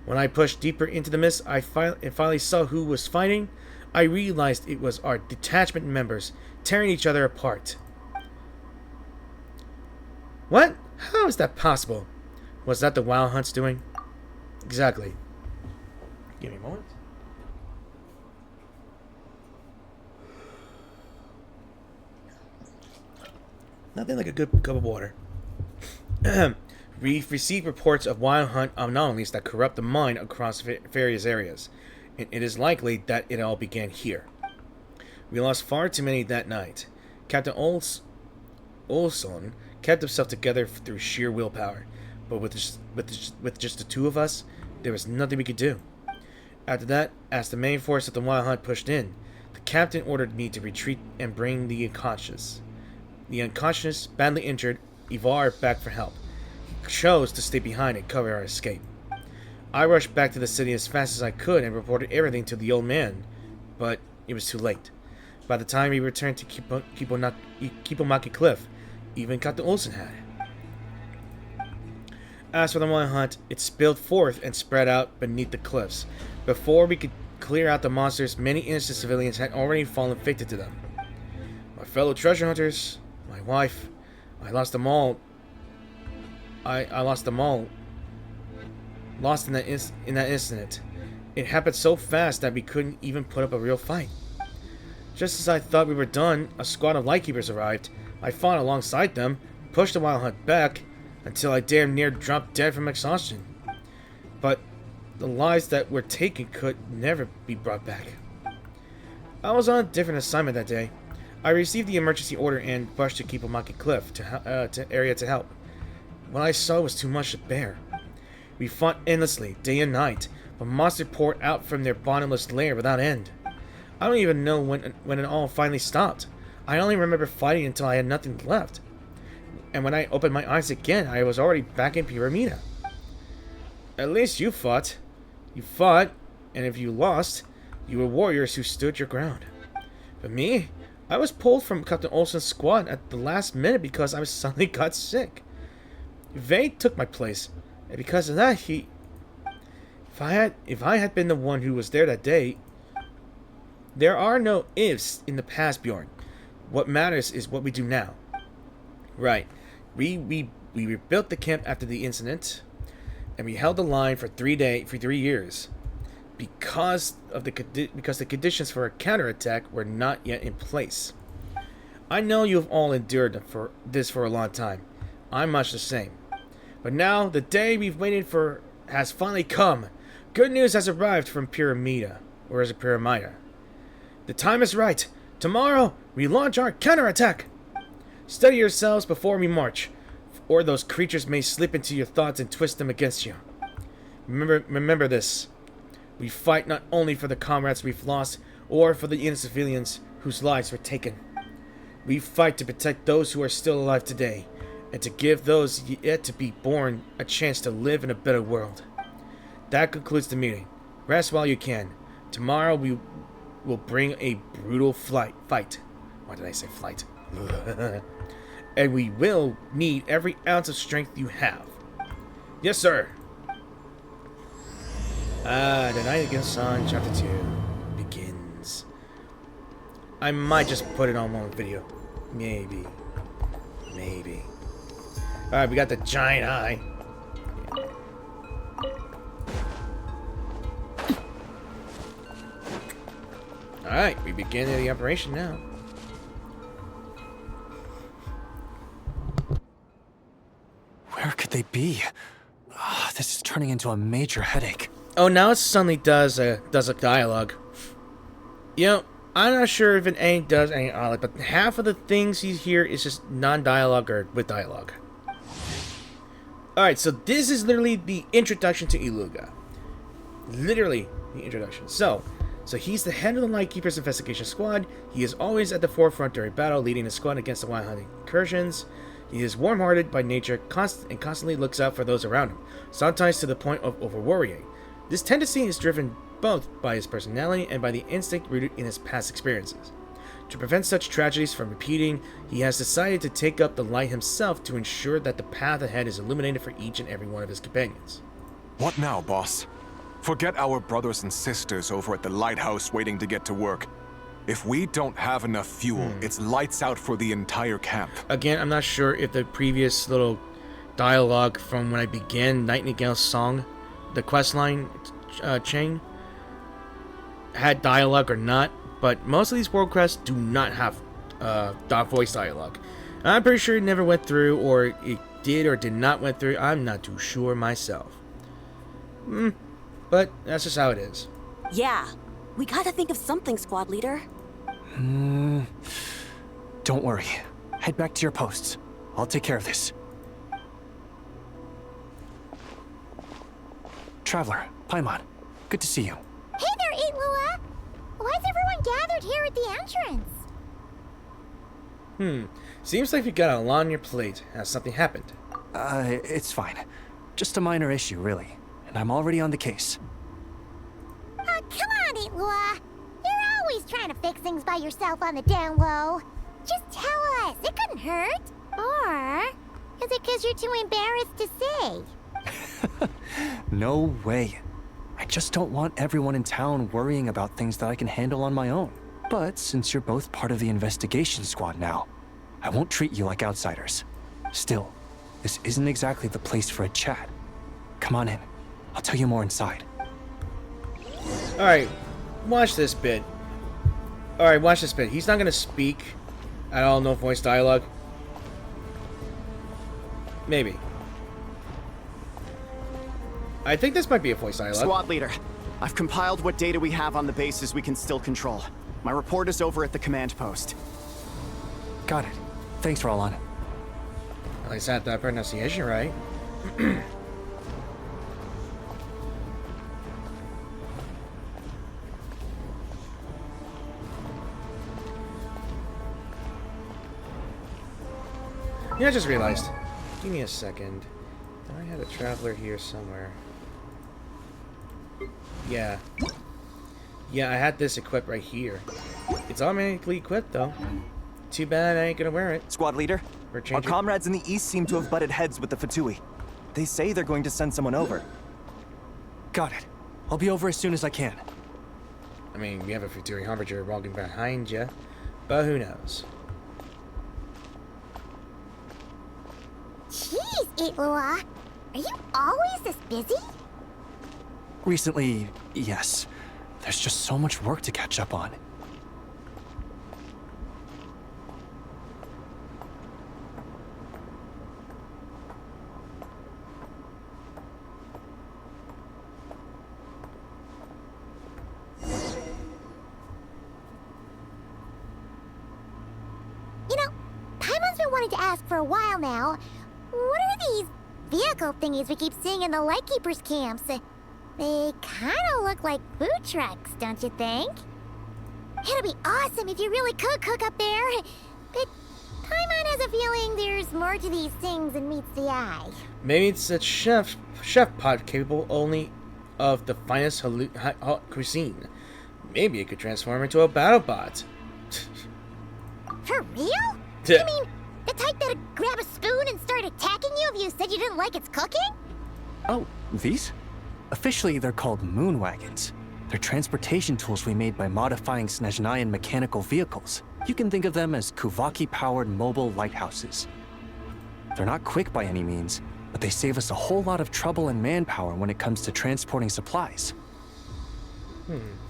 When I pushed deeper into the mist, I finally saw who was fighting. I realized it was our detachment members tearing each other apart. What? How is that possible? Was that the Wild Hunt's doing? Exactly. Give me a moment. Nothing like a good cup of water. We've received reports of Wild Hunt anomalies that corrupt the mind across various areas. and it is likely that it all began here. We lost far too many that night. Captain Olson kept himself together through sheer willpower, but with just the two of us, there was nothing we could do. After that, as the main force of the Wild Hunt pushed in, the captain ordered me to retreat and bring the unconscious, badly injured Ivar back for help. He chose to stay behind and cover our escape. I rushed back to the city as fast as I could and reported everything to the old man, but it was too late. By the time we returned to Kipomaki Cliff, even Captain Olsen had it. As for the Wild Hunt, it spilled forth and spread out beneath the cliffs. Before we could clear out the monsters, many innocent civilians had already fallen victim to them. My fellow treasure hunters, my wife, I lost them all. I lost them all. Lost in that incident. It happened so fast that we couldn't even put up a real fight. Just as I thought we were done, a squad of Lightkeepers arrived. I fought alongside them, pushed the Wild Hunt back, until I damn near dropped dead from exhaustion. But the lives that were taken could never be brought back. I was on a different assignment that day. I received the emergency order and rushed to Kipomaki Cliff to help. What I saw was too much to bear. We fought endlessly, day and night, but monsters poured out from their bottomless lair without end. I don't even know when it all finally stopped. I only remember fighting until I had nothing left. And when I opened my eyes again, I was already back in Pyramida. At least you fought. You fought, and if you lost, you were warriors who stood your ground. But me, I was pulled from Captain Olsen's squad at the last minute because I suddenly got sick. Vay took my place, and because of that, if I had been the one who was there that day. There are no ifs in the past, Bjorn. What matters is what we do now. Right. We rebuilt the camp after the incident, and we held the line for 3 years, because the conditions for a counterattack were not yet in place. I know you have all endured this for a long time. I'm much the same. But now the day we've waited for has finally come. Good news has arrived from Pyramida, or is it Pyramida? The time is right. Tomorrow, we launch our counterattack. Steady yourselves before we march, or those creatures may slip into your thoughts and twist them against you. Remember this. We fight not only for the comrades we've lost, or for the innocent civilians whose lives were taken. We fight to protect those who are still alive today, and to give those yet to be born a chance to live in a better world. That concludes the meeting. Rest while you can. Tomorrow we will bring a brutal fight. Why did I say flight? And we will need every ounce of strength you have. Yes, sir. The Nightingale Song, Chapter 2 begins. I might just put it on one video. Maybe. Alright, we got the giant eye. Alright, we begin the operation now. Where could they be? This is turning into a major headache. Oh, now it suddenly does a dialogue. You know, I'm not sure if it does any dialogue, but half of the things you hear is just non-dialogue or with dialogue. Alright, so this is literally the introduction to Iluga. Literally the introduction. So he's the head of the Lightkeepers investigation squad. He is always at the forefront during battle, leading the squad against the wild hunting incursions. He is warm-hearted by nature and constantly looks out for those around him, sometimes to the point of over-worrying. This tendency is driven both by his personality and by the instinct rooted in his past experiences. To prevent such tragedies from repeating, he has decided to take up the light himself to ensure that the path ahead is illuminated for each and every one of his companions. What now, boss? Forget our brothers and sisters over at the lighthouse waiting to get to work. If we don't have enough fuel, it's lights out for the entire camp. Again, I'm not sure if the previous little dialogue from when I began Nightingale's song, the questline chain, had dialogue or not, but most of these world quests do not have voice dialogue. I'm pretty sure it never went through, or it did or did not went through. I'm not too sure myself. But that's just how it is. Yeah, we gotta think of something, squad leader. Don't worry. Head back to your posts. I'll take care of this. Traveler, Paimon, good to see you. Hey there, Itlua! Why is everyone gathered here at the entrance? Seems like you got a lot on your plate. Has something happened? It's fine. Just a minor issue, really. And I'm already on the case. Oh, come on, Itlua! You're always trying to fix things by yourself on the down low. Just tell us, it couldn't hurt. Or is it because you're too embarrassed to say? No way. I just don't want everyone in town worrying about things that I can handle on my own. But since you're both part of the investigation squad now, I won't treat you like outsiders. Still, this isn't exactly the place for a chat. Come on in. I'll tell you more inside. Alright, watch this bit. Alright, watch this bit. He's not gonna speak at all, no voice dialogue. Maybe. I think this might be a voice dialogue. Squad leader, I've compiled what data we have on the bases we can still control. My report is over at the command post. Got it. Thanks, Roland. At least I had that pronunciation right. Yeah, I just realized. Give me a second. I had a traveler here somewhere. Yeah. Yeah, I had this equipped right here. It's automatically equipped, though. Too bad I ain't gonna wear it. Squad leader, Or our change it. comrades in the east seem to have butted heads with the Fatui. They say they're going to send someone over. Got it. I'll be over as soon as I can. I mean, we have a Futuri Harbinger walking behind you, but who knows? Jeez, Itlua! Are you always this busy? Recently, yes. There's just so much work to catch up on. You know, Paimon's been wanting to ask for a while now. What are these vehicle thingies we keep seeing in the Lightkeepers camps? They kind of look like food trucks, don't you think? It'd be awesome if you really could cook up there. But Paimon has a feeling there's more to these things than meets the eye. Maybe it's a chef pod capable only of the finest cuisine. Maybe it could transform into a battle bot. For real? Yeah. You mean the type that'd grab a spoon and start attacking you if you said you didn't like its cooking? Oh, these? Officially, they're called moon wagons. They're transportation tools we made by modifying Snezhnayan mechanical vehicles. You can think of them as Kuvaki-powered mobile lighthouses. They're not quick by any means, but they save us a whole lot of trouble and manpower when it comes to transporting supplies.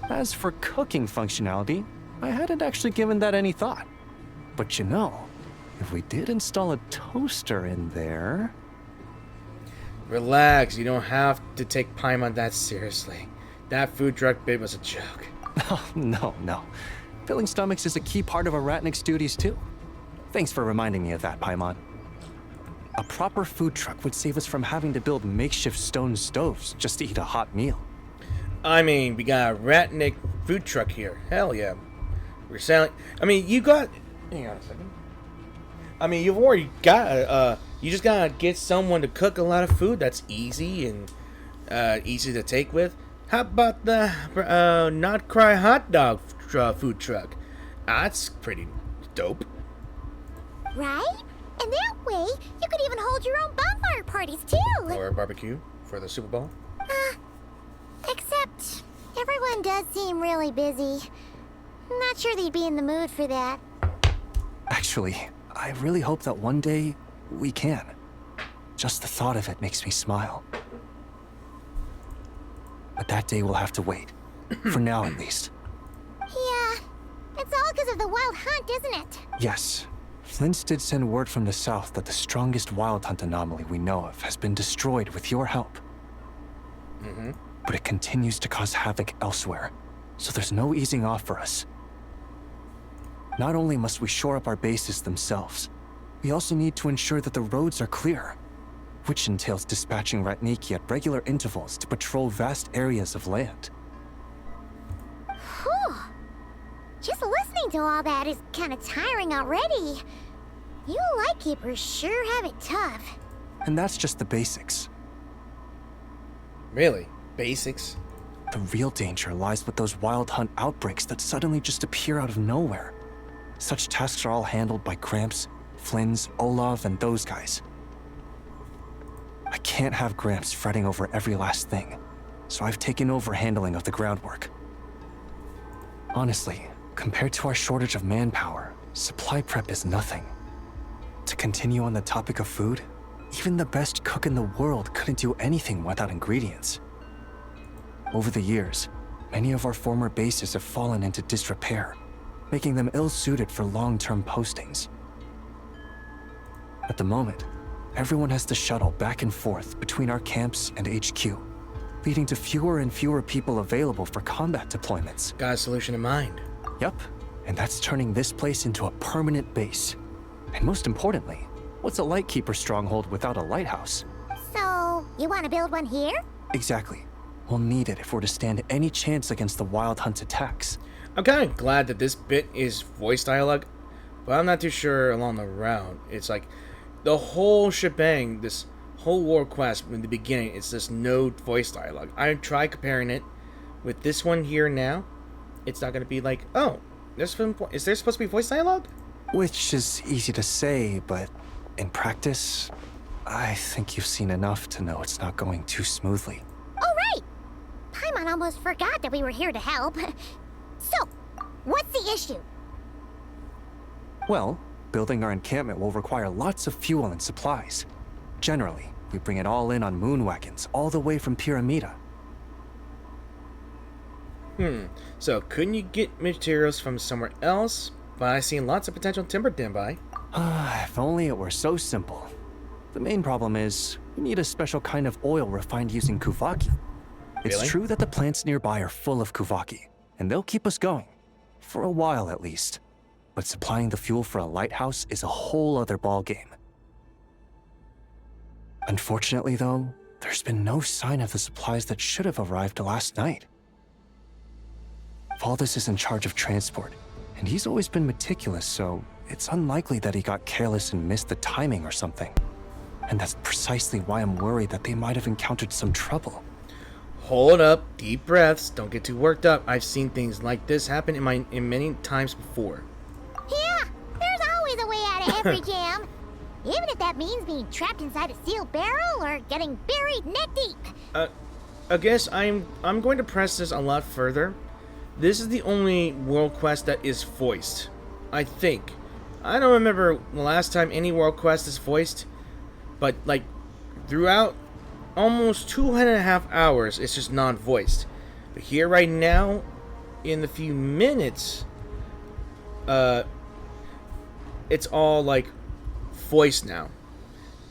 As for cooking functionality, I hadn't actually given that any thought. But you know, if we did install a toaster in there... Relax, you don't have to take Paimon that seriously. That food truck bit was a joke. Oh, no. Filling stomachs is a key part of a Ratnik's duties, too. Thanks for reminding me of that, Paimon. A proper food truck would save us from having to build makeshift stone stoves just to eat a hot meal. I mean, we got a Ratnik food truck here. Hell yeah. We're selling... I mean, you got... Hang on a second. I mean, you've already got... you just gotta get someone to cook a lot of food that's easy and easy to take with. How about the Nod Krai hot dog food truck? That's pretty dope. Right? And that way, you could even hold your own bonfire parties, too. Or a barbecue for the Super Bowl. Except, everyone does seem really busy. Not sure they'd be in the mood for that. Actually, I really hope that one day we can. Just the thought of it makes me smile. But that day will have to wait. For now, at least. Yeah, it's all because of the wild hunt, isn't it? Yes. Flint's did send word from the south that the strongest wild hunt anomaly we know of has been destroyed with your help. but it continues to cause havoc elsewhere, so there's no easing off for us. Not only must we shore up our bases themselves, we also need to ensure that the roads are clear, which entails dispatching Ratniki at regular intervals to patrol vast areas of land. Whew. Just listening to all that is kind of tiring already. You Lightkeepers sure have it tough. And that's just the basics. Really? Basics? The real danger lies with those wild hunt outbreaks that suddenly just appear out of nowhere. Such tasks are all handled by Gramps, Flynn's, Olav, and those guys. I can't have Gramps fretting over every last thing, so I've taken over handling of the groundwork. Honestly, compared to our shortage of manpower, supply prep is nothing. To continue on the topic of food, even the best cook in the world couldn't do anything without ingredients. Over the years, many of our former bases have fallen into disrepair, making them ill-suited for long-term postings. At the moment, everyone has to shuttle back and forth between our camps and HQ, leading to fewer and fewer people available for combat deployments. Got a solution in mind. Yup, and that's turning this place into a permanent base. And most importantly, what's a Lightkeeper stronghold without a lighthouse? So, you want to build one here? Exactly. We'll need it if we're to stand any chance against the Wild Hunt's attacks. I'm kind of glad that this bit is voice dialogue, but I'm not too sure along the route. It's like the whole shebang, this whole war quest in the beginning, it's just no voice dialogue. I tried comparing it with this one here now. It's not going to be like, oh, is there supposed to be voice dialogue? Which is easy to say, but in practice, I think you've seen enough to know it's not going too smoothly. Oh, right! Paimon almost forgot that we were here to help. So, what's the issue? Well, building our encampment will require lots of fuel and supplies. Generally, we bring it all in on moon wagons all the way from Pyramida. So couldn't you get materials from somewhere else? But I've seen lots of potential timber nearby. If only it were so simple. The main problem is, we need a special kind of oil refined using Kuvaki. It's Really? true that the plants nearby are full of Kuvaki, and they'll keep us going. For a while at least. But supplying the fuel for a lighthouse is a whole other ballgame. Unfortunately though, there's been no sign of the supplies that should have arrived last night. Valdis is in charge of transport, and he's always been meticulous, so it's unlikely that he got careless and missed the timing or something. And that's precisely why I'm worried that they might have encountered some trouble. Hold up, deep breaths, don't get too worked up. I've seen things like this happen in many times before. Yeah, there's always a way out of every jam. Even if that means being trapped inside a sealed barrel or getting buried neck deep. I guess I'm going to press this a lot further. This is the only world quest that is voiced, I think. I don't remember the last time any world quest is voiced, but like throughout almost 2.5 hours, it's just non-voiced. But here right now, in the few minutes, it's all like voiced now.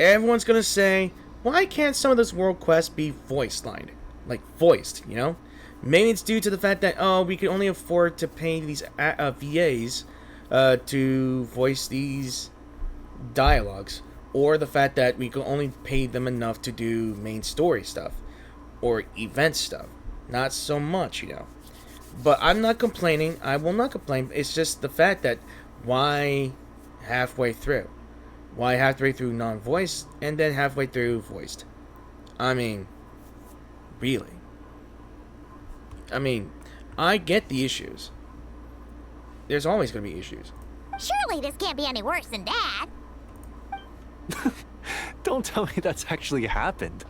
Everyone's gonna say, why can't some of those world quests be voice lined? Like voiced, you know? Maybe it's due to the fact that, oh, we can only afford to pay these VAs to voice these dialogues. Or the fact that we can only pay them enough to do main story stuff. Or event stuff. Not so much, you know. But I'm not complaining. I will not complain. It's just the fact that why halfway through? Why halfway through non-voiced and then halfway through voiced? I mean, really? I mean, I get the issues. There's always going to be issues. Surely this can't be any worse than that. Don't tell me that's actually happened.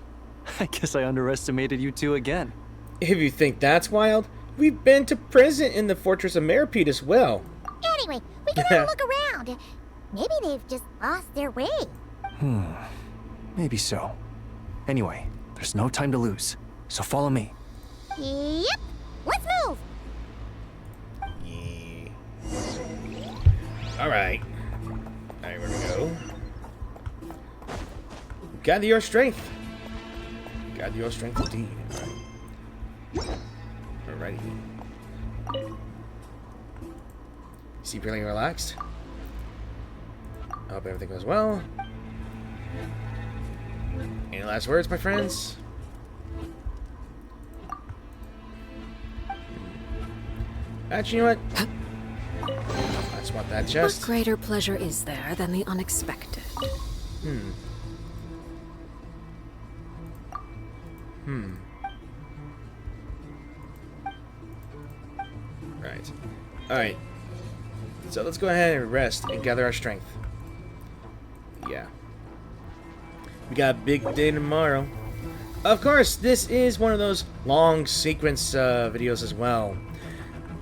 I guess I underestimated you two again. If you think that's wild, we've been to prison in the Fortress of Meripede as well. Anyway, we can have a look around. Maybe they've just lost their way. Maybe so. Anyway, there's no time to lose, so follow me. Yep, let's move. Yeah. Alright. Alright, where we go? Gather your strength. Gather your strength indeed. Right. Alrighty. Seem feeling relaxed? I hope everything goes well. Any last words, my friends? Actually, you know what? I just want that chest. What greater pleasure is there than the unexpected? Right. Alright. So let's go ahead and rest and gather our strength. Yeah. We got a big day tomorrow. Of course, this is one of those long sequence videos as well.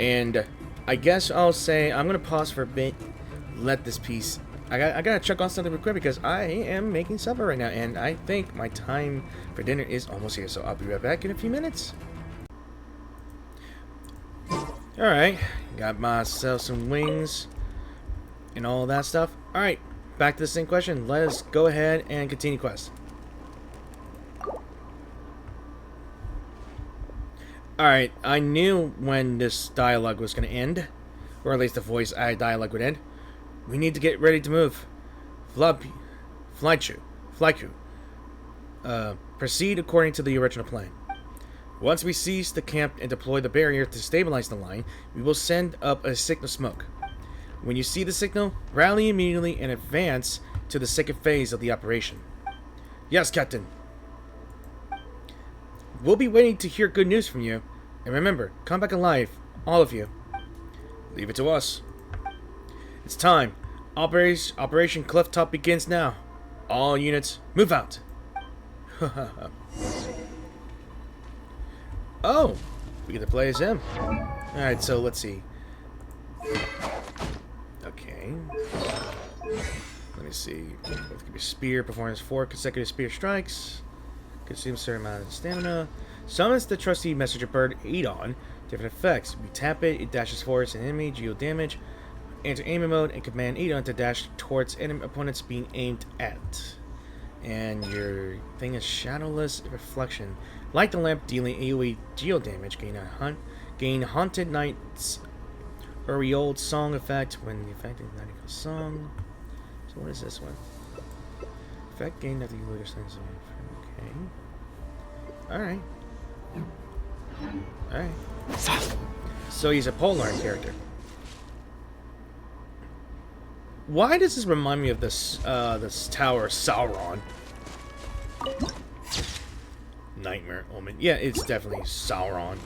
And I guess I'll say I'm going to pause for a bit. Let this piece... I gotta check on something real quick because I am making supper right now. And I think my time for dinner is almost here. So I'll be right back in a few minutes. Alright. Got myself some wings. And all that stuff. Alright. Back to the same question. Let us go ahead and continue quest. Alright, I knew when this dialogue was going to end. Or at least the voice dialogue would end. We need to get ready to move. Flychu. Proceed according to the original plan. Once we cease the camp and deploy the barrier to stabilize the line, we will send up a signal smoke. When you see the signal, rally immediately and advance to the second phase of the operation. Yes, Captain. We'll be waiting to hear good news from you. And remember, come back alive, all of you. Leave it to us. It's time. Operation Clifftop begins now. All units, move out. Oh, we get to play as him. Alright, so let's see. Okay. Let me see. Both give me spear, performs 4 consecutive spear strikes. Consumes a certain amount of stamina. Summons the trusty messenger bird Edon. Different effects. We tap it, it dashes forwards an enemy, geo damage. Enter aiming mode and command Edon to dash towards enemy opponents being aimed at. And your thing is Shadowless Reflection. Light the lamp, dealing AoE geo damage. Gain Haunted Knight's Uriol song effect when the effect is Nightingale song. So what is this one? Effect gain after you lose things. Okay. Alright. Alright. So he's a polar character. Why does this remind me of this this tower Sauron? Nightmare Omen. Yeah, it's definitely Sauron.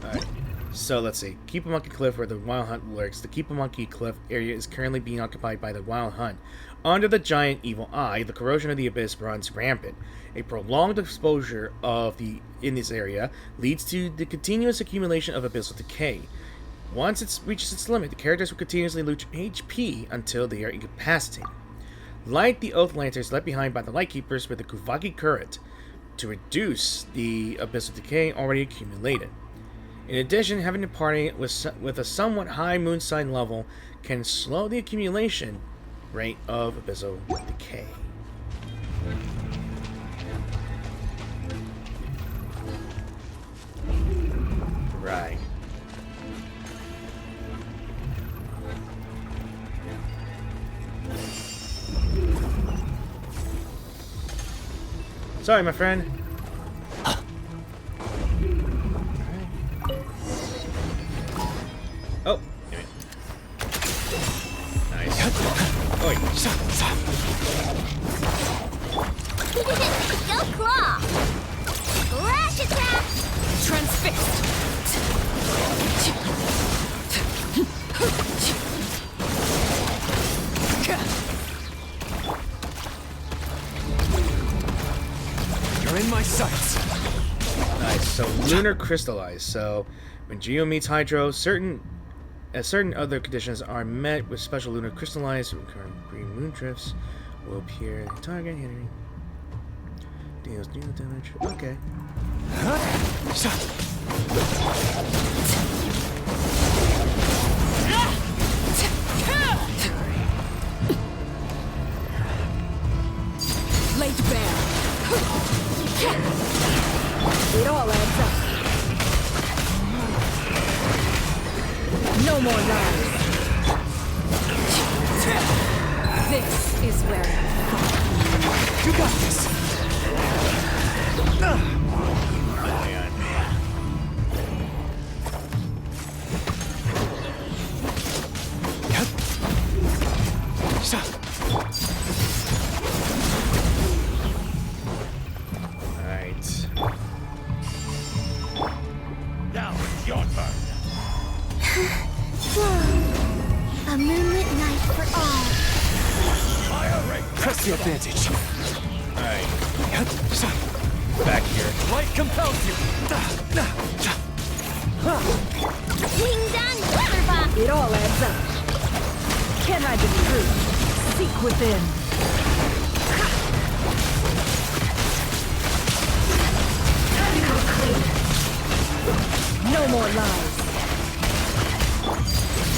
Alright. So let's see. Keep a Monkey Cliff where the Wild Hunt lurks. The Keep a Monkey Cliff area is currently being occupied by the Wild Hunt. Under the giant evil eye, the corrosion of the abyss runs rampant. A prolonged exposure in this area leads to the continuous accumulation of abyssal decay. Once it reaches its limit, the characters will continuously lose HP until they are incapacitated. Light the Oath Lanterns left behind by the Lightkeepers with the Kuvaki Current to reduce the abyssal decay already accumulated. In addition, having a party with a somewhat high moonside level can slow the accumulation rate of abyssal decay. Right. Sorry, my friend. Oh, nice. Oi. Go claw! Lash attack! Transfixed. You're in my sights. Nice. So lunar crystallized. So when Geo meets Hydro, certain other conditions are met with special lunar crystallized. Recurring green moon drifts will appear in the target hitting. Deals geo damage. Okay. Laid bare. It all adds up. more lies. This is where You got this! Alright. Now it's your turn. A moonlit night for all. Fire ring. Press the advantage. Alright. Back here. Light compels you! Ding dong, weather bomb. it all adds up. Can't hide the truth. Seek within. No more lies.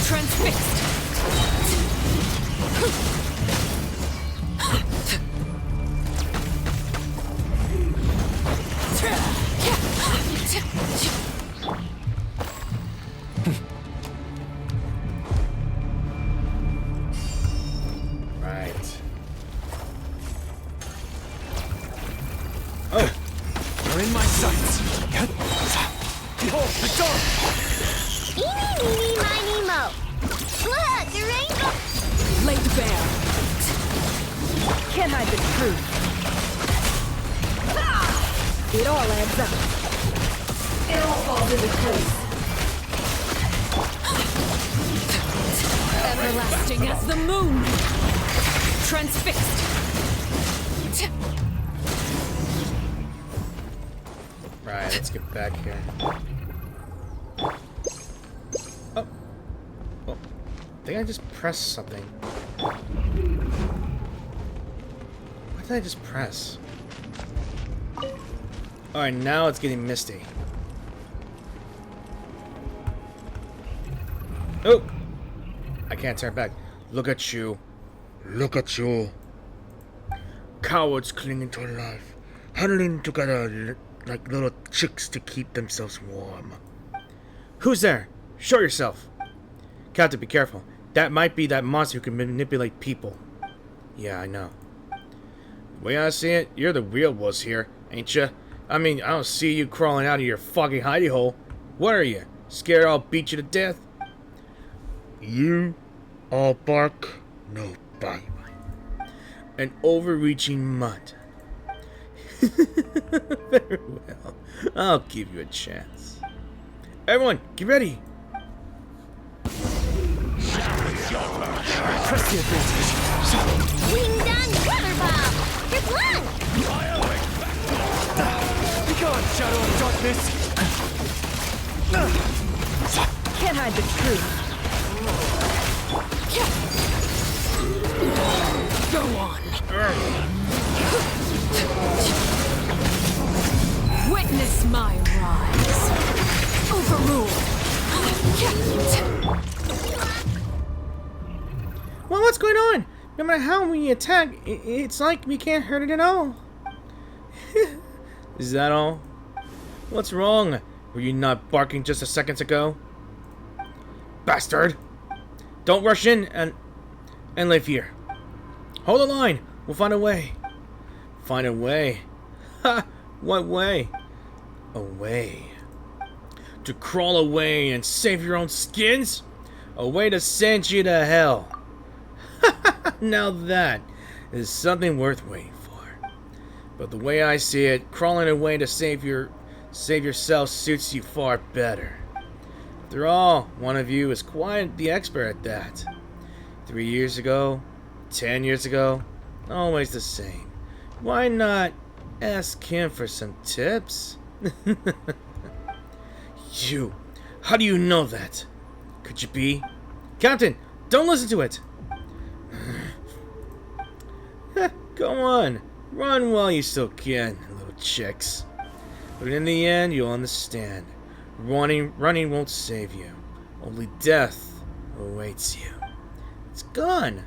Transfixed. Right. Oh! You're in my sights! Behold the dawn! Eeny, meeny, miny, mo. Look, the rainbow. Laid bare. Can't hide the truth. It all adds up. It all falls into place. Everlasting as the moon. Transfixed. Right, let's get back here. Oh. Oh. I think I just pressed something. What did I just press? Alright, now it's getting misty. Oh! I can't turn back. Look at you. Look at you. Cowards clinging to life. Huddling together like little chicks to keep themselves warm. Who's there? Show yourself. Captain, be careful. That might be that monster who can manipulate people. Yeah, I know. The way I see it, you're the real wuss here, ain't ya? I mean, I don't see you crawling out of your fucking hidey hole. What are you? Scared I'll beat you to death? You all bark, no bite. An overreaching mutt. Very well. I'll give you a chance. Everyone, get ready. Press the advantage. Ding dong, weather bomb. You're blunt. Be gone, shadow of darkness! Can't hide the truth. Go on. Witness my rise. Overruled. Well, what's going on? No matter how we attack, it's like we can't hurt it at all. Is that all? What's wrong? Were you not barking just a second ago? Bastard! Don't rush in and live here. Hold the line. We'll find a way. Find a way? Ha! What way? A way. To crawl away and save your own skins? A way to send you to hell. Now that is something worth waiting for. But the way I see it, crawling away to save yourself suits you far better. After all, one of you is quite the expert at that. 3 years ago, 10 years ago, always the same. Why not ask him for some tips? You, how do you know that? Could you be? Captain, don't listen to it! Go on, run while you still can, little chicks. But in the end, you'll understand. Running won't save you. Only death awaits you. It's gone.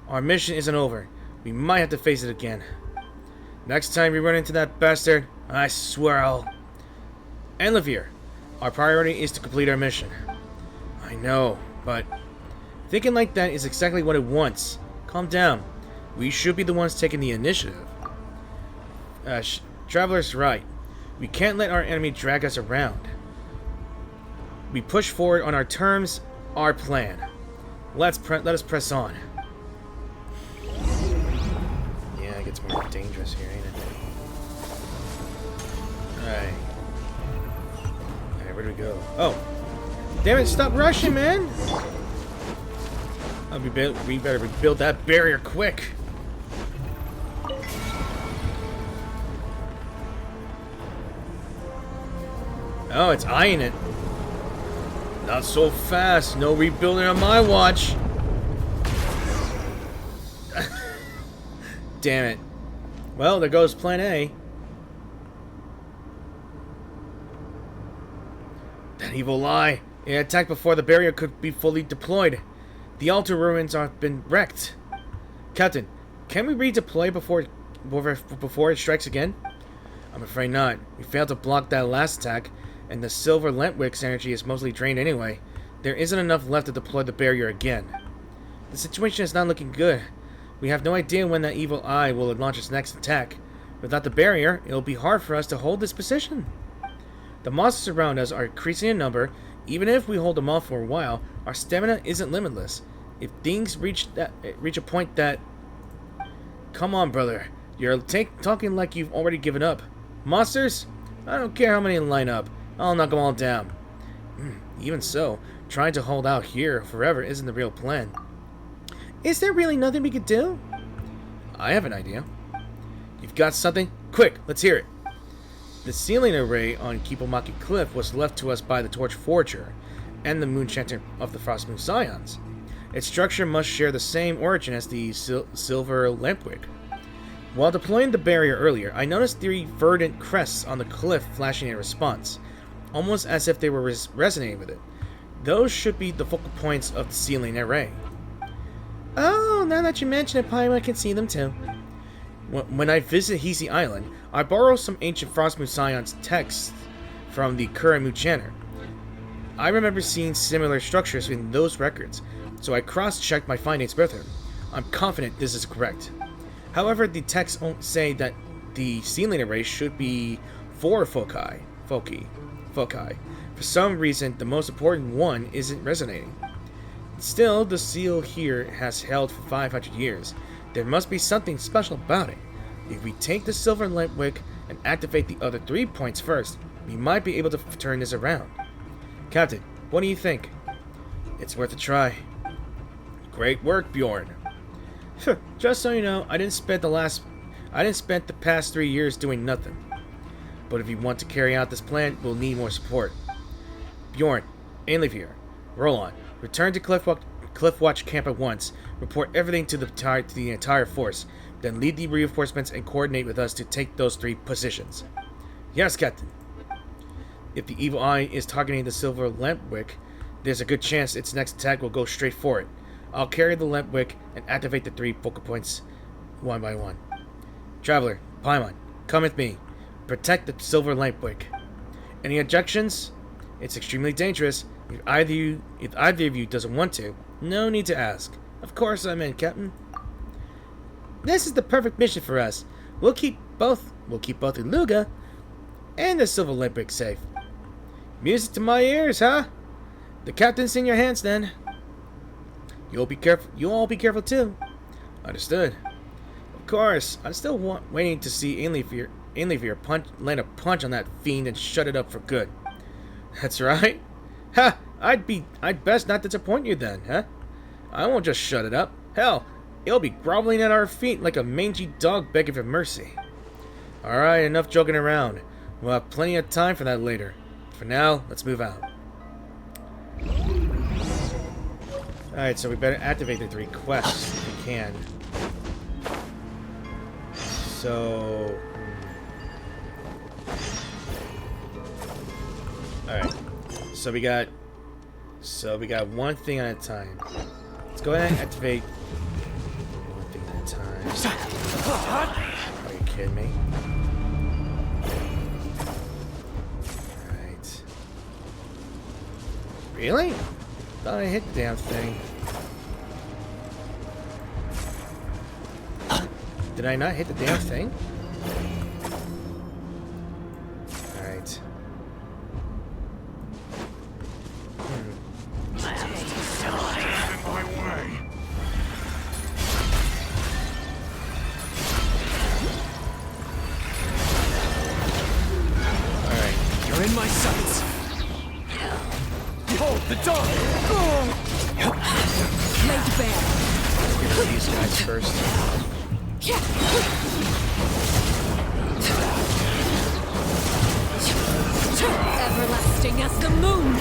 Our mission isn't over. We might have to face it again. Next time we run into that bastard, I swear I'll... And live here. Our priority is to complete our mission. I I know, but thinking like that is exactly what it wants. Calm down. We should be the ones taking the initiative. Traveler's right. We can't let our enemy drag us around. We push forward on our terms, our plan. Let us press on. Yeah, it gets more dangerous here, ain't it? Alright. Alright, where do we go? Oh! Damn it, stop rushing, man! Oh, we better rebuild that barrier quick. Oh, it's eyeing it. Not so fast. No rebuilding on my watch. Damn it. Well, there goes plan A. That evil lie. It attacked before the barrier could be fully deployed. The altar ruins have been wrecked. Captain, can we redeploy before it strikes again? I'm afraid not. We failed to block that last attack, and the silver Lentwick's energy is mostly drained anyway. There isn't enough left to deploy the barrier again. The situation is not looking good. We have no idea when that evil eye will launch its next attack. Without the barrier, it will be hard for us to hold this position. The monsters around us are increasing in number. Even if we hold them off for a while, our stamina isn't limitless. If things reach a point that... Come on, brother. You're talking like you've already given up. Monsters? I don't care how many line up. I'll knock them all down. Even so, trying to hold out here forever isn't the real plan. Is there really nothing we could do? I have an idea. You've got something? Quick, let's hear it. The ceiling array on Kipomaki Cliff was left to us by the Torch Forger and the Moon Chanter of the Frostmoon Scions. Its structure must share the same origin as the Silver Lampwick. While deploying the barrier earlier, I noticed 3 verdant crests on the cliff flashing in response, almost as if they were resonating with it. Those should be the focal points of the ceiling array. Oh, now that you mention it, Paimon, I can see them too. When I visit Hisi Island, I borrow some ancient Frostmoon Scions texts from the current Moon Chanter. I remember seeing similar structures in those records, so I cross-checked my findings with her. I'm confident this is correct. However, the texts say that the ceiling array should be 4 foci. For some reason, the most important one isn't resonating. Still, the seal here has held for 500 years. There must be something special about it. If we take the Silver Lentwick and activate the other 3 points first, we might be able to turn this around. Captain, what do you think? It's worth a try. Great work, Bjorn. Just so you know, I didn't spend the past 3 years doing nothing. But if you want to carry out this plan, we'll need more support. Bjorn, Ainleif here. Roll on. Return to Cliffwatch Camp at once. Report everything to the entire force. Then lead the reinforcements and coordinate with us to take those 3 positions. Yes, Captain. If the evil eye is targeting the Silver Lampwick, there's a good chance its next attack will go straight for it. I'll carry the Lampwick and activate the 3 focal points one by one. Traveler, Paimon, come with me. Protect the Silver Lampwick. Any objections? It's extremely dangerous. If either of you doesn't want to, no need to ask. Of course I'm in, Captain. This is the perfect mission for us. We'll keep both Iluga and the Silver Lampwick safe. Music to my ears, huh? The captain's in your hands then. You'll all be careful too. Understood. Of course, I'm still waiting to see Ainleif land a punch on that fiend and shut it up for good. That's right. Ha! I'd best not disappoint you then, huh? I won't just shut it up. Hell, it'll be groveling at our feet like a mangy dog begging for mercy. Alright, enough joking around. We'll have plenty of time for that later. For now, let's move out. Alright, so we better activate the 3 quests if we can. So... Alright. So we got one thing at a time. Let's go ahead and activate one thing at a time. Are you kidding me? Alright. Really? Thought I hit the damn thing. Did I not hit the damn thing? Alright. You're in my sights. Behold the dawn. Laid bare. Let's get rid of these guys first. Everlasting as the moon.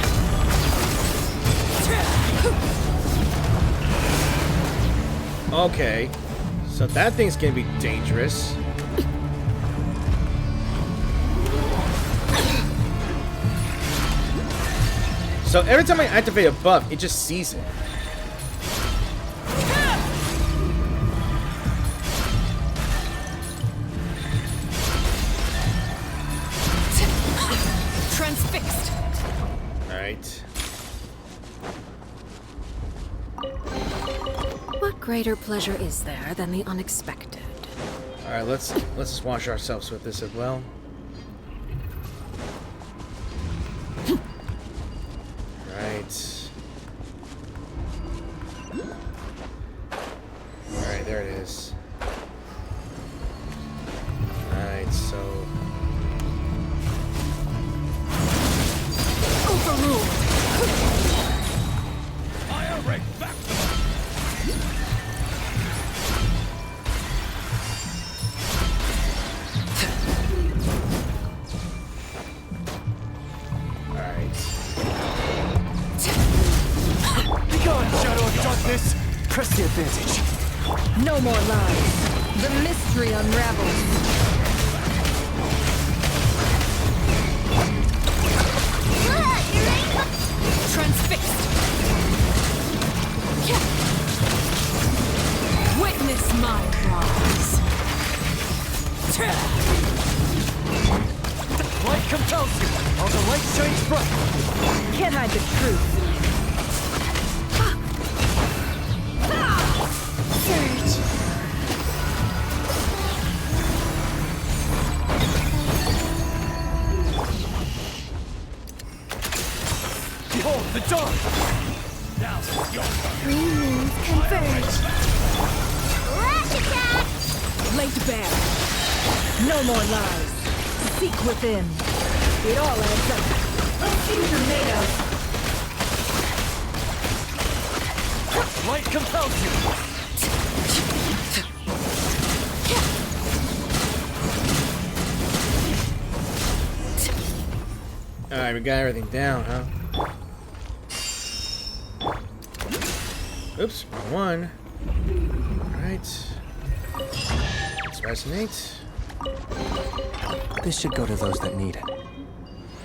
Okay. So that thing's gonna be dangerous. So every time I activate a buff, it just sees it. Transfixed. Alright. What greater pleasure is there than the unexpected? Alright, let's just wash ourselves with this as well. Alright, there it is. Alright, so... Overruled. Fire rate back to them. Shadow of darkness! Press the advantage. No more lies. The mystery unravels. Transfixed. Witness my rise. Light compels you. All the light shines bright. Can't hide the truth. Surge. Behold the dawn! Now it's your turn. Three moons converge. Lash attack! Laid bare. No more lies. Seek within. It all adds up. Let's see what you're made of. Light compels you. Alright, we got everything down, huh? Oops, wrong one. Alright. Let's resonate. This should go to those that need it.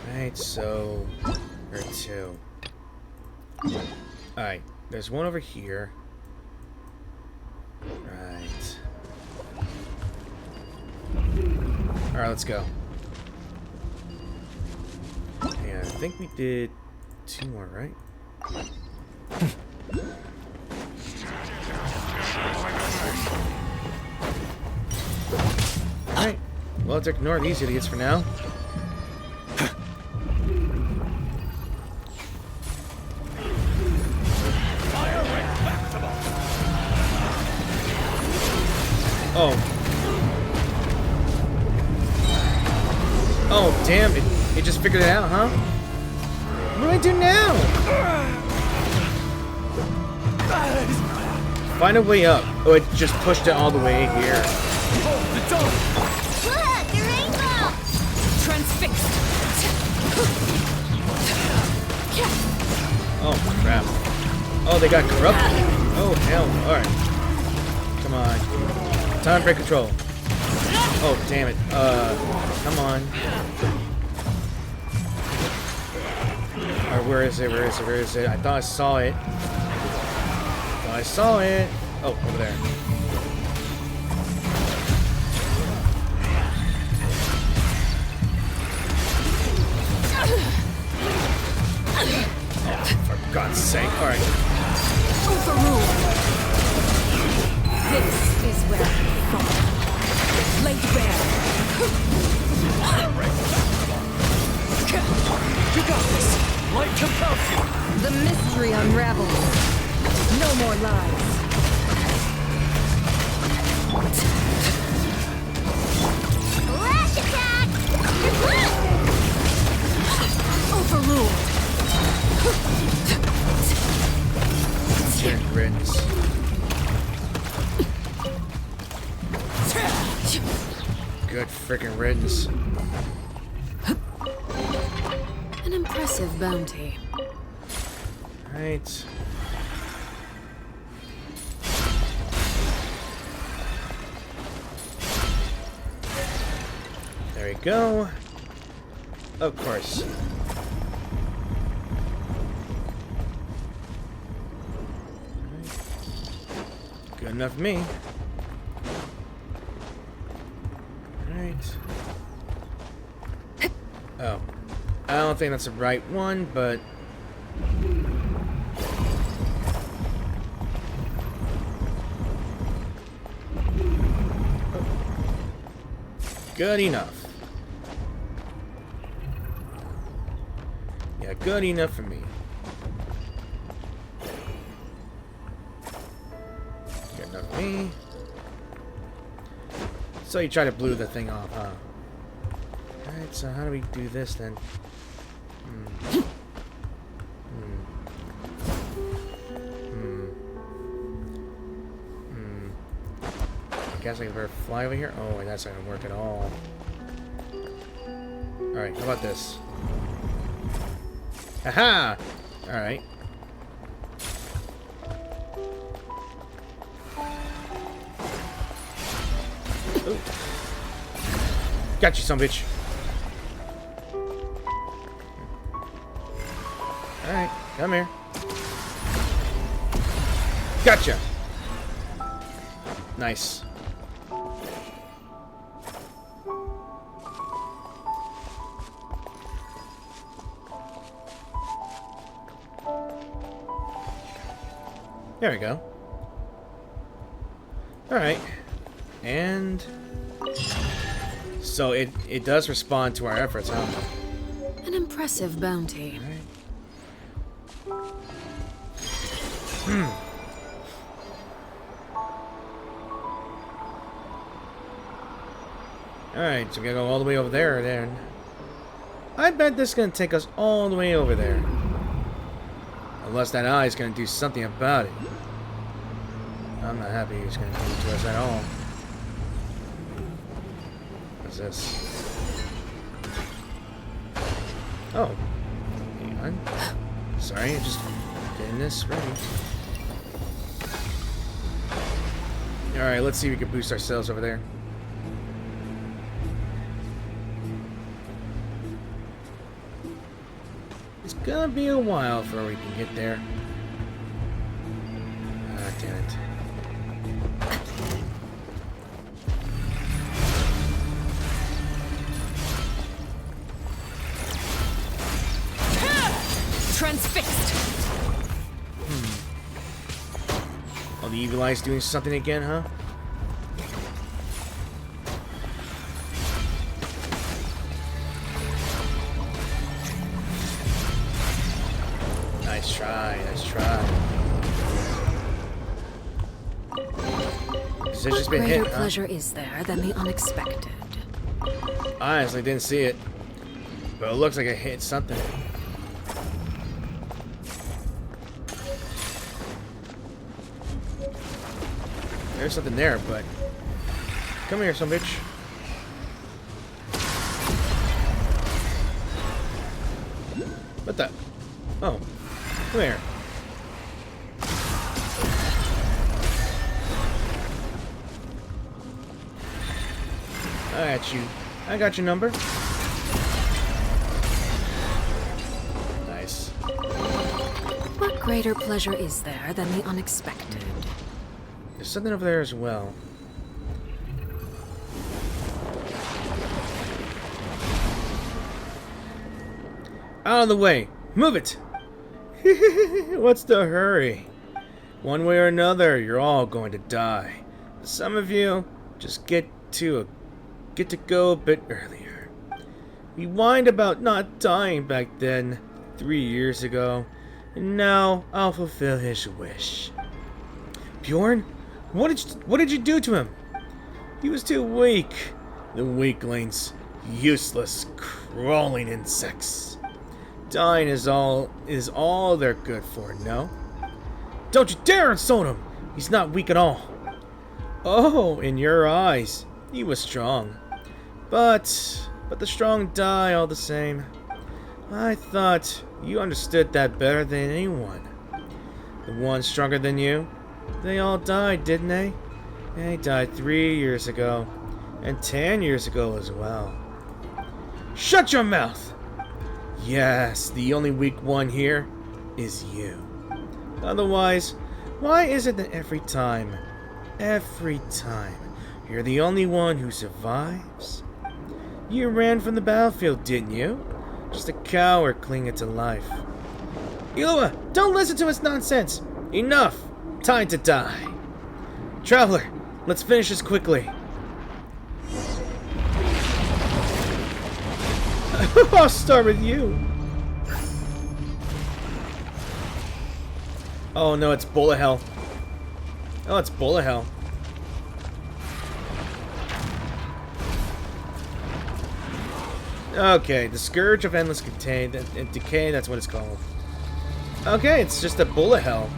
Alright, so... Or two. Alright, there's one over here. Right. Alright, let's go. Yeah, I think we did two more, right? Alright. Well, let's ignore these idiots for now. Oh. Oh, damn it. It just figured it out, huh? What do I do now? Find a way up. Oh, it just pushed it all the way here. Look, the rainbow! Transfixed. Oh, crap. Oh, they got corrupted. Oh, hell. Alright. Come on. Time break control. Oh, damn it. Come on. Alright, where is it? Where is it? Where is it? I thought I saw it. I saw it. Oh, over there. For God's sake. Alright. Overruled. This is where I fall. Laid bare. You got this! Light compels you! The mystery unravels. No more lies. Flash attack! Overruled. Good riddance. Good freaking riddance. An impressive bounty. Right. There we go. Of course. Good enough for me. Right. Oh. I don't think that's the right one, but... Good enough. Yeah, good enough for me. Good enough for me. So you try to blow the thing off, huh? Alright, so how do we do this then? I guess I can better fly over here. Oh, and that's not gonna work at all. Alright, how about this? Aha! Alright. Ooh. Got you, son bitch. Alright, come here. Gotcha! Nice. There we go. Alright. And... so it does respond to our efforts, huh? An impressive bounty. Alright, so we gotta go all the way over there then. I bet this is gonna take us all the way over there. Unless that eye is gonna do something about it. I'm not happy he's gonna do it to us at all. What's this? Oh. Hang on. Sorry, I'm just getting this ready. Alright, let's see if we can boost ourselves over there. It's gonna be a while before we can get there. Ah, damn it. Transfixed. Oh, the evil eye's doing something again, huh? Nice try, nice try. Has it just been hit, Greater huh? pleasure is there than the unexpected. I honestly didn't see it. But it looks like it hit something. There's something there, but... come here, some bitch. What the? Oh. Come here. I got you. I got your number. Nice. What greater pleasure is there than the unexpected? There's something over there as well. Out of the way. Move it. What's the hurry? One way or another, you're all going to die. Some of you just get to go a bit earlier. We whined about not dying back then, 3 years ago, and now I'll fulfill his wish. Bjorn, what did you do to him? He was too weak. The weaklings, useless, crawling insects. Dying is all they're good for, no? Don't you dare insult him! He's not weak at all. Oh, in your eyes, he was strong. But the strong die all the same. I thought you understood that better than anyone. The ones stronger than you, they all died, didn't they? They died 3 years ago, and 10 years ago as well. Shut your mouth! Yes, the only weak one here is you. Otherwise, why is it that every time, you're the only one who survives? You ran from the battlefield, didn't you? Just a coward clinging to life. Ilua, don't listen to his nonsense! Enough! Time to die! Traveler, let's finish this quickly. I'll start with you. Oh no, it's bullet hell. Oh, it's bullet hell. Okay, the Scourge of Endless Decay, that's what it's called. Okay, it's just a bullet hell.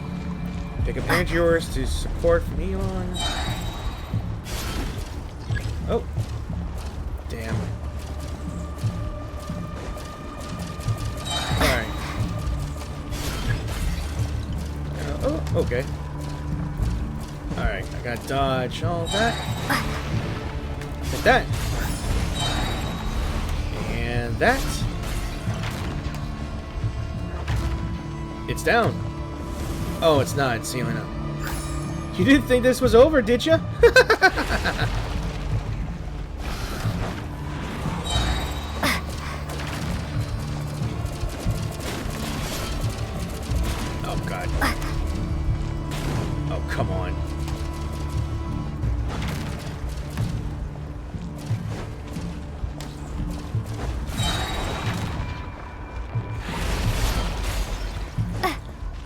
Pick a page yours to support from Elon. Oh. Damn. Alright. Oh, okay. Alright, I gotta dodge all that. Hit that. And that. It's down. Oh, it's not. It's healing up. You didn't think this was over, did you? Oh, God. Oh, come on.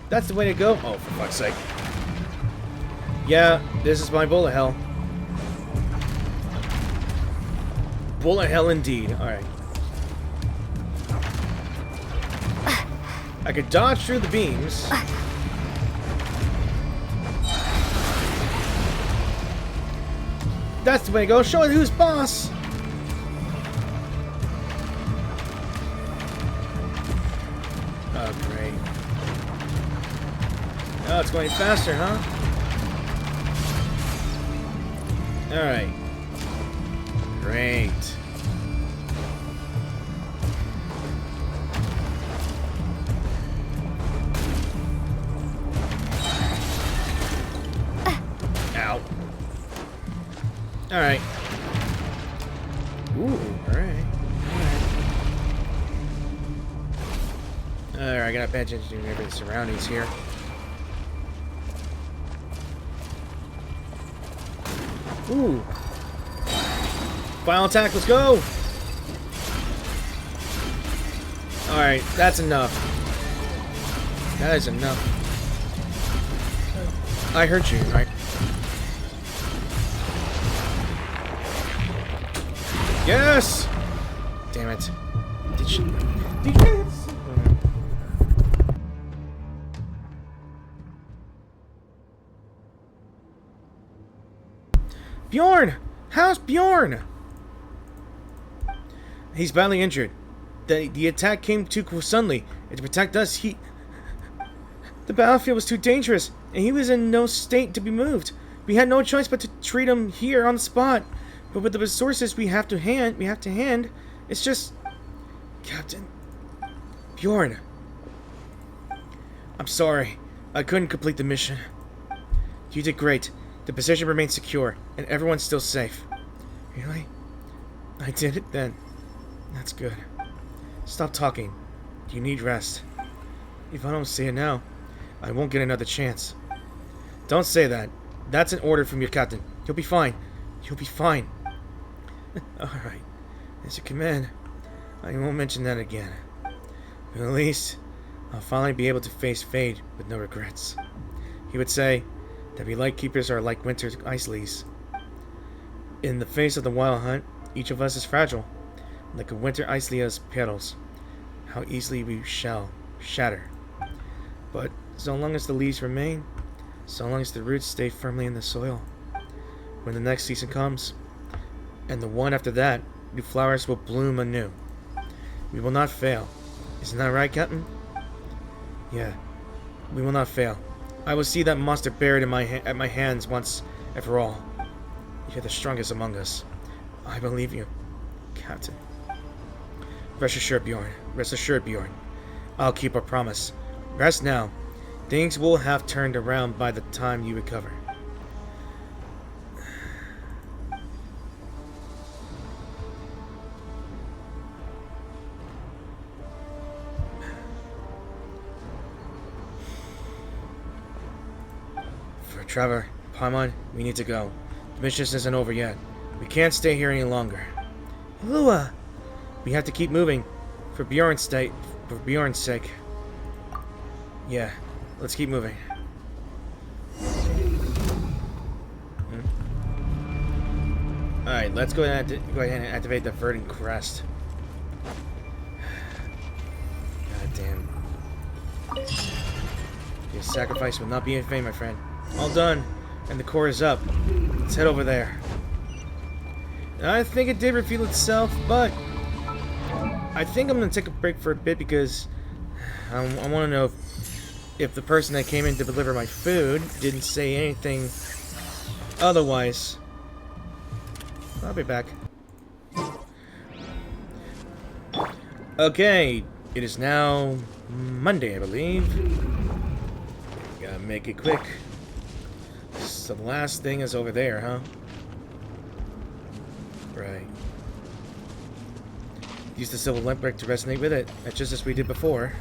That's the way to go? Oh, for fuck's sake. Yeah, this is my bullet hell. Bullet hell indeed. Alright. I could dodge through the beams. That's the way to go. Show it who's boss. Oh, great. Oh, it's going faster, huh? Alright. Great. Ow. Alright. Ooh, alright. Alright, I gotta pay attention to the surroundings here. Ooh. Final attack, let's go! Alright, that's enough. That is enough. I heard you, right? Yes! Damn it. Did you... Bjorn! How's Bjorn? He's badly injured. The attack came too suddenly. And to protect us, the battlefield was too dangerous, and he was in no state to be moved. We had no choice but to treat him here on the spot. But with the resources we have to hand, it's just... Captain... Bjorn. I'm sorry. I couldn't complete the mission. You did great. The position remains secure, and everyone's still safe. Really? I did it then. That's good. Stop talking. You need rest. If I don't see it now, I won't get another chance. Don't say that. That's an order from your captain. You'll be fine. You'll be fine. Alright. It's a command. I won't mention that again. But at least, I'll finally be able to face fate with no regrets. He would say that we Lightkeepers are like winter ice leaves. In the face of the wild hunt, each of us is fragile, like a winter ice leaf's petals. How easily we shall shatter. But so long as the leaves remain, so long as the roots stay firmly in the soil, when the next season comes, and the one after that, new flowers will bloom anew. We will not fail. Isn't that right, Captain? Yeah, we will not fail. I will see that monster buried in at my hands once and for all. You're the strongest among us. I believe you, Captain. Rest assured, Bjorn. Rest assured, Bjorn. I'll keep our promise. Rest now. Things will have turned around by the time you recover. For Trevor, Paimon, we need to go. The mission isn't over yet. We can't stay here any longer. Lua! We have to keep moving. For Bjorn's sake. Yeah, let's keep moving. Alright, let's go ahead and activate the Verdant Crest. God damn. Your sacrifice will not be in vain, my friend. All done, and the core is up. Let's head over there. I think it did reveal itself, but I think I'm going to take a break for a bit because I want to know if the person that came in to deliver my food didn't say anything otherwise. I'll be back. Okay, it is now Monday, I believe. Gotta make it quick. So the last thing is over there, huh? Right. Use the silver lamp brick to resonate with it, just as we did before.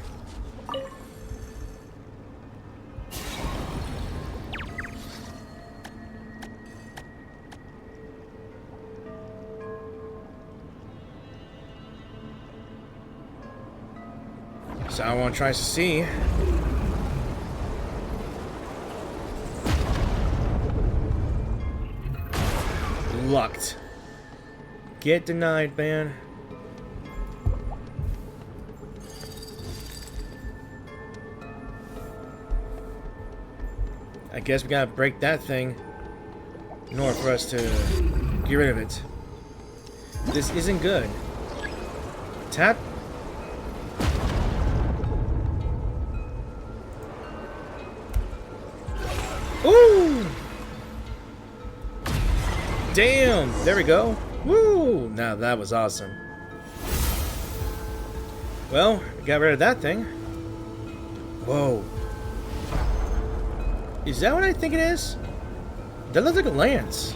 So I want to try to see. Locked. Get denied, man. I guess we gotta break that thing in order for us to get rid of it. This isn't good. Tap. Ooh! Damn! There we go. Woo! Now that was awesome. Well, we got rid of that thing. Whoa. Is that what I think it is? That looks like a lance.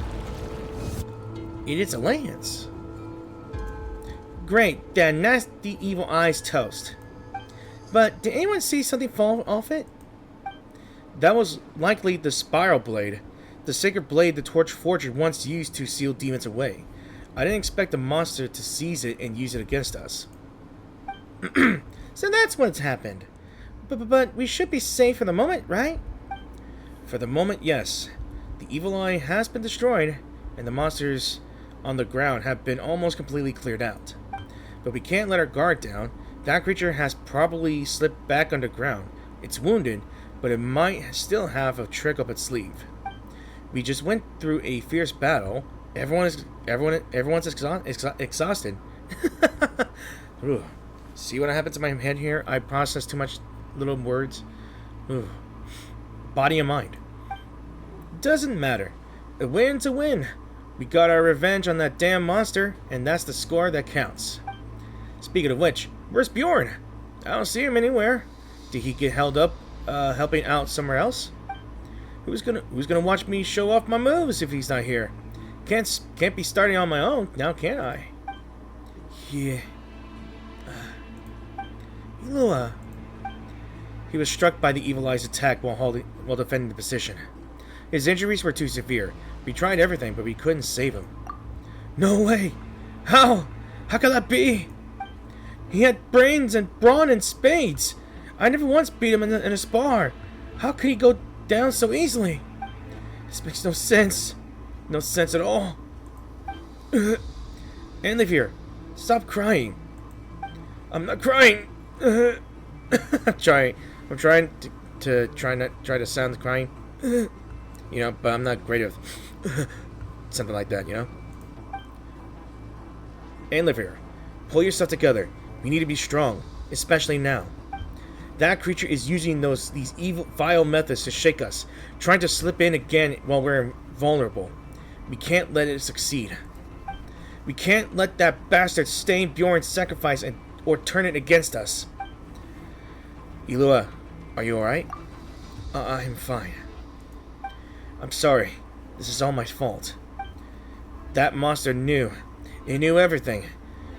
It is a lance. Great, that nasty evil eyes toast. But did anyone see something fall off it? That was likely the spiral blade. The sacred blade the Torch Forger once used to seal demons away. I didn't expect the monster to seize it and use it against us. So that's what's happened. But we should be safe for the moment, right? For the moment, yes. The evil eye has been destroyed, and the monsters on the ground have been almost completely cleared out. But we can't let our guard down. That creature has probably slipped back underground. It's wounded, but it might still have a trick up its sleeve. We just went through a fierce battle. Everyone's exhausted. Ooh. See what happened to my head here? I processed too much little words. Ooh. Body and mind. Doesn't matter. A win's a win. We got our revenge on that damn monster, and that's the score that counts. Speaking of which, where's Bjorn? I don't see him anywhere. Did he get held up helping out somewhere else? Who's gonna watch me show off my moves if he's not here? Can't be starting on my own now, can I? Yeah. Lua. He was struck by the Evil Eye's attack while defending the position. His injuries were too severe. We tried everything, but we couldn't save him. No way! How? How could that be? He had brains and brawn and spades. I never once beat him in a spar. How could he go down so easily? This makes no sense. No sense at all. Andlivier, stop crying. I'm not crying. I'm trying to try to sound crying. You know, but I'm not great at something like that, you know? Andlivier, pull yourself together. We need to be strong, especially now. That creature is using these evil, vile methods to shake us, trying to slip in again while we're vulnerable. We can't let it succeed. We can't let that bastard stain Bjorn's sacrifice or turn it against us. Ilua, are you alright? I'm fine. I'm sorry. This is all my fault. That monster knew. He knew everything.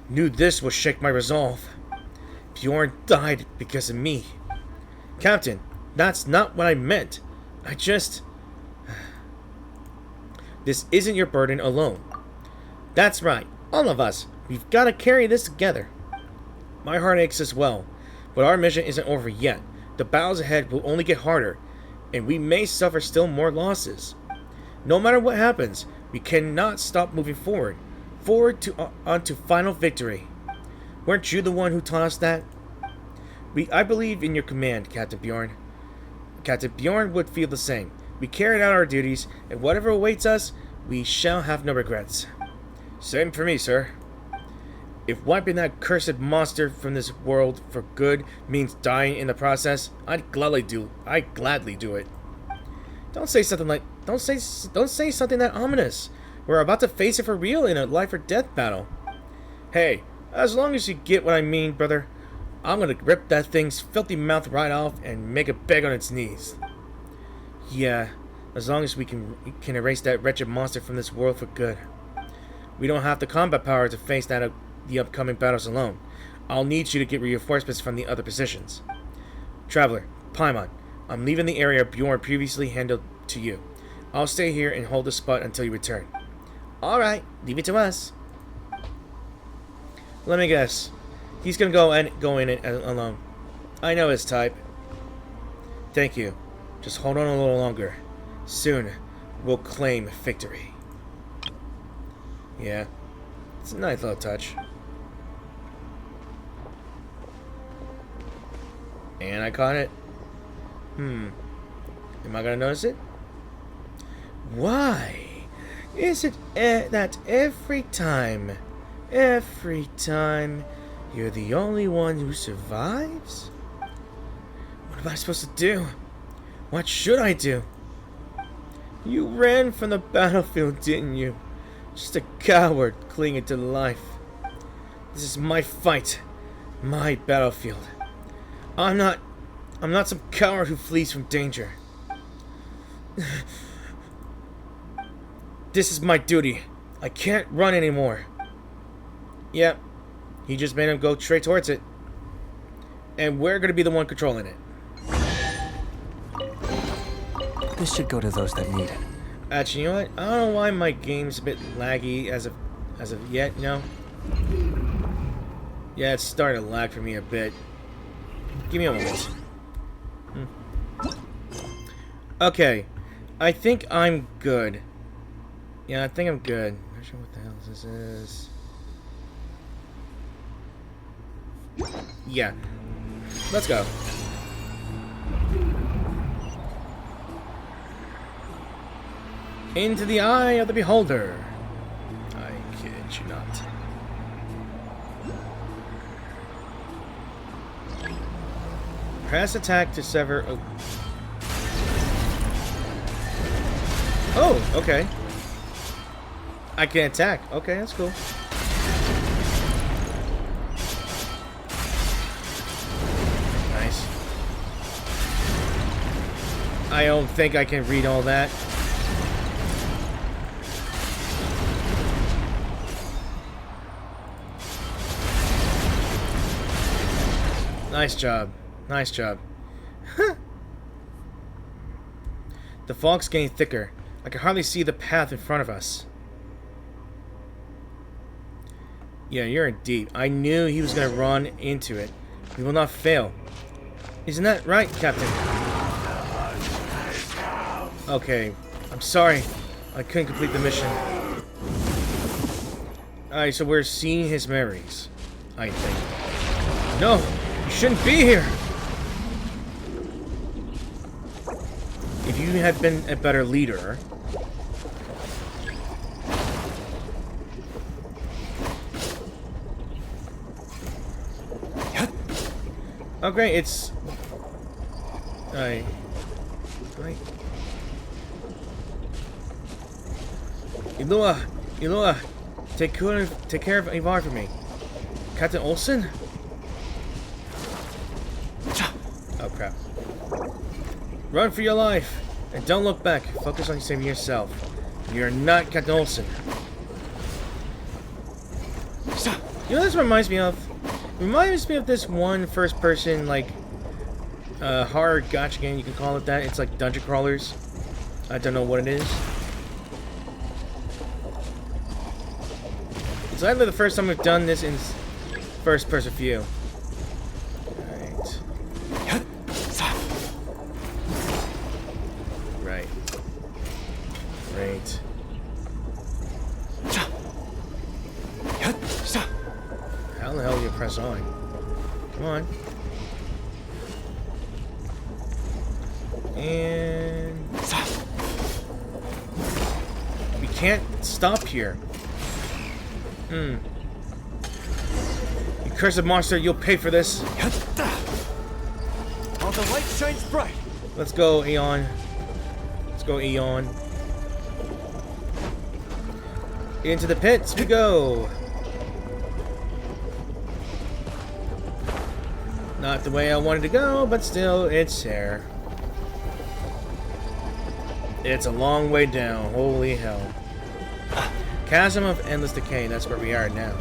Knew this would shake my resolve. Bjorn died because of me. Captain, that's not what I meant. I just... This isn't your burden alone. That's right. All of us. We've got to carry this together. My heart aches as well. But our mission isn't over yet. The battles ahead will only get harder. And we may suffer still more losses. No matter what happens, we cannot stop moving forward. On to final victory. Weren't you the one who taught us that? I believe in your command, Captain Bjorn. Captain Bjorn would feel the same. We carried out our duties, and whatever awaits us, we shall have no regrets. Same for me, sir. If wiping that cursed monster from this world for good means dying in the process, I'd gladly do it. Don't say something that ominous. We're about to face it for real in a life or death battle. Hey, as long as you get what I mean, brother, I'm gonna rip that thing's filthy mouth right off and make it beg on its knees. Yeah, as long as we can erase that wretched monster from this world for good. We don't have the combat power to face the upcoming battles alone. I'll need you to get reinforcements from the other positions. Traveler, Paimon, I'm leaving the area Bjorn previously handled to you. I'll stay here and hold the spot until you return. Alright, leave it to us. Let me guess. He's gonna go in it alone. I know his type. Thank you. Just hold on a little longer. Soon, we'll claim victory. Yeah. It's a nice little touch. And I caught it. Am I gonna notice it? Why is it that every time you're the only one who survives? What am I supposed to do? What should I do? You ran from the battlefield, didn't you? Just a coward clinging to life. This is my fight. My battlefield. I'm not some coward who flees from danger. This is my duty. I can't run anymore. Yep. He just made him go straight towards it. And we're gonna be the one controlling it. This should go to those that need it. Actually, you know what? I don't know why my game's a bit laggy as of yet, you know? Yeah, it's starting to lag for me a bit. Give me a moment. Okay. I think I'm good. Yeah, I think I'm good. Not sure what the hell this is. Yeah. Let's go. Into the eye of the beholder. I kid you not. Press attack to sever. Oh, okay. I can attack. Okay, that's cool. Nice. I don't think I can read all that. Nice job. Nice job. The fog's getting thicker. I can hardly see the path in front of us. Yeah, you're in deep. I knew he was going to run into it. We will not fail. Isn't that right, Captain? Okay. I'm sorry. I couldn't complete the mission. Alright, so we're seeing his memories, I think. No! You shouldn't be here! If you had been a better leader... Okay, it's... Right. Ilua, take care of Ivar for me. Captain Olsen? Oh crap. Run for your life, and don't look back. Focus on saving yourself. You're not Captain Olsen. You know what this reminds me of? It reminds me of this one first-person, like, horror gacha game, you can call it that. It's like dungeon crawlers. I don't know what it is. It's either the first time we've done this in first-person view. Right. Right. How the hell do you press on? Come on. And... we can't stop here. You cursed monster, you'll pay for this. While the light shines bright. Let's go, Aeon. Let's go, Aeon. Into the pits we go. Not the way I wanted to go, but still, it's there. It's a long way down. Holy hell. Chasm of Endless Decay, that's where we are now.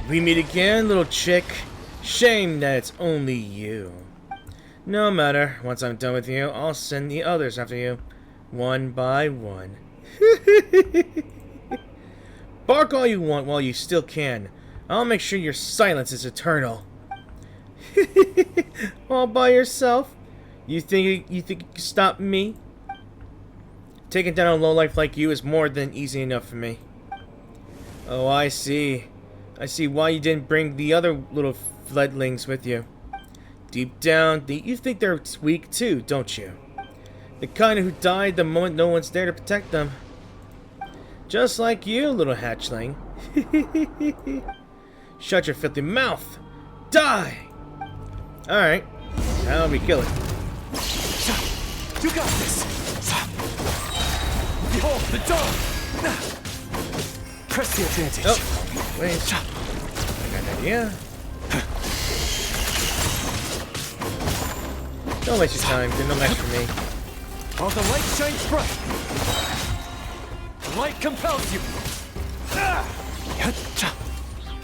We meet again, little chick. Shame that it's only you. No matter. Once I'm done with you, I'll send the others after you. One by one. Bark all you want while you still can. I'll make sure your silence is eternal. All by yourself? You think you can stop me? Taking down a lowlife like you is more than easy enough for me. Oh, I see. I see why you didn't bring the other little fledglings with you. Deep down, you think they're weak too, don't you? The kind who died the moment no one's there to protect them. Just like you, little hatchling. Shut your filthy mouth! Die! Alright. Now we kill it. You got this! Behold the dawn! Press the advantage. Oh, wait. I got an idea. Don't waste your time. There's no match for me. While the light shines bright, the light compels you.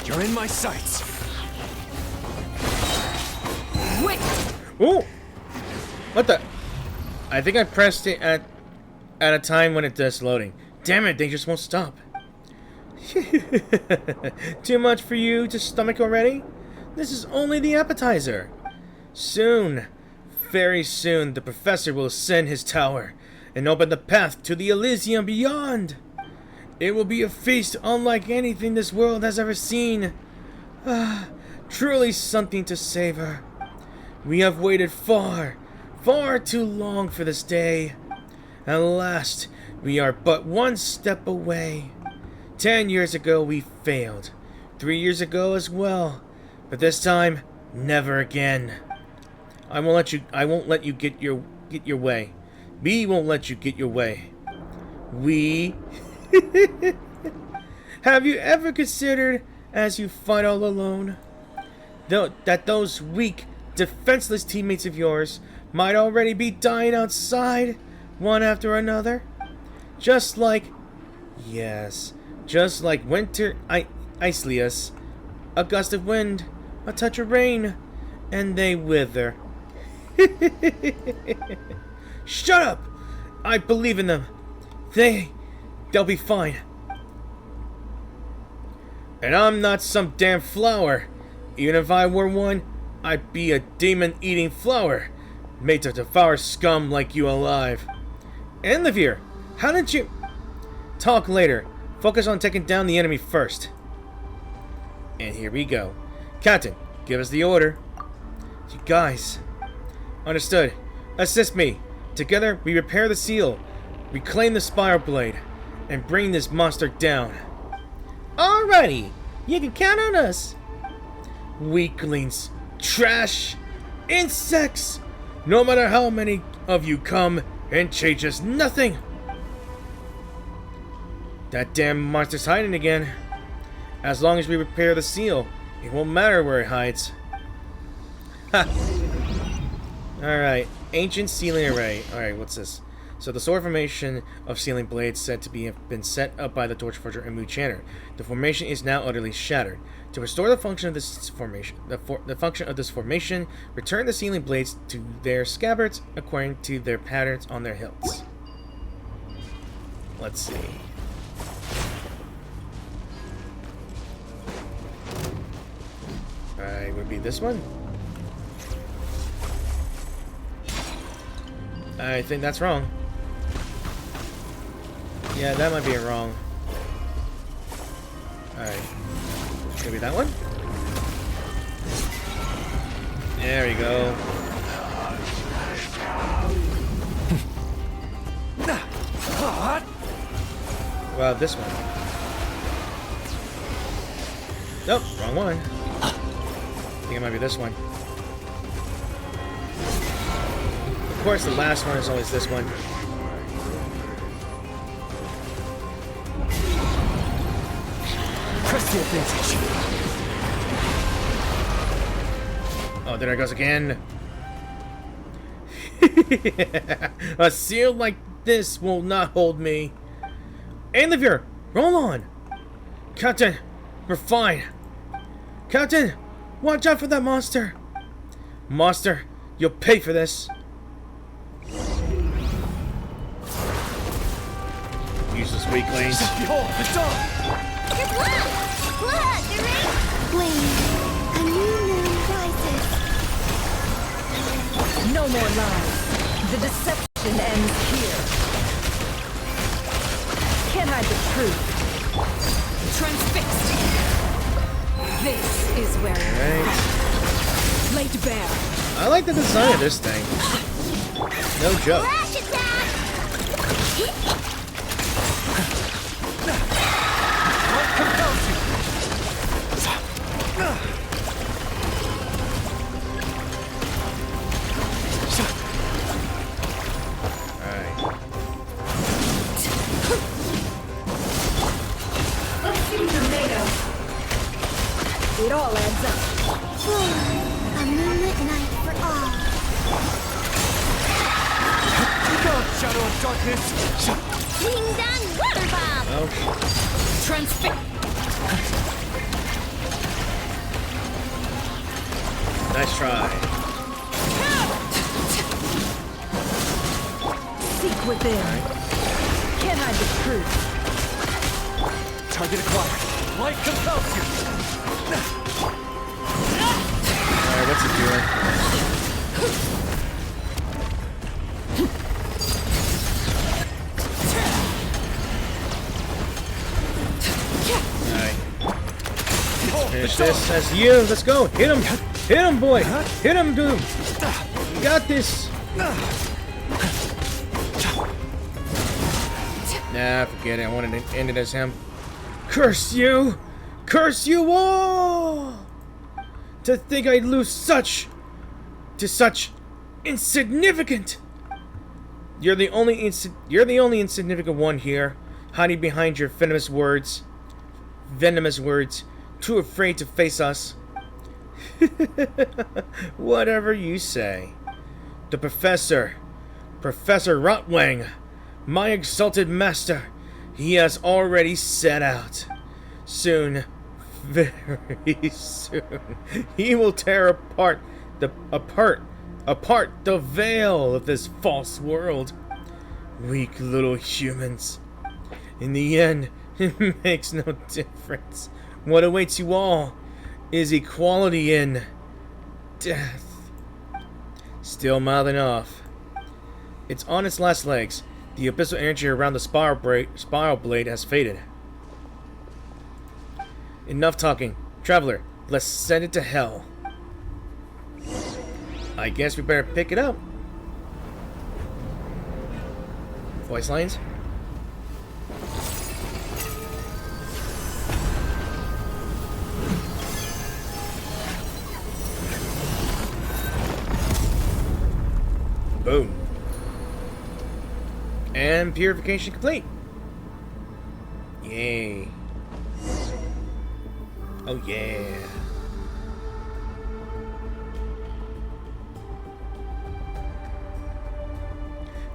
You're in my sights. Wait! Ooh! What the? I think I pressed it at a time when it does loading. Damn it, they just won't stop. Too much for you to stomach already? This is only the appetizer. Soon, very soon, the Professor will ascend his tower and open the path to the Elysium beyond. It will be a feast unlike anything this world has ever seen. Truly something to savor. We have waited far, far too long for this day. At last, we are but one step away. 10 years ago, we failed. 3 years ago as well. But this time, never again. I won't let you get your way. We won't let you get your way. We... Have you ever considered, as you fight all alone, that those weak, defenseless teammates of yours might already be dying outside, one after another? Just like... Yes, just like winter Icelius. A gust of wind, a touch of rain, and they wither. Shut up! I believe in them. They'll be fine. And I'm not some damn flower. Even if I were one, I'd be a demon-eating flower, made to devour scum like you alive. Enlevere, how did you... Talk later. Focus on taking down the enemy first. And here we go. Captain, give us the order. You guys. Understood. Assist me. Together, we repair the seal, reclaim the spiral blade, and bring this monster down. Alrighty. You can count on us. Weaklings. Trash. Insects. No matter how many of you come, it changes nothing. That damn monster's hiding again. As long as we repair the seal, it won't matter where it hides. Ha! Alright, ancient sealing array. Alright, what's this? So the sword formation of sealing blades said to have been set up by the torch forger and Moon Chanter. The formation is now utterly shattered. To restore the function of this formation, return the sealing blades to their scabbards according to their patterns on their hilts. Let's see. Alright, would be this one? I think that's wrong. Yeah, that might be wrong. Alright. Could be that one? There we go. Well, this one. Nope, wrong one. I think it might be this one. Of course, the last one is always this one. Press the advantage. Oh, there it goes again. A seal like this will not hold me. Enlevere, roll on. Captain, we're fine. Captain, watch out for that monster. Monster, you'll pay for this. Useless weaklings. Behold, the dawn! Your blood! Blood! The rain! Flame! A new moon rises. No more lies. The deception ends here. Can't hide the truth. Transfixed. This is where Right. laid bare. I like the design of this thing. No joke. Flash attack! What compels you? Alright. It all adds up. A moonlit night for all. Go, shadow of darkness! Ding dong water bomb! Oh, Transfix. nice try. Seek within. Can't hide the truth. Target acquired. Light compels you! Alright, what's it doing? Finish this. That's you. Let's go. Hit him. Hit him, boy. Hit him, dude. You got this. Nah, forget it. I wanted to end it as him. Curse you. Curse you all. To think I'd lose to such insignificant. You're the only insignificant one here, hiding behind your venomous words. Too afraid to face us. Whatever you say. The Professor Rotwang, My exalted master, he has already set out. Soon, very soon, he will tear apart the veil of this false world. Weak little humans. In the end, it makes no difference. What awaits you all is equality in death. Still mouthing off. It's on its last legs. The abyssal energy around the spiral blade has faded. Enough talking. Traveler, let's send it to hell. I guess we better pick it up. Voice lines? Boom. And purification complete. Yay. Oh yeah.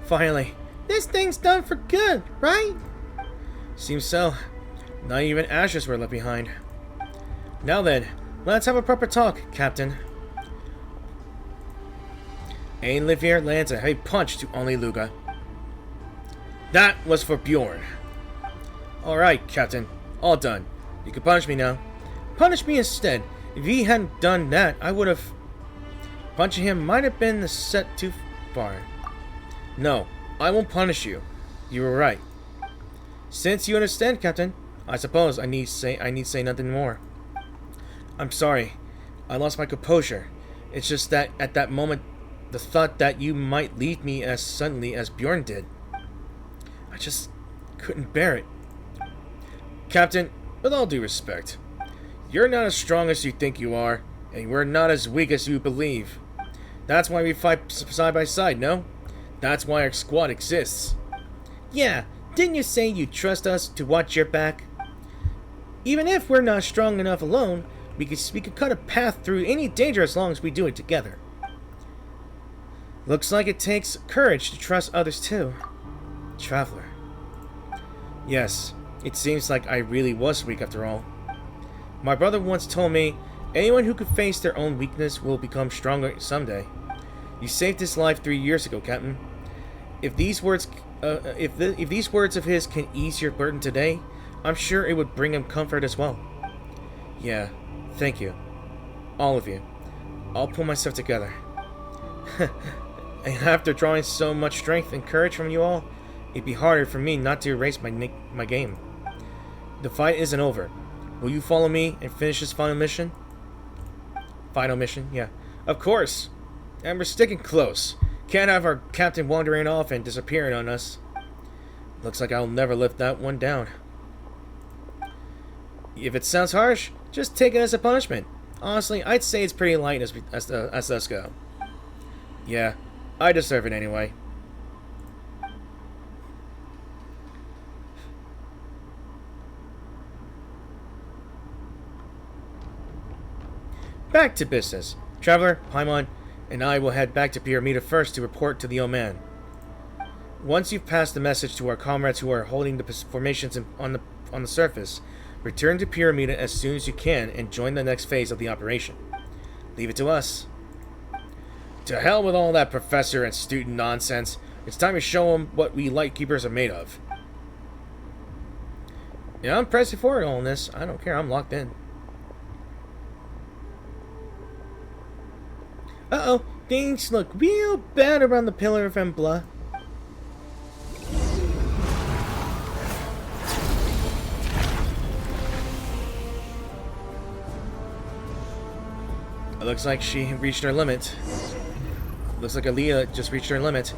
Finally, this thing's done for good, right? Seems so. Not even ashes were left behind. Now then, let's have a proper talk, Captain. Olivier lands a heavy punch to only Luga. That was for Bjorn. Alright, Captain. All done. You can punish me now. Punish me instead. If he hadn't done that, I would have... Punching him might have been the set too far. No, I won't punish you. You were right. Since you understand, Captain, I suppose I need say nothing more. I'm sorry. I lost my composure. It's just that at that moment, the thought that you might leave me as suddenly as Bjorn did. I just couldn't bear it. Captain, with all due respect, you're not as strong as you think you are, and we're not as weak as you believe. That's why we fight side by side, no? That's why our squad exists. Yeah, didn't you say you trust us to watch your back? Even if we're not strong enough alone, we could cut a path through any danger as long as we do it together. Looks like it takes courage to trust others too. Traveler. Yes, it seems like I really was weak after all. My brother once told me, anyone who could face their own weakness will become stronger someday. You saved his life 3 years ago, Captain. If these words of his can ease your burden today, I'm sure it would bring him comfort as well. Yeah, thank you. All of you. I'll pull myself together. And after drawing so much strength and courage from you all, it'd be harder for me not to erase my game. The fight isn't over. Will you follow me and finish this final mission? Final mission, yeah. Of course! And we're sticking close. Can't have our captain wandering off and disappearing on us. Looks like I'll never lift that one down. If it sounds harsh, just take it as a punishment. Honestly, I'd say it's pretty light as us go. Yeah, I deserve it anyway. Back to business. Traveler, Paimon, and I will head back to Pyramida first to report to the old man. Once you've passed the message to our comrades who are holding the formations on the surface, return to Pyramida as soon as you can and join the next phase of the operation. Leave it to us. To hell with all that professor and student nonsense. It's time to show them what we Lightkeepers are made of. Yeah, I'm pressing forward on this. I don't care. I'm locked in. Uh-oh. Things look real bad around the Pillar of Embla. It looks like she reached her limit. Looks like Aaliyah just reached her limit.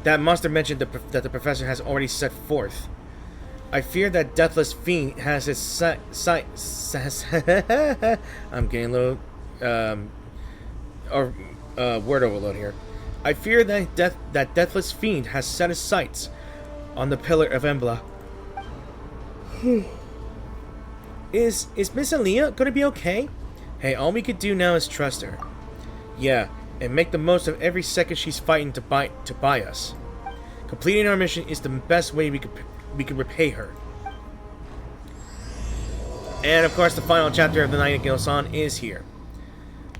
That monster mentioned that the professor has already set forth. I fear that deathless fiend has his sights. I'm getting a little word overload here. I fear that deathless fiend has set his sights on the Pillar of Embla. Is Miss Aaliyah gonna be okay? Hey, all we could do now is trust her. Yeah, and make the most of every second she's fighting to buy us. Completing our mission is the best way we could repay her. And of course, the final chapter of the Nightingale song is here.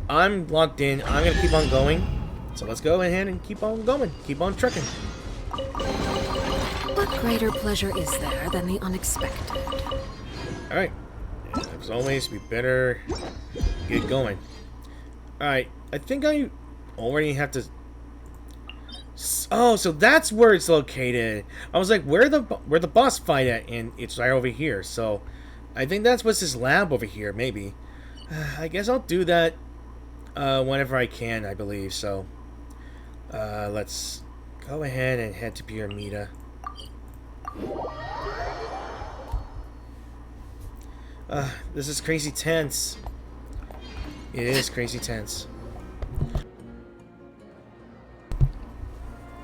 I'm locked in. I'm gonna keep on going. So let's go ahead and keep on going. Keep on trucking. What greater pleasure is there than the unexpected? Alright. As always, we better get going. Alright. I think I already have to... Oh, so that's where it's located. I was like, where the boss fight at? And it's right over here. So I think that's what's this lab over here, maybe. I guess I'll do that whenever I can, I believe. So let's go ahead and head to Pyramida. This is crazy tense. It is crazy tense.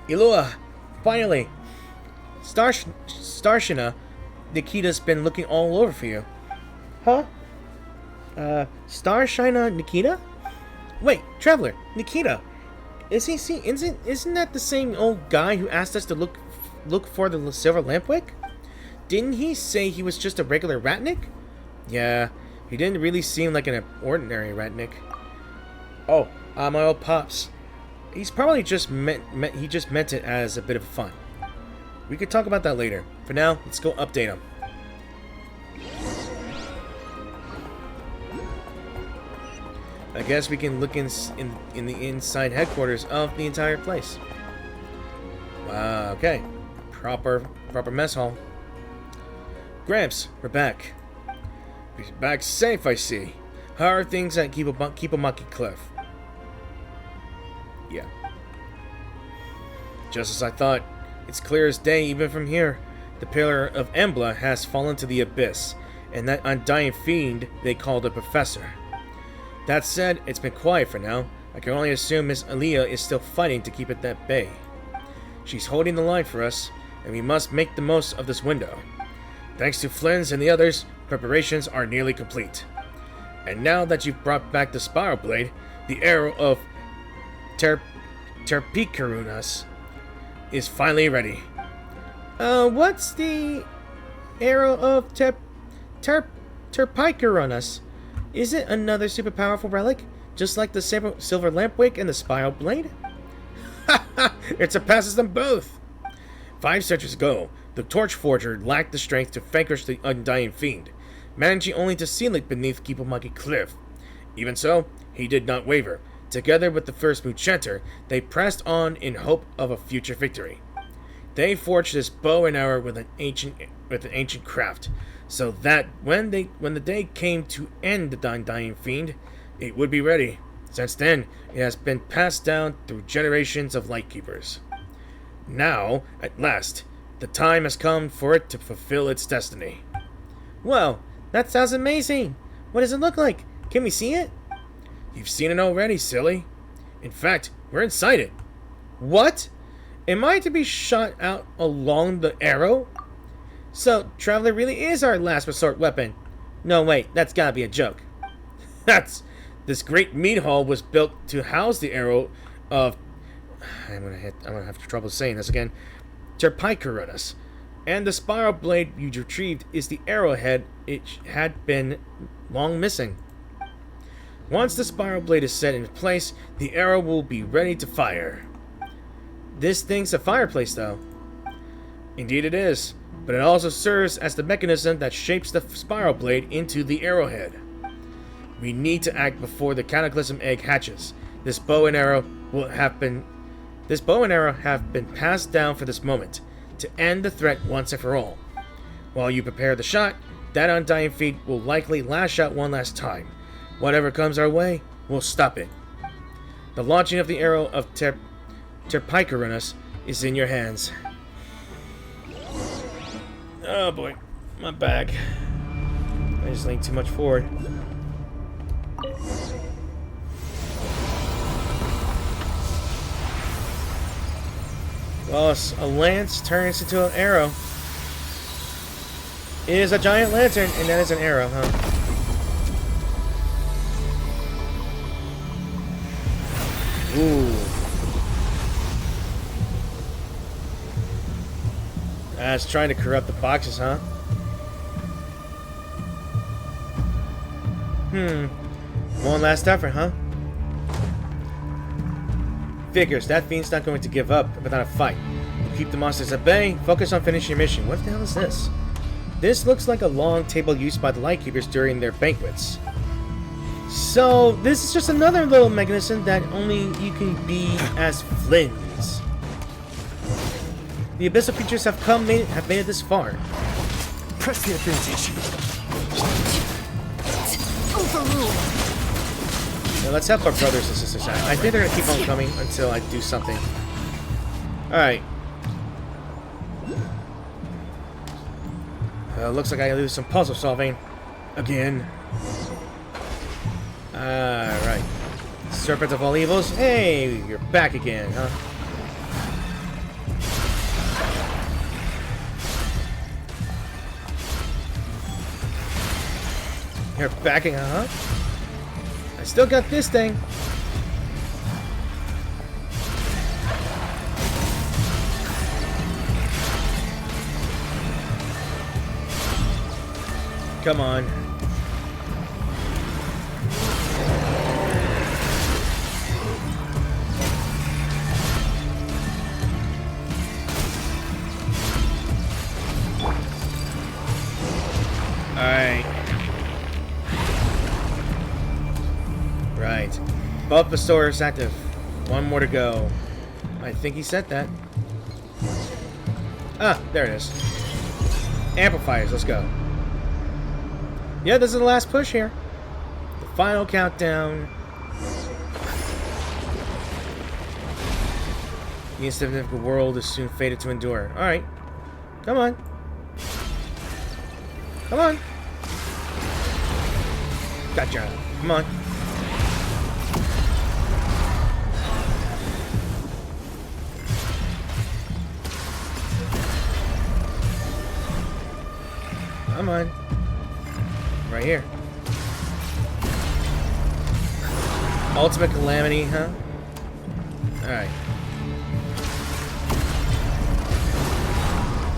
Ilua, finally! Starshina, Nikita's been looking all over for you. Huh? Starshina Nikita? Wait, Traveler, Nikita. Isn't that the same old guy who asked us to look for the silver lampwick? Didn't he say he was just a regular ratnik? Yeah, he didn't really seem like an ordinary ratnik. Oh, my old pops. He's probably just meant it as a bit of fun. We could talk about that later. For now, let's go update him. I guess we can look in the inside headquarters of the entire place. Okay, proper mess hall. Gramps, we're back. We're back safe, I see. How are things at Kipamaki Cliff? Yeah. Just as I thought. It's clear as day even from here. The pillar of Embla has fallen to the abyss, and that undying fiend they call the Professor. That said, it's been quiet for now. I can only assume Miss Aaliyah is still fighting to keep it at bay. She's holding the line for us, and we must make the most of this window. Thanks to Flynn's and the others, preparations are nearly complete. And now that you've brought back the Spiral Blade, the arrow of Terpikarunas is finally ready. What's the arrow of Terpikarunas? Is it another super powerful relic, just like the silver lampwick and the Spiral Blade? Ha ha! It surpasses them both! 5 centuries ago, the Torch Forger lacked the strength to vanquish the undying fiend, managing only to seal it beneath Kipamaki Cliff. Even so, he did not waver. Together with the first Muchanter, they pressed on in hope of a future victory. They forged this bow and arrow with an ancient craft, so that when the day came to end the undying fiend, it would be ready. Since then, it has been passed down through generations of Lightkeepers. Now, at last, the time has come for it to fulfill its destiny. Well, that sounds amazing. What does it look like? Can we see it? You've seen it already, silly. In fact, we're inside it. What? Am I to be shot out along the arrow? So, Traveler really is our last resort weapon. No, wait, that's gotta be a joke. This great meat hall was built to house the arrow of... I'm gonna have trouble saying this again. Terpikarunas. And the Spiral Blade you retrieved is the arrowhead it had been long missing. Once the Spiral Blade is set in place, the arrow will be ready to fire. This thing's a fireplace, though. Indeed it is, but it also serves as the mechanism that shapes the Spiral Blade into the arrowhead. We need to act before the Cataclysm Egg hatches. This bow and arrow have been passed down for this moment, to end the threat once and for all. While you prepare the shot, that undying fiend will likely lash out one last time. Whatever comes our way, we'll stop it. The launching of the arrow of Terpikarunas is in your hands. Oh boy, my back. I just leaned too much forward. Well, a lance turns into an arrow. It is a giant lantern, and that is an arrow, huh? Ooh. It's trying to corrupt the boxes, huh? One last effort, huh? Figures, that fiend's not going to give up without a fight. Keep the monsters at bay, focus on finishing your mission. What the hell is this? This looks like a long table used by the Lightkeepers during their banquets. So, this is just another little mechanism that only you can be as Flynns. The Abyssal creatures have made it this far. Press the advantage. Now let's help our brothers and sisters out. I think they're gonna keep on coming until I do something. Alright. Looks like I gotta do some puzzle solving. Again. Alright. Serpent of all evils. Hey, you're back again, huh? You're backing, huh? I still got this thing. Come on. Alright. Right. Proffessor is active. One more to go. I think he said that. Ah, there it is. Amplifiers, let's go. Yeah, this is the last push here. The final countdown. The insignificant world is soon fated to endure. Alright. Come on. Come on. Gotcha. Come on. Come on. Right here. Ultimate calamity, huh? Alright.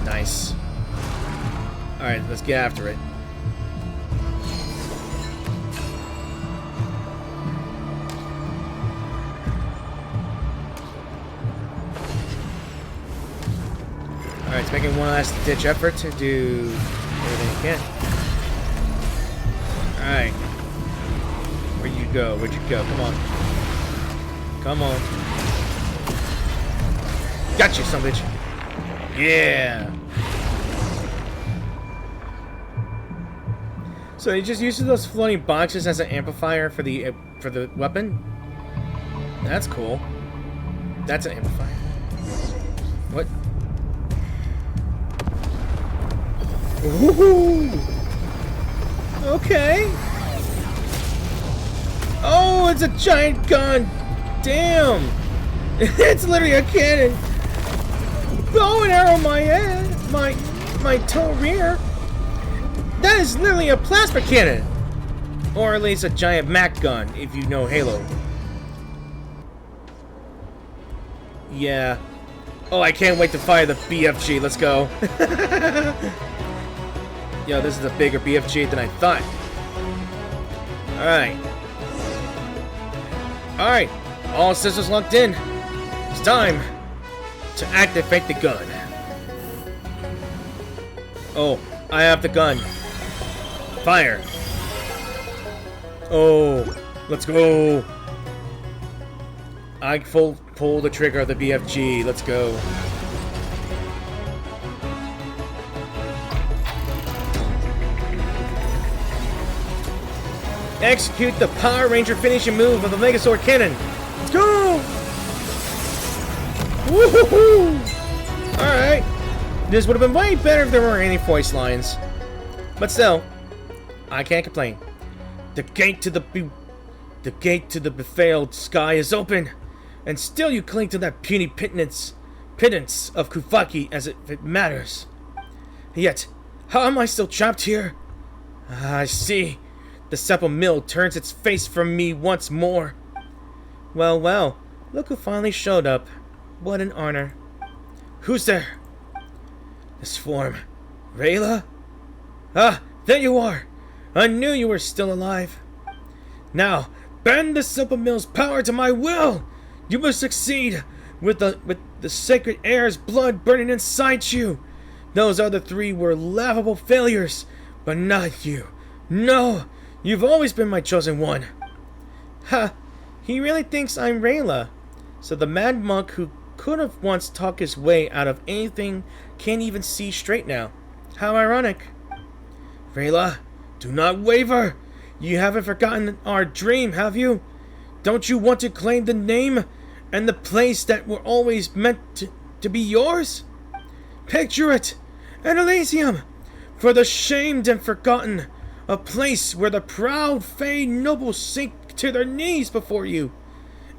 Nice. Alright, let's get after it. Alright, it's making one last ditch effort to do everything it can. Alright. Where'd you go? Where'd you go? Come on. Come on. Got you, son of a bitch. Yeah. So he just uses those floating boxes as an amplifier for the weapon? That's cool. That's an amplifier. What? Ooh. Okay. Oh, it's a giant gun. Damn. It's literally a cannon. Bow and arrow my head. My toe rear. That is literally a plasma cannon. Or at least a giant Mac gun, if you know Halo. Yeah. Oh, I can't wait to fire the BFG. Let's go. Yo, this is a bigger BFG than I thought. Alright. Alright. All systems locked in. It's time to activate the gun. Oh, I have the gun. Fire. Oh, let's go. I pull the trigger of the BFG. Let's go. Execute the Power Ranger finishing move of the Megazord Cannon. Let's go! Woohoo! Alright. This would have been way better if there weren't any voice lines. But still, I can't complain. The gate to the befailed sky is open, and still you cling to that puny pittance of Kuvaki as if it matters. Yet, how am I still trapped here? I see. The Sepal Mill turns its face from me once more. Well, well, look who finally showed up. What an honor. Who's there? This form. Rayla? Ah, there you are! I knew you were still alive. Now, bend the simple mill's power to my will! You must succeed with the sacred air's blood burning inside you. Those other three were laughable failures, but not you. No, you've always been my chosen one. Ha! He really thinks I'm Rayla. So the mad monk who could have once talked his way out of anything can't even see straight now. How ironic. Rayla, do not waver. You haven't forgotten our dream, have you? Don't you want to claim the name and the place that were always meant to be yours? Picture it, an Elysium, for the shamed and forgotten, a place where the proud Fey nobles sink to their knees before you.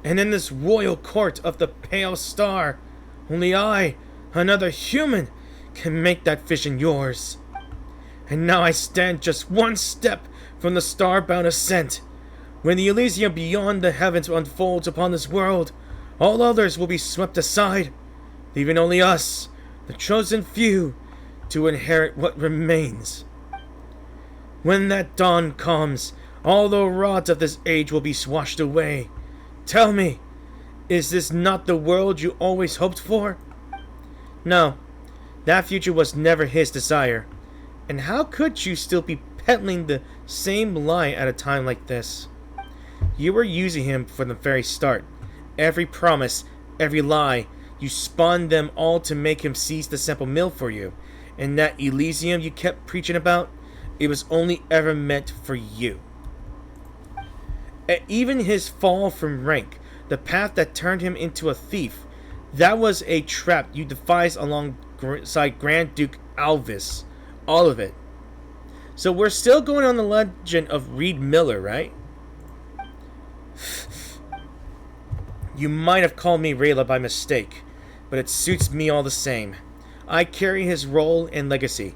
And in this royal court of the Pale Star, only I, another human, can make that vision yours. And now I stand just one step from the star-bound ascent. When the Elysium beyond the heavens unfolds upon this world, all others will be swept aside, leaving only us, the chosen few, to inherit what remains. When that dawn comes, all the rods of this age will be washed away. Tell me, is this not the world you always hoped for? No, that future was never his desire. And how could you still be peddling the same lie at a time like this? You were using him from the very start. Every promise, every lie, you spawned them all to make him seize the simple mill for you. And that Elysium you kept preaching about, it was only ever meant for you. Even his fall from rank, the path that turned him into a thief, that was a trap you devised alongside Grand Duke Alvis. All of it. So we're still going on the legend of Reed Miller, right? You might have called me Rayla by mistake, but it suits me all the same. I carry his role and legacy,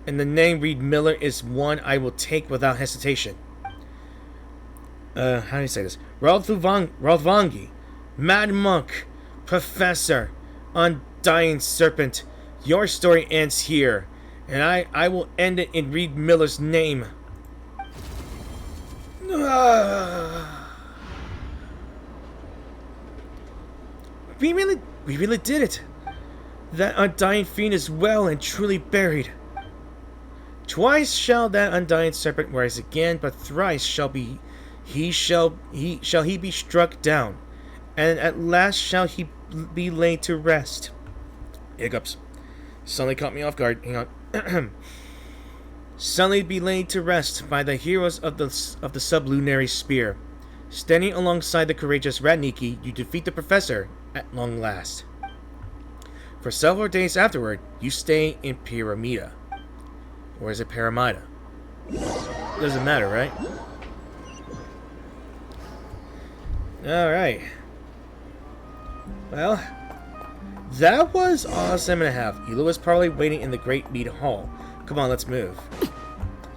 and the name Reed Miller is one I will take without hesitation. How do you say this? Ralvangi, Mad Monk, Professor, Undying Serpent, your story ends here, and I will end it in Reed Miller's name. We really did it. That undying fiend is well and truly buried. Twice shall that undying serpent rise again, but thrice shall he be struck down, and at last shall he be laid to rest. Hiccups. Suddenly caught me off guard. Hang on. Suddenly be laid to rest by the heroes of the sublunary spear. Standing alongside the courageous Ratniki, you defeat the Professor at long last. For several days afterward, you stay in Pyramida. Or is it Paramida? Doesn't matter, right? Alright. Well, that was awesome and a half. Hilo was probably waiting in the Great Mead Hall. Come on, let's move.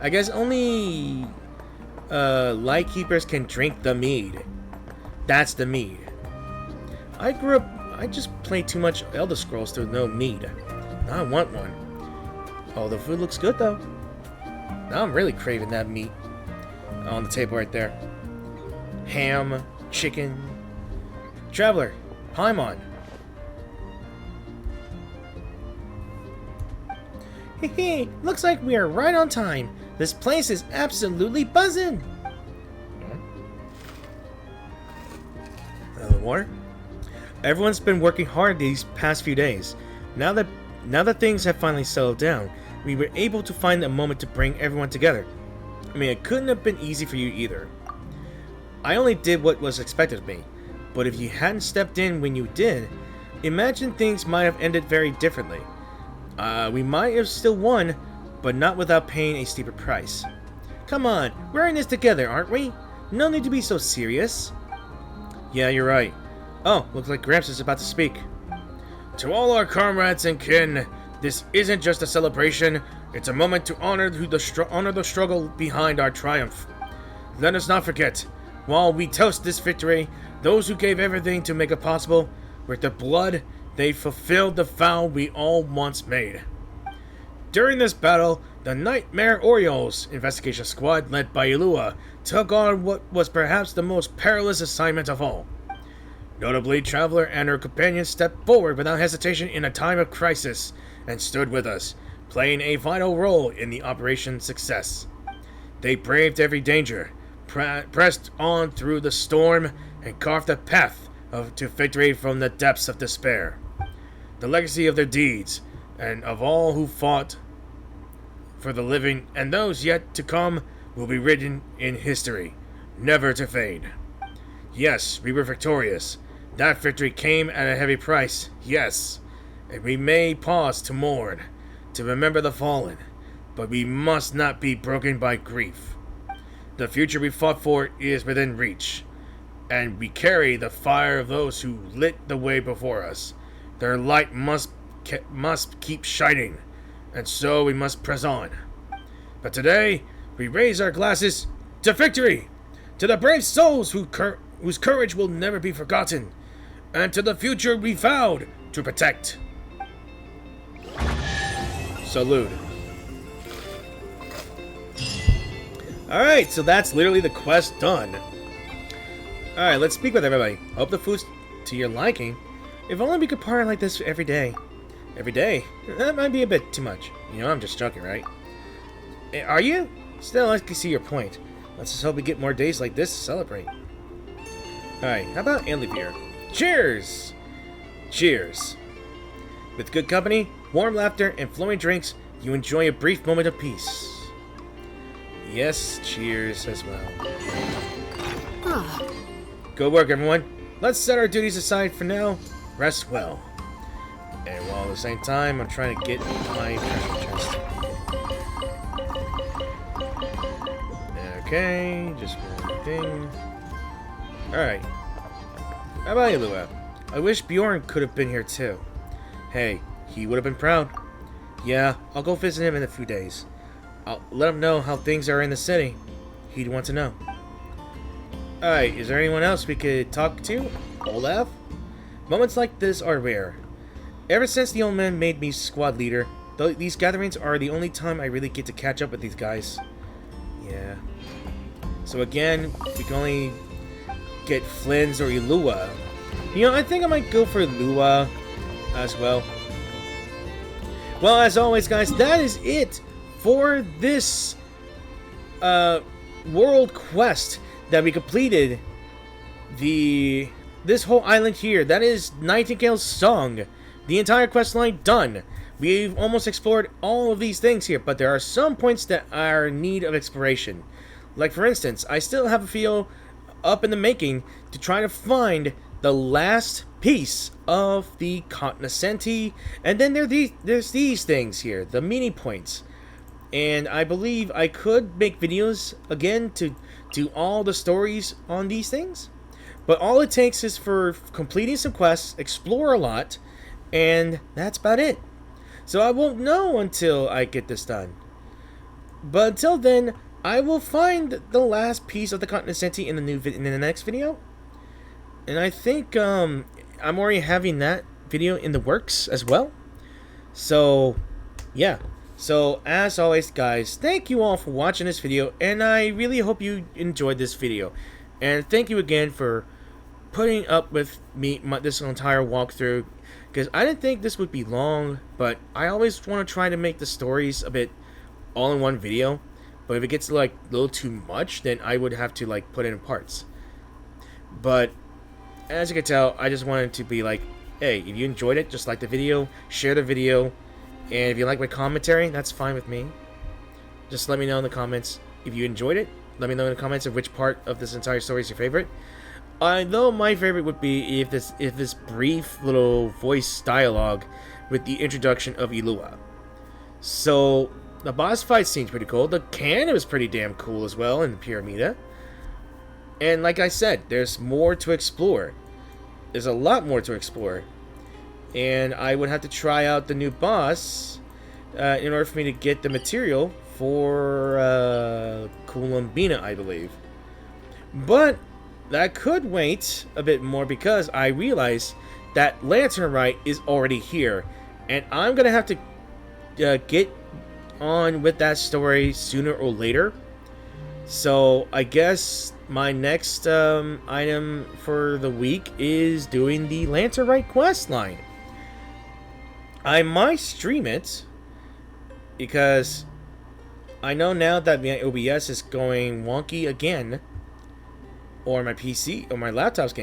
I guess only Lightkeepers can drink the mead. That's the mead. I just played too much Elder Scrolls to know mead. Now I want one. Oh, the food looks good though. Now I'm really craving that meat. On the table right there. Ham, chicken. Traveler, Paimon. Hehe, looks like we are right on time. This place is absolutely buzzing. Water? Everyone's been working hard these past few days. Now that things have finally settled down, we were able to find a moment to bring everyone together. I mean, it couldn't have been easy for you either. I only did what was expected of me, but if you hadn't stepped in when you did, imagine things might have ended very differently. We might have still won, but not without paying a steeper price. Come on, we're in this together, aren't we? No need to be so serious. Yeah, you're right. Oh, looks like Gramps is about to speak. To all our comrades and kin, this isn't just a celebration, it's a moment to honor the struggle behind our triumph. Let us not forget, while we toast this victory, those who gave everything to make it possible, with their blood, they fulfilled the vow we all once made. During this battle, the Nightmare Orioles investigation squad led by Ilua took on what was perhaps the most perilous assignment of all. Notably, Traveler and her companions stepped forward without hesitation in a time of crisis and stood with us, playing a vital role in the operation's success. They braved every danger, pressed on through the storm, and carved a path to victory from the depths of despair. The legacy of their deeds, and of all who fought for the living and those yet to come, will be written in history, never to fade. Yes, we were victorious. That victory came at a heavy price, yes, and we may pause to mourn, to remember the fallen, but we must not be broken by grief. The future we fought for is within reach, and we carry the fire of those who lit the way before us. Their light must keep shining, and so we must press on. But today, we raise our glasses to victory, to the brave souls whose courage will never be forgotten, and to the future we vowed to protect. Salute. Alright, so that's literally the quest done. Alright, let's speak with everybody. Hope the food's to your liking. If only we could party like this every day. Every day? That might be a bit too much. You know, I'm just joking, right? Are you? Still, I can see your point. Let's just hope we get more days like this to celebrate. Alright, how about Anlivir? Cheers! Cheers. With good company, warm laughter, and flowing drinks, you enjoy a brief moment of peace. Yes, cheers as well. Good work, everyone. Let's set our duties aside for now. Rest well. And while at the same time, I'm trying to get my treasure chest. Okay, just one thing. Alright. How about you, Lua? I wish Bjorn could have been here too. Hey, he would have been proud. Yeah, I'll go visit him in a few days. I'll let him know how things are in the city. He'd want to know. Alright, is there anyone else we could talk to? Olaf? Moments like this are rare. Ever since the old man made me squad leader, these gatherings are the only time I really get to catch up with these guys. Yeah. So again, we can only get Flynn's or Ilua. You know, I think I might go for Ilua as well. Well, as always, guys, that is it for this world quest that we completed. This whole island here, that is Nightingale's song. The entire quest line done. We've almost explored all of these things here, but there are some points that are in need of exploration. Like, for instance, I still have a video up in the making to try to find the last piece of the Cognoscenti, and then there's these things here, the mini points. And I believe I could make videos again to do all the stories on these things, but all it takes is for completing some quests, explore a lot, and that's about it. So I won't know until I get this done. But until then, I will find the last piece of the Cognoscenti in the next video. And I think I'm already having that video in the works as well. So, yeah. So, as always, guys, thank you all for watching this video, and I really hope you enjoyed this video. And thank you again for putting up with me this entire walkthrough, because I didn't think this would be long, but I always want to try to make the stories a bit all in one video. But if it gets like a little too much, then I would have to like put it in parts. But as you can tell, I just wanted to be like, hey, if you enjoyed it, just like the video, share the video, and if you like my commentary, that's fine with me. Just let me know in the comments if you enjoyed it. Let me know in the comments of which part of this entire story is your favorite. Though my favorite would be if this brief little voice dialogue with the introduction of Ilua. So the boss fight seems pretty cool. The cannon was pretty damn cool as well in the Pyramida. And like I said, there's more to explore. There's a lot more to explore. And I would have to try out the new boss in order for me to get the material for Columbina, I believe. But that could wait a bit more because I realize that Lanternite is already here. And I'm going to have to get on with that story sooner or later. So I guess my next item for the week is doing the Lancerite quest line. I might stream it because I know now that my OBS is going wonky again, or my PC or my laptop's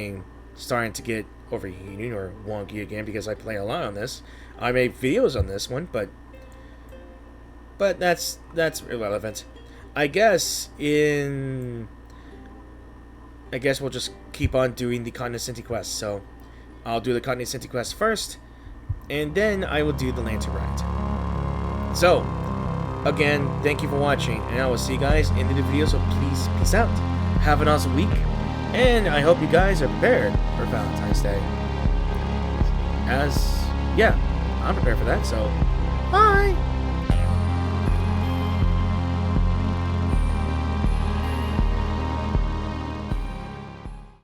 starting to get overheating or wonky again because I play a lot on this. I made videos on this one, but that's irrelevant. I guess we'll just keep on doing the Cognoscenti quest. So I'll do the Cognoscenti quest first, and then I will do the Lancerite. So again, thank you for watching, and I will see you guys in the video. So please, peace out. Have an awesome week, and I hope you guys are prepared for Valentine's Day. I'm prepared for that. So bye.